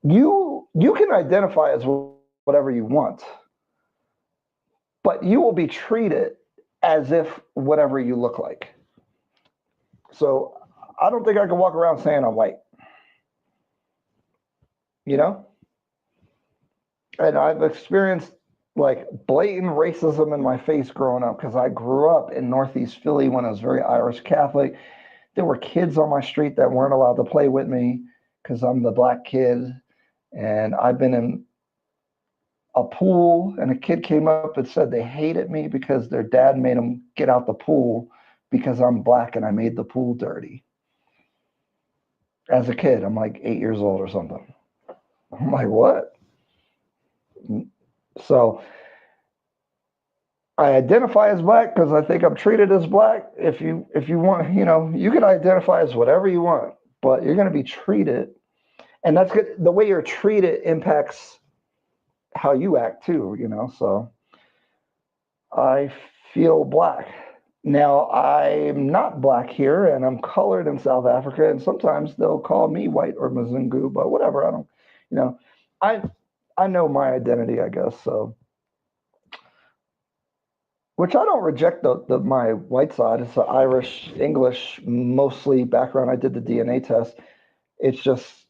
Speaker 1: you can identify as whatever you want, but you will be treated as if whatever you look like. So I don't think I can walk around saying I'm white. You know? And I've experienced like blatant racism in my face growing up because I grew up in Northeast Philly when I was very Irish Catholic. There were kids on my street that weren't allowed to play with me because I'm the black kid. And I've been in a pool and a kid came up and said they hated me because their dad made them get out the pool because I'm black and I made the pool dirty. As a kid, I'm like 8 years old or something. I'm like, what? So I identify as black because I think I'm treated as black. If you want, you can identify as whatever you want, but you're going to be treated. And that's good. The way you're treated impacts how you act too, So I feel black. Now, I'm not black here, and I'm colored in South Africa, and sometimes they'll call me white or Mzungu, but whatever. I don't, you know, I I know my identity, I guess. So, which I don't reject the my white side. It's an Irish, English, mostly background. I did the DNA test. It's just,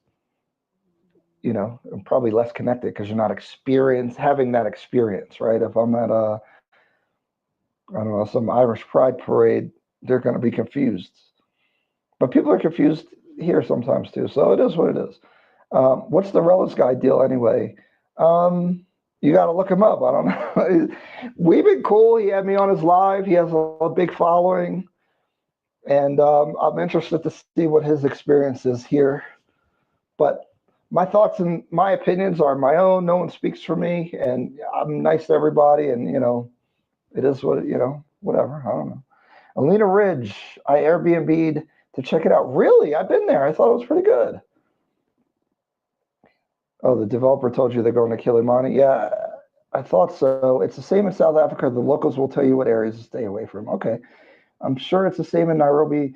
Speaker 1: I'm probably less connected because you're not having that experience, right? If I'm at I don't know, some Irish pride parade, they're going to be confused. But people are confused here sometimes too. So it is what it is. What's the Rellis guy deal anyway? You got to look him up. I don't know. We've been cool. He had me on his live. He has a big following. And I'm interested to see what his experience is here. But my thoughts and my opinions are my own. No one speaks for me. And I'm nice to everybody. And, it is what, whatever. I don't know. Alina Ridge, I Airbnb'd to check it out. Really? I've been there. I thought it was pretty good. Oh, the developer told you they're going to Kilimani? Yeah, I thought so. It's the same in South Africa. The locals will tell you what areas to stay away from. Okay. I'm sure it's the same in Nairobi.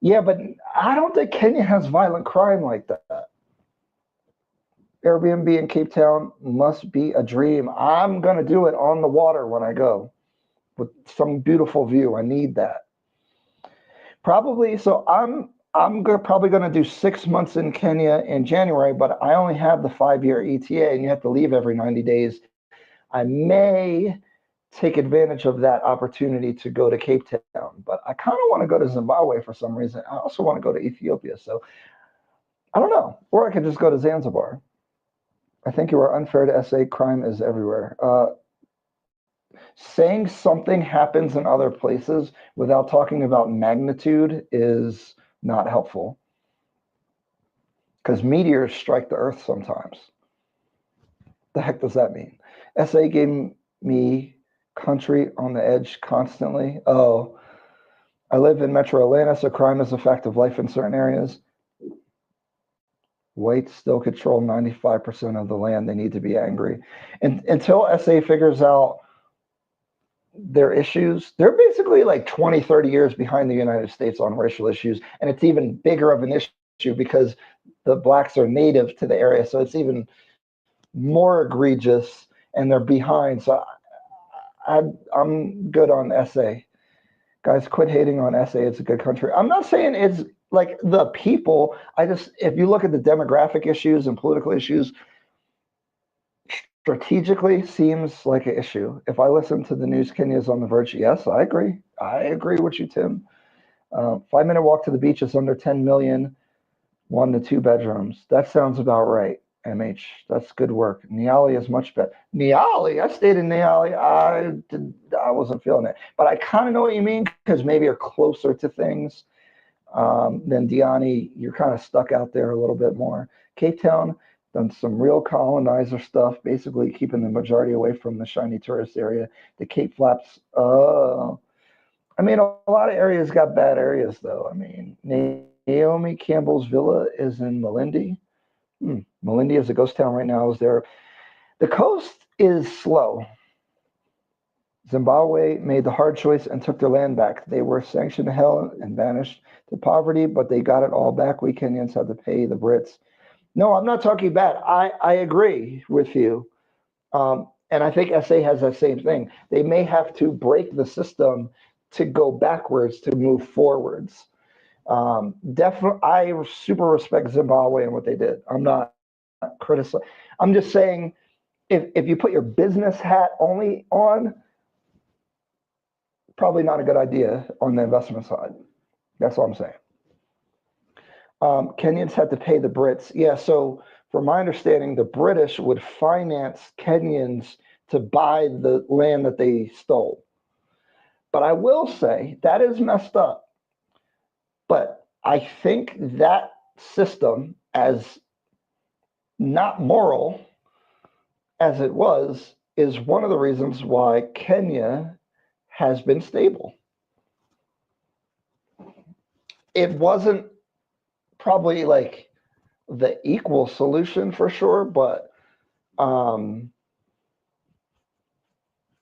Speaker 1: Yeah, but I don't think Kenya has violent crime like that. Airbnb in Cape Town must be a dream. I'm going to do it on the water when I go with some beautiful view. I need that. Probably. So probably going to do 6 months in Kenya in January, but I only have the 5-year ETA, and you have to leave every 90 days. I may take advantage of that opportunity to go to Cape Town, but I kind of want to go to Zimbabwe for some reason. I also want to go to Ethiopia, so I don't know. Or I could just go to Zanzibar. I think you are unfair to SA. Crime is everywhere. Saying something happens in other places without talking about magnitude is not helpful, because meteors strike the earth sometimes. The heck does that mean? SA gave me country on the edge constantly. Oh, I live in Metro Atlanta, so crime is a fact of life in certain areas. Whites still control 95% of the land. They need to be angry. And until SA figures out their issues, they're basically like 20, 30 years behind the United States on racial issues. And it's even bigger of an issue because the blacks are native to the area. So it's even more egregious, and they're behind. So I'm good on SA. Guys, quit hating on SA. It's a good country. I'm not saying it's like the people. If you look at the demographic issues and political issues, strategically seems like an issue. If I listen to the news, Kenya's on the verge. Yes, I agree. I agree with you, Tim. 5-minute walk to the beach is under 10 million, 1 to 2 bedrooms. That sounds about right. MH, that's good work. Niali is much better. Niali, I stayed in Niali. I wasn't feeling it, but I kind of know what you mean, because maybe you're closer to things than Diani. You're kind of stuck out there a little bit more. Cape Town, done some real colonizer stuff, basically keeping the majority away from the shiny tourist area. The Cape Flaps, I mean, a lot of areas got bad areas, though. I mean, Naomi Campbell's villa is in Malindi. Malindi is a ghost town right now. I was there. The coast is slow. Zimbabwe made the hard choice and took their land back. They were sanctioned to hell and banished to poverty, but they got it all back. We Kenyans had to pay the Brits. No, I'm not talking bad. I agree with you. And I think SA has that same thing. They may have to break the system to go backwards to move forwards. Definitely, I super respect Zimbabwe and what they did. I'm not criticizing. I'm just saying, if you put your business hat only on, probably not a good idea on the investment side. That's all I'm saying. Kenyans had to pay the Brits. Yeah, so from my understanding, the British would finance Kenyans to buy the land that they stole. But I will say that is messed up. But I think that system, as not moral as it was, is one of the reasons why Kenya has been stable. It wasn't probably like the equal solution for sure, but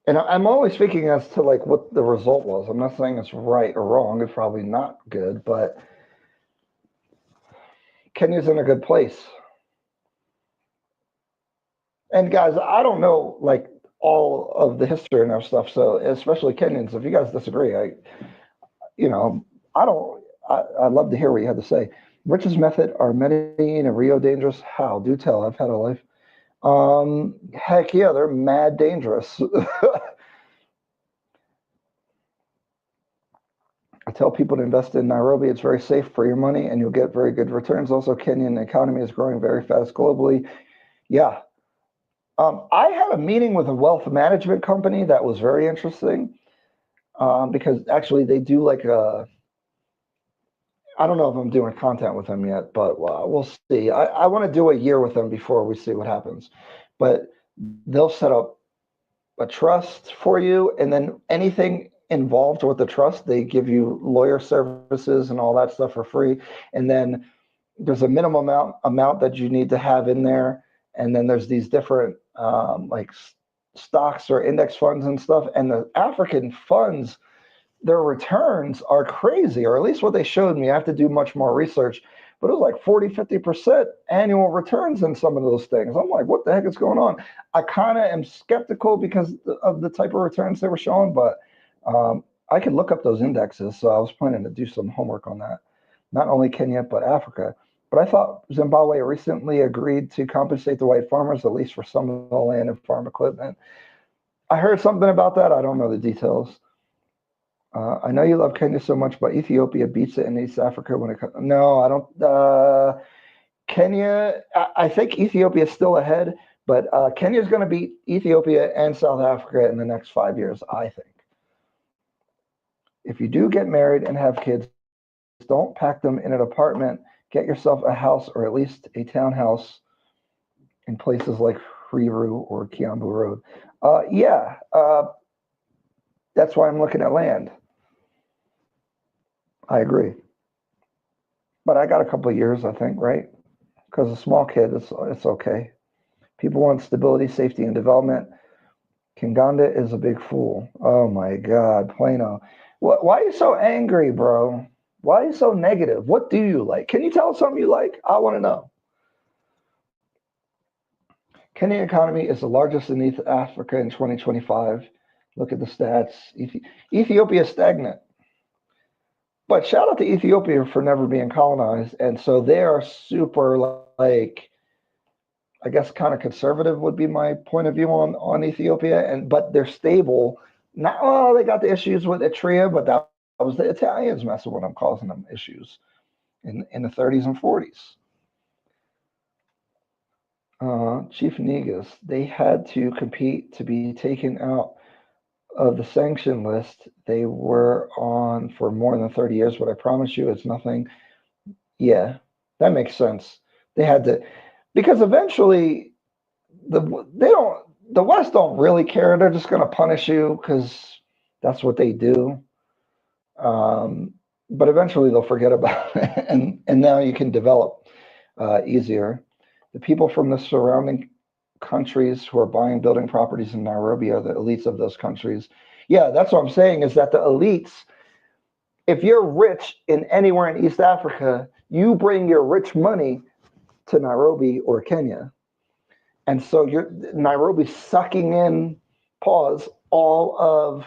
Speaker 1: And I'm only speaking as to like what the result was. I'm not saying it's right or wrong. It's probably not good, but Kenya's in a good place. And guys, I don't know like all of the history and our stuff. So especially Kenyans, if you guys disagree, you know, I don't. I'd love to hear what you had to say. Rich's method are Medellin and Rio dangerous? How? Do tell. I've had a life. Heck yeah, they're mad dangerous. I tell people to invest in Nairobi. It's very safe for your money and you'll get very good returns. Also, Kenyan economy is growing very fast globally. Yeah. I had a meeting with a wealth management company that was very interesting because actually they do like a, I don't know if I'm doing content with them yet, but we'll see. I want to do a year with them before we see what happens. But they'll set up a trust for you, and then anything involved with the trust, they give you lawyer services and all that stuff for free. And then there's a minimum amount that you need to have in there, and then there's these different like stocks or index funds and stuff. And the African funds, their returns are crazy, or at least what they showed me. I have to do much more research, but it was like 40-50% annual returns in some of those things. I'm like, what the heck is going on? I kind of am skeptical because of the type of returns they were showing, but I could look up those indexes. So I was planning to do some homework on that. Not only Kenya, but Africa. But I thought Zimbabwe recently agreed to compensate the white farmers, at least for some of the land and farm equipment. I heard something about that. I don't know the details. I know you love Kenya so much, but Ethiopia beats it in East Africa when it comes. No, I don't. Kenya, I think Ethiopia is still ahead, but Kenya is going to beat Ethiopia and South Africa in the next 5 years, I think. If you do get married and have kids, don't pack them in an apartment. Get yourself a house or at least a townhouse in places like Hriru or Kiambu Road. Yeah, that's why I'm looking at land. I agree. But I got a couple of years, I think, right? Because a small kid, it's okay. People want stability, safety, and development. Kinganda is a big fool. Oh my God, Plano. Why are you so angry, bro? Why are you so negative? What do you like? Can you tell us something you like? I want to know. Kenyan economy is the largest in East Africa in 2025. Look at the stats. Ethiopia is stagnant. But shout out to Ethiopia for never being colonized. And so they are super, like, I guess kind of conservative would be my point of view on Ethiopia. But they're stable. Now, they got the issues with Eritrea, but that was the Italians messing with them, causing them issues in the 30s and 40s. Chief Negus, they had to compete to be taken out of the sanction list. They were on for more than 30 years, but I promise you it's nothing. Yeah, that makes sense. They had to, because eventually the West don't really care. They're just going to punish you because that's what they do. But eventually they'll forget about it, and now you can develop easier. The people from the surrounding countries who are buying building properties in Nairobi are the elites of those countries. Yeah, that's what I'm saying, is that the elites, if you're rich in anywhere in East Africa, you bring your rich money to Nairobi or Kenya. And so you're Nairobi's sucking in, pause, all of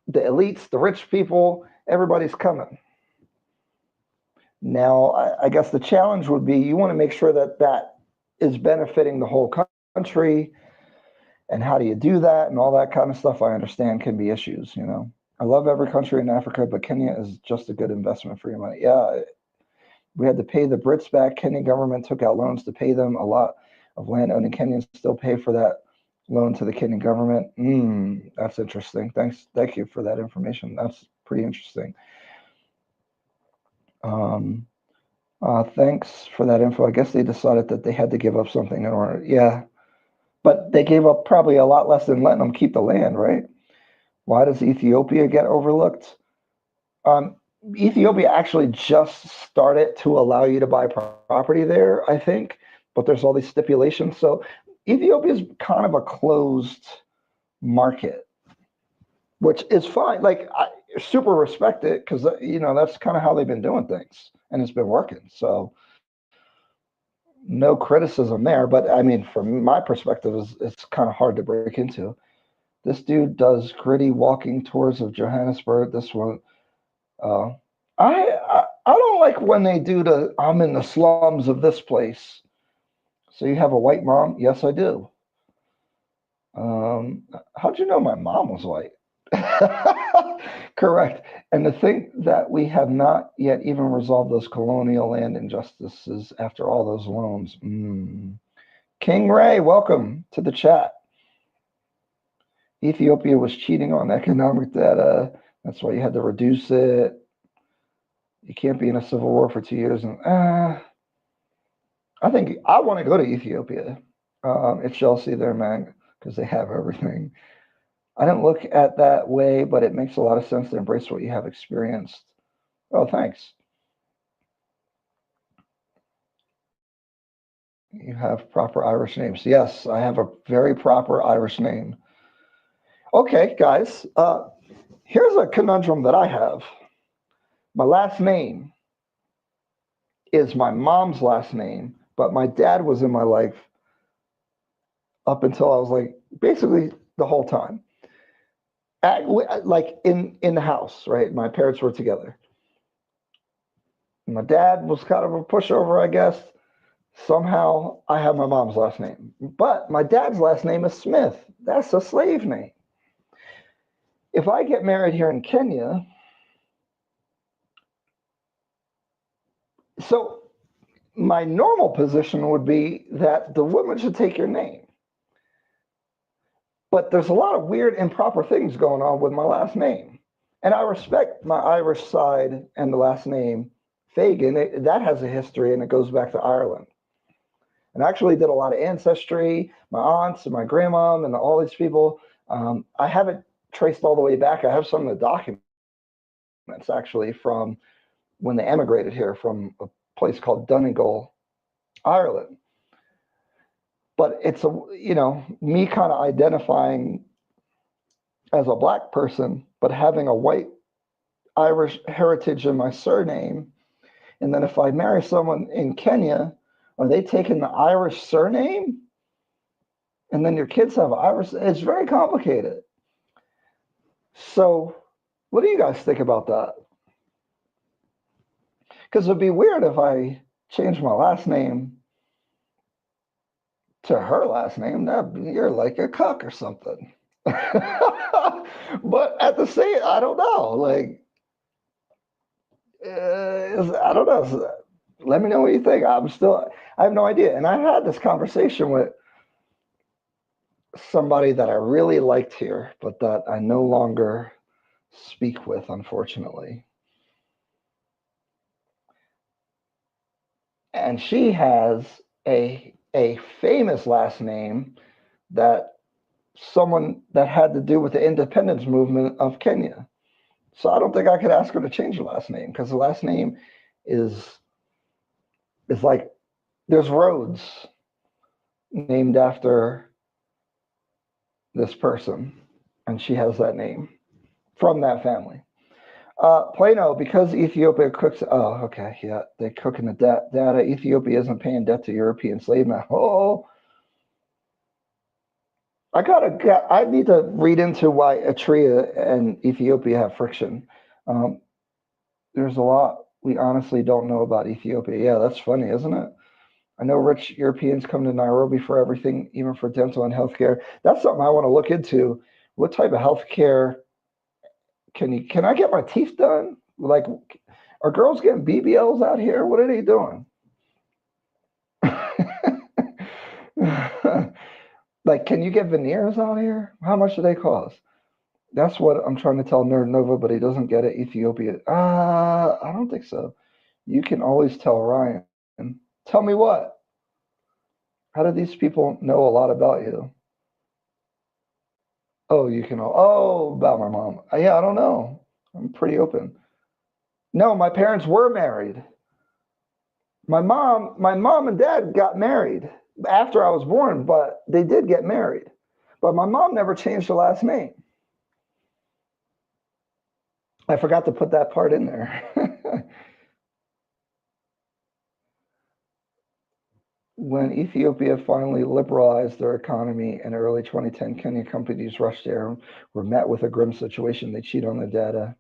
Speaker 1: the elites, the rich people, everybody's coming. Now, I guess the challenge would be you want to make sure that that is benefiting the whole country. And how do you do that? And all that kind of stuff, I understand can be issues, you know. I love every country in Africa, but Kenya is just a good investment for your money. Yeah, we had to pay the Brits back. Kenyan government took out loans to pay them. A lot of land-owning Kenyans still pay for that loan to the Kenyan government. That's interesting. Thank you for that information. That's pretty interesting. Thanks for that info. I guess they decided that they had to give up something in order. Yeah, but they gave up probably a lot less than letting them keep the land, right? Why does Ethiopia get overlooked? Ethiopia actually just started to allow you to buy property there, I think, but there's all these stipulations. So Ethiopia is kind of a closed market, which is fine. Like, I super respect it because, that's kind of how they've been doing things and it's been working. So no criticism there. But I mean, from my perspective, it's kind of hard to break into. This dude does gritty walking tours of Johannesburg. This one, I don't like when they do I'm in the slums of this place. So you have a white mom? Yes, I do. How'd you know my mom was white? Correct. And the thing that we have not yet even resolved those colonial land injustices after all those loans. King Ray, welcome to the chat. Ethiopia was cheating on economic data. That's why you had to reduce it. You can't be in a civil war for 2 years. And I think I want to go to Ethiopia. If Chelsea there, man, because they have everything. I didn't look at that way, but it makes a lot of sense to embrace what you have experienced. Oh, thanks. You have proper Irish names. Yes, I have a very proper Irish name. Okay, guys, here's a conundrum that I have. My last name is my mom's last name, but my dad was in my life up until I was like basically the whole time. Like in the house, right? My parents were together. My dad was kind of a pushover, I guess. Somehow I have my mom's last name, but my dad's last name is Smith. That's a slave name. If I get married here in Kenya, so my normal position would be that the woman should take your name. But there's a lot of weird, improper things going on with my last name. And I respect my Irish side and the last name, Fagan. That has a history and it goes back to Ireland. And I actually did a lot of ancestry, my aunts and my grandmom and all these people. I haven't traced all the way back. I have some of the documents actually from when they emigrated here from a place called Donegal, Ireland. But it's me kind of identifying as a black person, but having a white Irish heritage in my surname. And then if I marry someone in Kenya, are they taking the Irish surname? And then your kids have Irish. It's very complicated. So what do you guys think about that? Because it'd be weird if I changed my last name to her last name. You're like a cuck or something. But at the same, I don't know. Like, I don't know. Let me know what you think. I have no idea. And I had this conversation with somebody that I really liked here, but that I no longer speak with, unfortunately. And she has a famous last name that someone that had to do with the independence movement of Kenya. So I don't think I could ask her to change her last name because the last name is like there's roads named after this person, and she has that name from that family. Plano, because Ethiopia cooks. Oh, okay, yeah, they're cooking the data. Ethiopia isn't paying debt to European slave men. Oh, I need to read into why Eritrea and Ethiopia have friction. There's a lot we honestly don't know about Ethiopia. Yeah, that's funny, isn't it? I know rich Europeans come to Nairobi for everything, even for dental and healthcare. That's something I want to look into. What type of healthcare can I get my teeth done? Like, are girls getting BBLs out here? What are they doing? Like, can you get veneers out here? How much do they cost? That's what I'm trying to tell Nerd Nova, but he doesn't get it. Ethiopia. I don't think so. You can always tell Ryan. Tell me what? How do these people know a lot about you? Oh, you can. Oh, about my mom. Yeah, I don't know. I'm pretty open. No, my parents were married. My mom and dad got married after I was born, but they did get married. But my mom never changed her last name. I forgot to put that part in there. When Ethiopia finally liberalized their economy in early 2010, Kenyan companies rushed there and were met with a grim situation. They cheat on the data.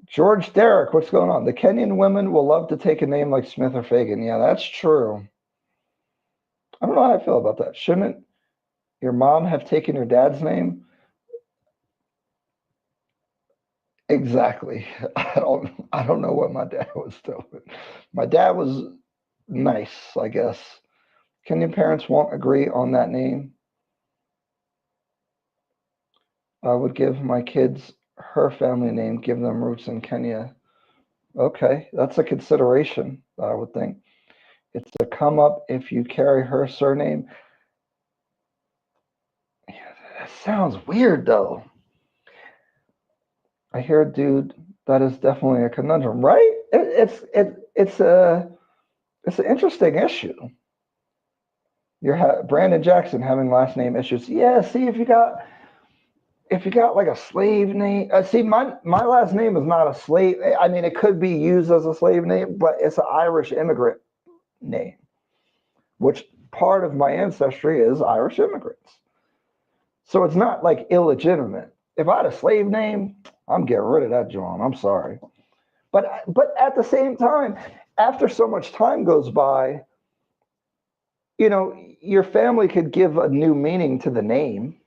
Speaker 1: George Derrick, what's going on? The Kenyan women will love to take a name like Smith or Fagan. Yeah, that's true. I don't know how I feel about that. Shouldn't your mom have taken your dad's name? Exactly. I don't know what my dad was doing. My dad was nice, I guess. Kenyan parents won't agree on that name. I would give my kids her family name, give them roots in Kenya. Okay, that's a consideration, I would think. It's a come up if you carry her surname. Yeah, that sounds weird, though. I hear, dude, that is definitely a conundrum, right? It's an interesting issue. You're Brandon Jackson having last name issues. Yeah, see if you got like a slave name. See, my last name is not a slave. I mean, it could be used as a slave name, but it's an Irish immigrant name, which part of my ancestry is Irish immigrants. So it's not like illegitimate. If I had a slave name, I'm getting rid of that, John. I'm sorry. But at the same time, after so much time goes by, your family could give a new meaning to the name.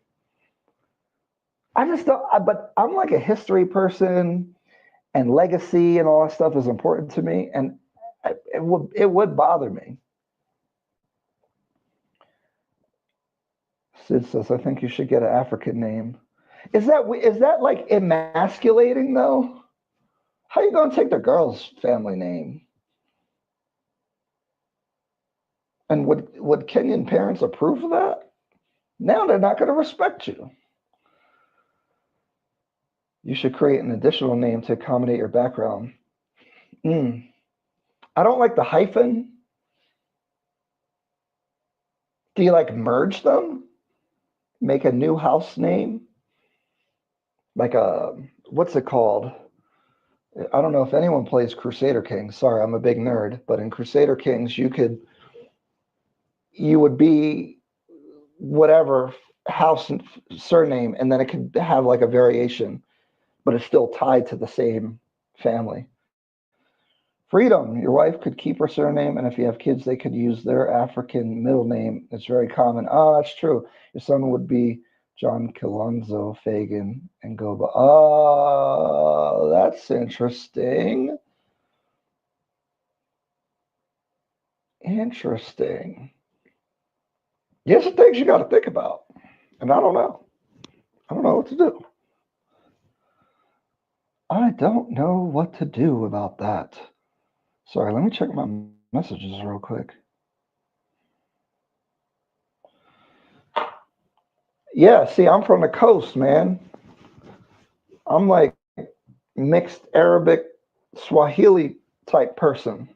Speaker 1: I just don't, but I'm like a history person, and legacy and all that stuff is important to me, and it would bother me. Sid says, I think you should get an African name. Is that like emasculating though? How you gonna take the girl's family name? And would Kenyan parents approve of that? Now they're not gonna respect you. You should create an additional name to accommodate your background. I don't like the hyphen. Do you like merge them? Make a new house name? Like what's it called? I don't know if anyone plays Crusader Kings. Sorry, I'm a big nerd, but in Crusader Kings, you would be whatever house and surname, and then it could have like a variation, but it's still tied to the same family. Freedom, your wife could keep her surname, and if you have kids, they could use their African middle name. It's very common. Oh, that's true. Your son would be John Kilonzo Fagan and go, oh, that's interesting. Interesting. Yes, the things you got to think about. And I don't know. I don't know what to do. I don't know what to do about that. Sorry, let me check my messages real quick. Yeah, see, I'm from the coast, man. I'm like mixed Arabic, Swahili type person.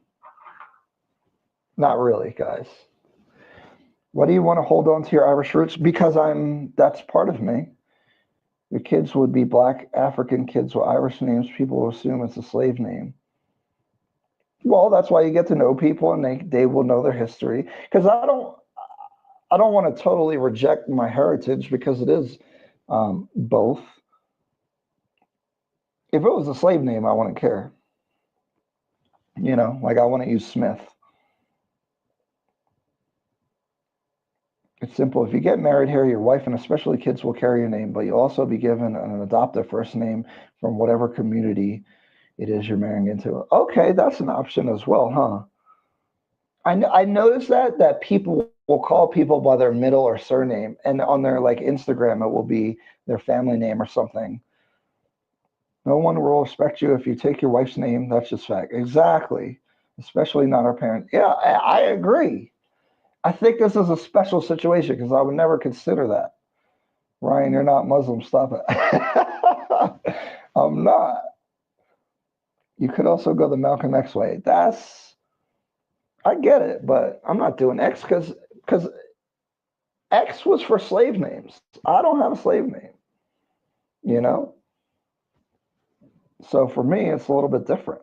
Speaker 1: Not really, guys. Why do you want to hold on to your Irish roots? Because that's part of me. Your kids would be black African kids with Irish names. People will assume it's a slave name. Well, that's why you get to know people, and they will know their history. Because I don't want to totally reject my heritage, because it is both. If it was a slave name, I wouldn't care. Like I want to use Smith. It's simple. If you get married here, your wife and especially kids will carry your name, but you'll also be given an adoptive first name from whatever community it is you're marrying into. Okay, that's an option as well, huh? I noticed that people will call people by their middle or surname, and on their like Instagram, it will be their family name or something. No one will respect you if you take your wife's name. That's just fact. Exactly. Especially not our parents. Yeah, I agree. I think this is a special situation because I would never consider that. Ryan, you're not Muslim. Stop it. I'm not. You could also go the Malcolm X way. I get it, but I'm not doing X because X was for slave names. I don't have a slave name, you know? So for me, it's a little bit different.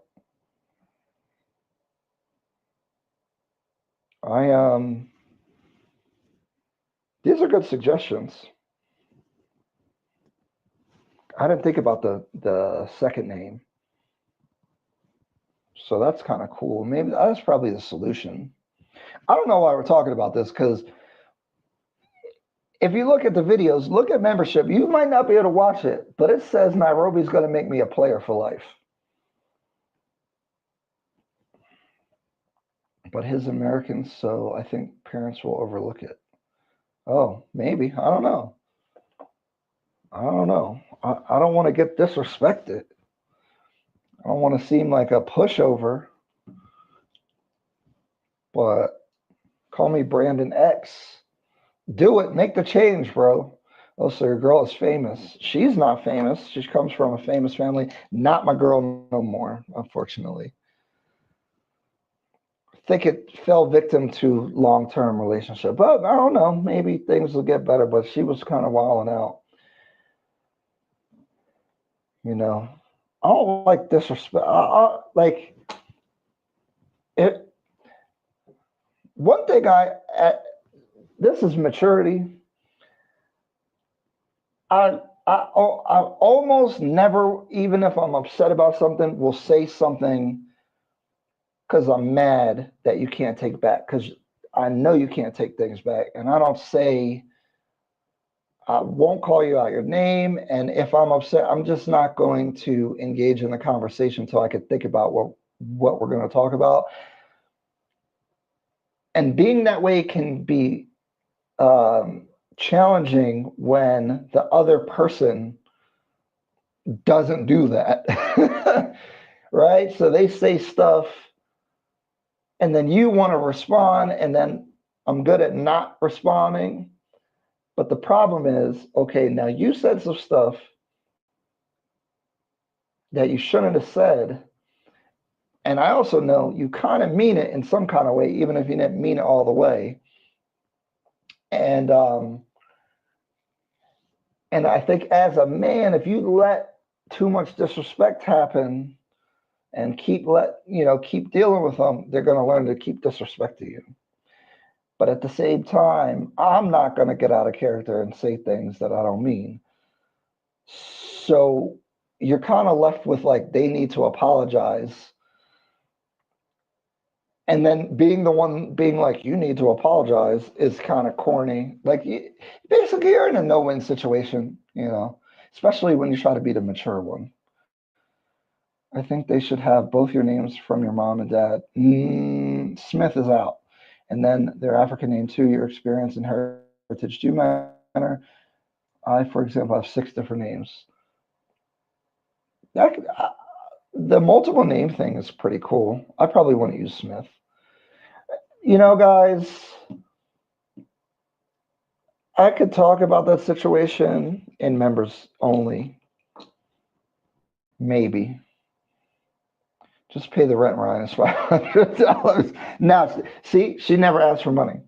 Speaker 1: These are good suggestions. I didn't think about the second name. So that's kind of cool. Maybe that's probably the solution. I don't know why we're talking about this, because if you look at the videos, look at membership, you might not be able to watch it, but it says Nairobi's going to make me a player for life. But his Americans, so I think parents will overlook it. Oh, maybe. I don't know. I don't know. I don't want to get disrespected. I don't want to seem like a pushover. But call me Brandon X. Do it. Make the change, bro. Oh, so your girl is famous. She's not famous. She comes from a famous family. Not my girl no more, unfortunately. I think it fell victim to long-term relationship. But I don't know. Maybe things will get better. But she was kind of wilding out. You know, I don't like disrespect. Like it. One thing this is maturity. I almost never, even if I'm upset about something, will say something because I'm mad that you can't take back. Because I know you can't take things back, and I don't say. I won't call you out your name, and if I'm upset, I'm just not going to engage in the conversation until I could think about what we're going to talk about. And being that way can be challenging when the other person doesn't do that. Right? So they say stuff, and then you want to respond, and then I'm good at not responding. But the problem is, okay, now you said some stuff that you shouldn't have said. And I also know you kind of mean it in some kind of way, even if you didn't mean it all the way. And I think as a man, if you let too much disrespect happen and keep dealing with them, they're going to learn to keep disrespecting you. But at the same time, I'm not going to get out of character and say things that I don't mean. So you're kind of left with like, they need to apologize. And then being the one being like, you need to apologize is kind of corny. Like, basically, you're in a no-win situation, especially when you try to be the mature one. I think they should have both your names from your mom and dad. Smith is out. And then their African name too, your experience and heritage do matter. I, for example, have 6 different names. The multiple name thing is pretty cool. I probably want to use Smith. Guys, I could talk about that situation in members only. Maybe. Just pay the rent, Ryan. It's $500. Now, see, she never asked for money.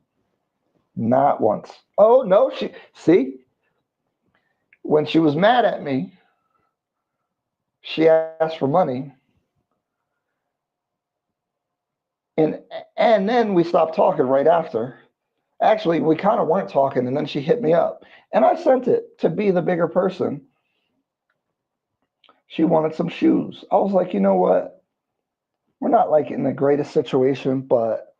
Speaker 1: Not once. Oh, no, when she was mad at me, she asked for money. And then we stopped talking right after. Actually, we kind of weren't talking, and then she hit me up. And I sent it to be the bigger person. She wanted some shoes. I was like, you know what? We're not like in the greatest situation, but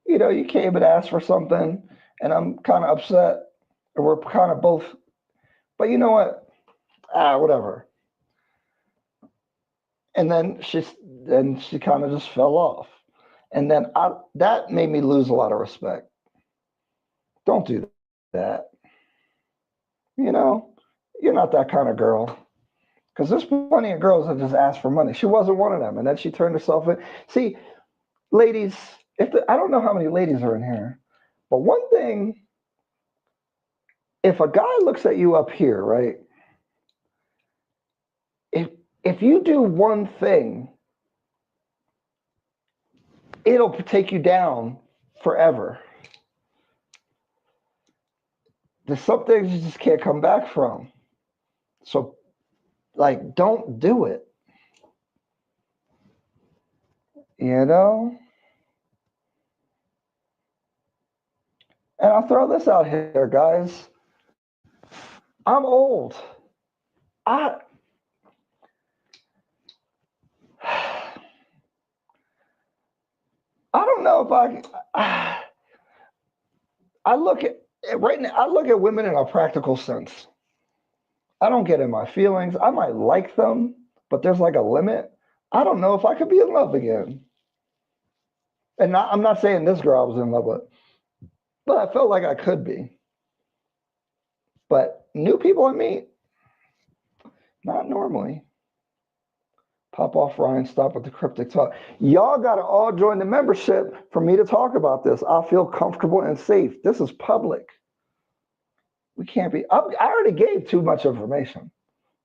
Speaker 1: you came and asked for something, and I'm kind of upset, and we're kind of both. But you know what? Whatever. And then she kind of just fell off, and then that made me lose a lot of respect. Don't do that. You're not that kind of girl. Because there's plenty of girls that just ask for money. She wasn't one of them, and then she turned herself in. See, ladies, I don't know how many ladies are in here, but one thing, if a guy looks at you up here, right? If you do one thing, it'll take you down forever. There's some things you just can't come back from. So, like, don't do it. You know? And I'll throw this out here, guys. I'm old. I don't know if I look at right now. I look at women in a practical sense. I don't get in my feelings. I might like them, but there's like a limit. I don't know if I could be in love again. And I'm not saying this girl I was in love with, but I felt like I could be. But new people I meet, not normally. Pop off, Ryan. Stop with the cryptic talk. Y'all got to all join the membership for me to talk about this. I'll feel comfortable and safe. This is public. We can't be. I already gave too much information.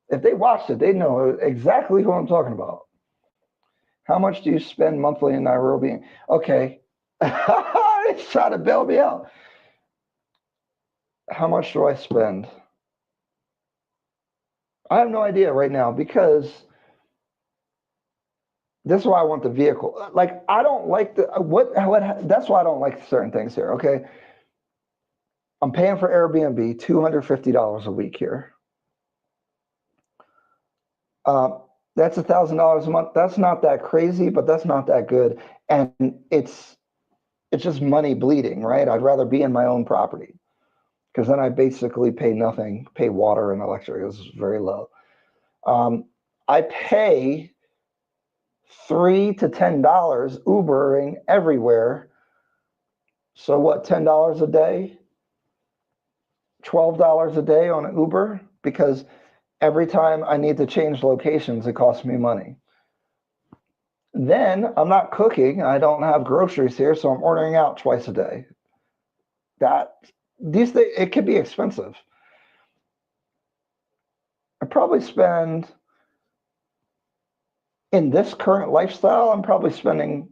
Speaker 1: If they watched it, they know exactly who I'm talking about. How much do you spend monthly in Nairobi? Okay. It's trying to bail me out. How much do I spend? I have no idea right now because this is why I want the vehicle. Like, I don't like that's why I don't like certain things here, okay? I'm paying for Airbnb $250 a week here. That's $1,000 a month. That's not that crazy, but that's not that good. And it's just money bleeding, right? I'd rather be in my own property because then I basically pay nothing, pay water and electric is very low. I pay $3 to $10 Ubering everywhere. So what, $10 a day? $12 a day on an Uber? Because every time I need to change locations, it costs me money. Then I'm not cooking. I don't have groceries here, so I'm ordering out twice a day. These things, it can be expensive. I probably spend, in this current lifestyle, I'm probably spending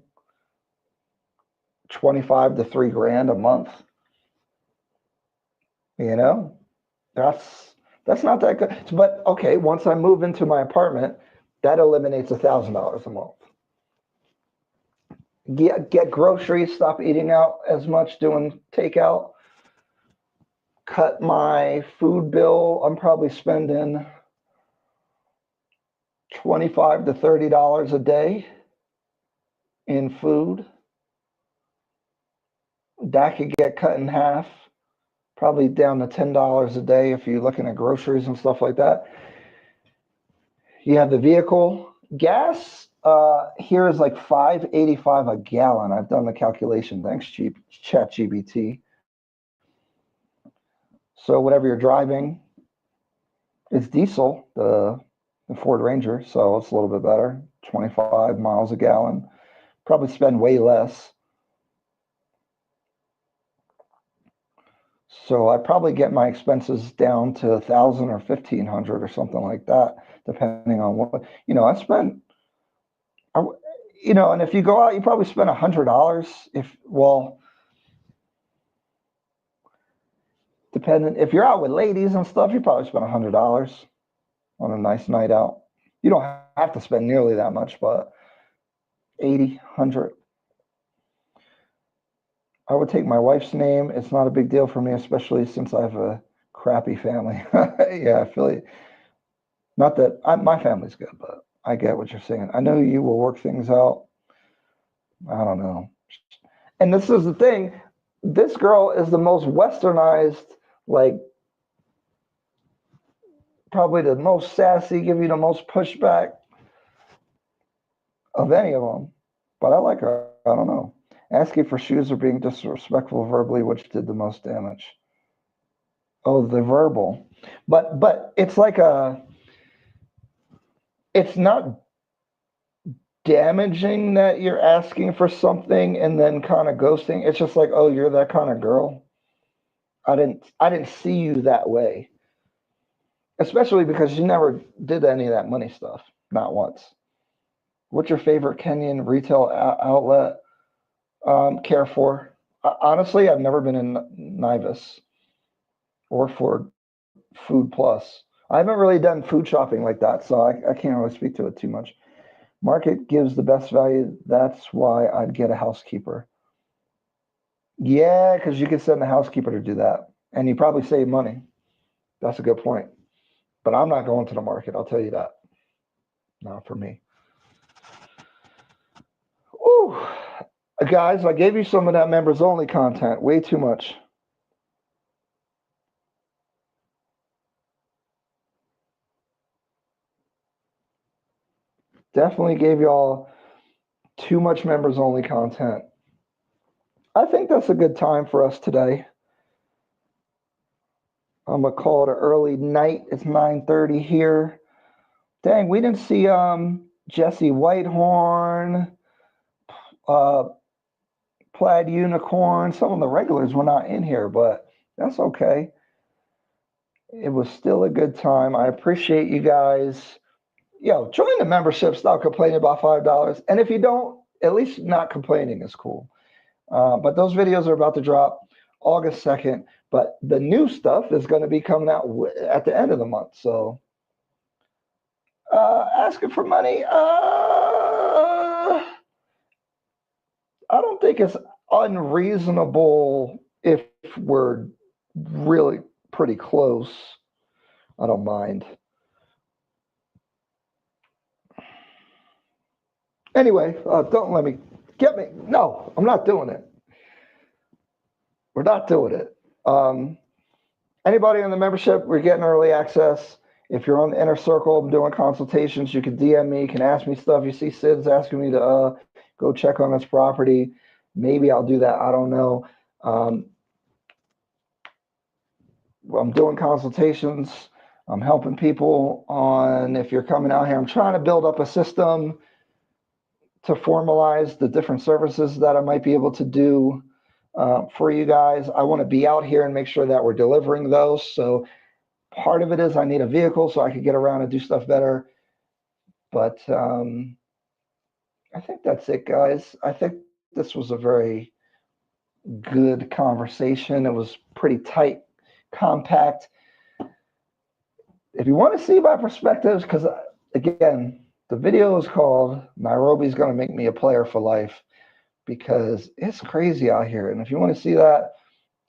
Speaker 1: 25 to 3 grand a month. You know, that's not that good. But okay, once I move into my apartment, that eliminates $1,000 a month. Get groceries, stop eating out as much, doing takeout. Cut my food bill. I'm probably spending $25 to $30 a day in food. That could get cut in half, probably down to $10 a day if you're looking at groceries and stuff like that. You have the vehicle. Gas here is like $5.85 a gallon. I've done the calculation. Thanks, ChatGPT. So whatever you're driving, it's diesel, the Ford Ranger, so it's a little bit better. 25 miles a gallon. Probably spend way less. So I'd probably get my expenses down to 1,000 or 1,500 or something like that, depending on what, I spend, and if you go out, you probably spend $100 if you're out with ladies and stuff, you probably spend $100 on a nice night out. You don't have to spend nearly that much, but 80, 100. I would take my wife's name. It's not a big deal for me, especially since I have a crappy family. Yeah, I feel it. Not that my family's good, but I get what you're saying. I know you will work things out. I don't know. And this is the thing. This girl is the most westernized, like, probably the most sassy, give you the most pushback of any of them. But I like her. I don't know. Asking for shoes or being disrespectful verbally, which did the most damage? Oh, the verbal. But it's like it's not damaging that you're asking for something and then kind of ghosting. It's just like, oh, you're that kind of girl. I didn't see you that way. Especially because you never did any of that money stuff, not once. What's your favorite Kenyan retail outlet? Carrefour. Honestly, I've never been in Naivas or for Food Plus. I haven't really done food shopping like that, so I can't really speak to it too much. Market gives the best value. That's why I'd get a housekeeper. Yeah, because you could send the housekeeper to do that, and you probably save money. That's a good point. But I'm not going to the market, I'll tell you that. Not for me. Ooh. Guys, I gave you some of that members only content. Way too much. Definitely gave y'all too much members only content. I think that's a good time for us today. I'm gonna call it an early night. It's 9:30 here. Dang, we didn't see Jesse Whitehorn, Plaid Unicorn. Some of the regulars were not in here, but that's okay. It was still a good time. I appreciate you guys. Yo, join the membership. Stop complaining about $5. And if you don't, at least not complaining is cool. But those videos are about to drop August 2nd. But the new stuff is going to be coming out at the end of the month. So asking for money, I don't think it's unreasonable if we're really pretty close. I don't mind. Anyway, don't let me get me. No, I'm not doing it. We're not doing it. Anybody in the membership, we're getting early access. If you're on the inner circle, I'm doing consultations. You can DM me, you can ask me stuff. You see Sid's asking me to go check on this property. Maybe I'll do that. I don't know. I'm doing consultations. I'm helping people on if you're coming out here. I'm trying to build up a system to formalize the different services that I might be able to do for you guys. I want to be out here and make sure that we're delivering those. So part of it is I need a vehicle so I can get around and do stuff better. But I think that's it, guys. I think this was a very good conversation. It was pretty tight, compact. If you want to see my perspectives, because again, the video is called Nairobi's Going to Make Me a Player for Life, because it's crazy out here. And if you want to see that,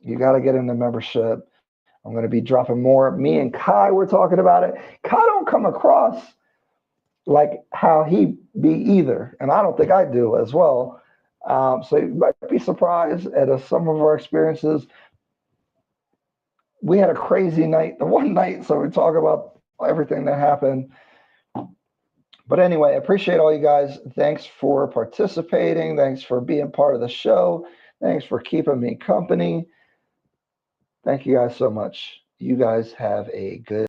Speaker 1: you got to get in the membership. I'm going to be dropping more. Me and Kai were talking about it. Kai don't come across like how he be either. And I don't think I do as well. So you might be surprised at some of our experiences. We had a crazy night, the one night, so we talk about everything that happened. But anyway, I appreciate all you guys. Thanks for participating. Thanks for being part of the show. Thanks for keeping me company. Thank you guys so much. You guys have a good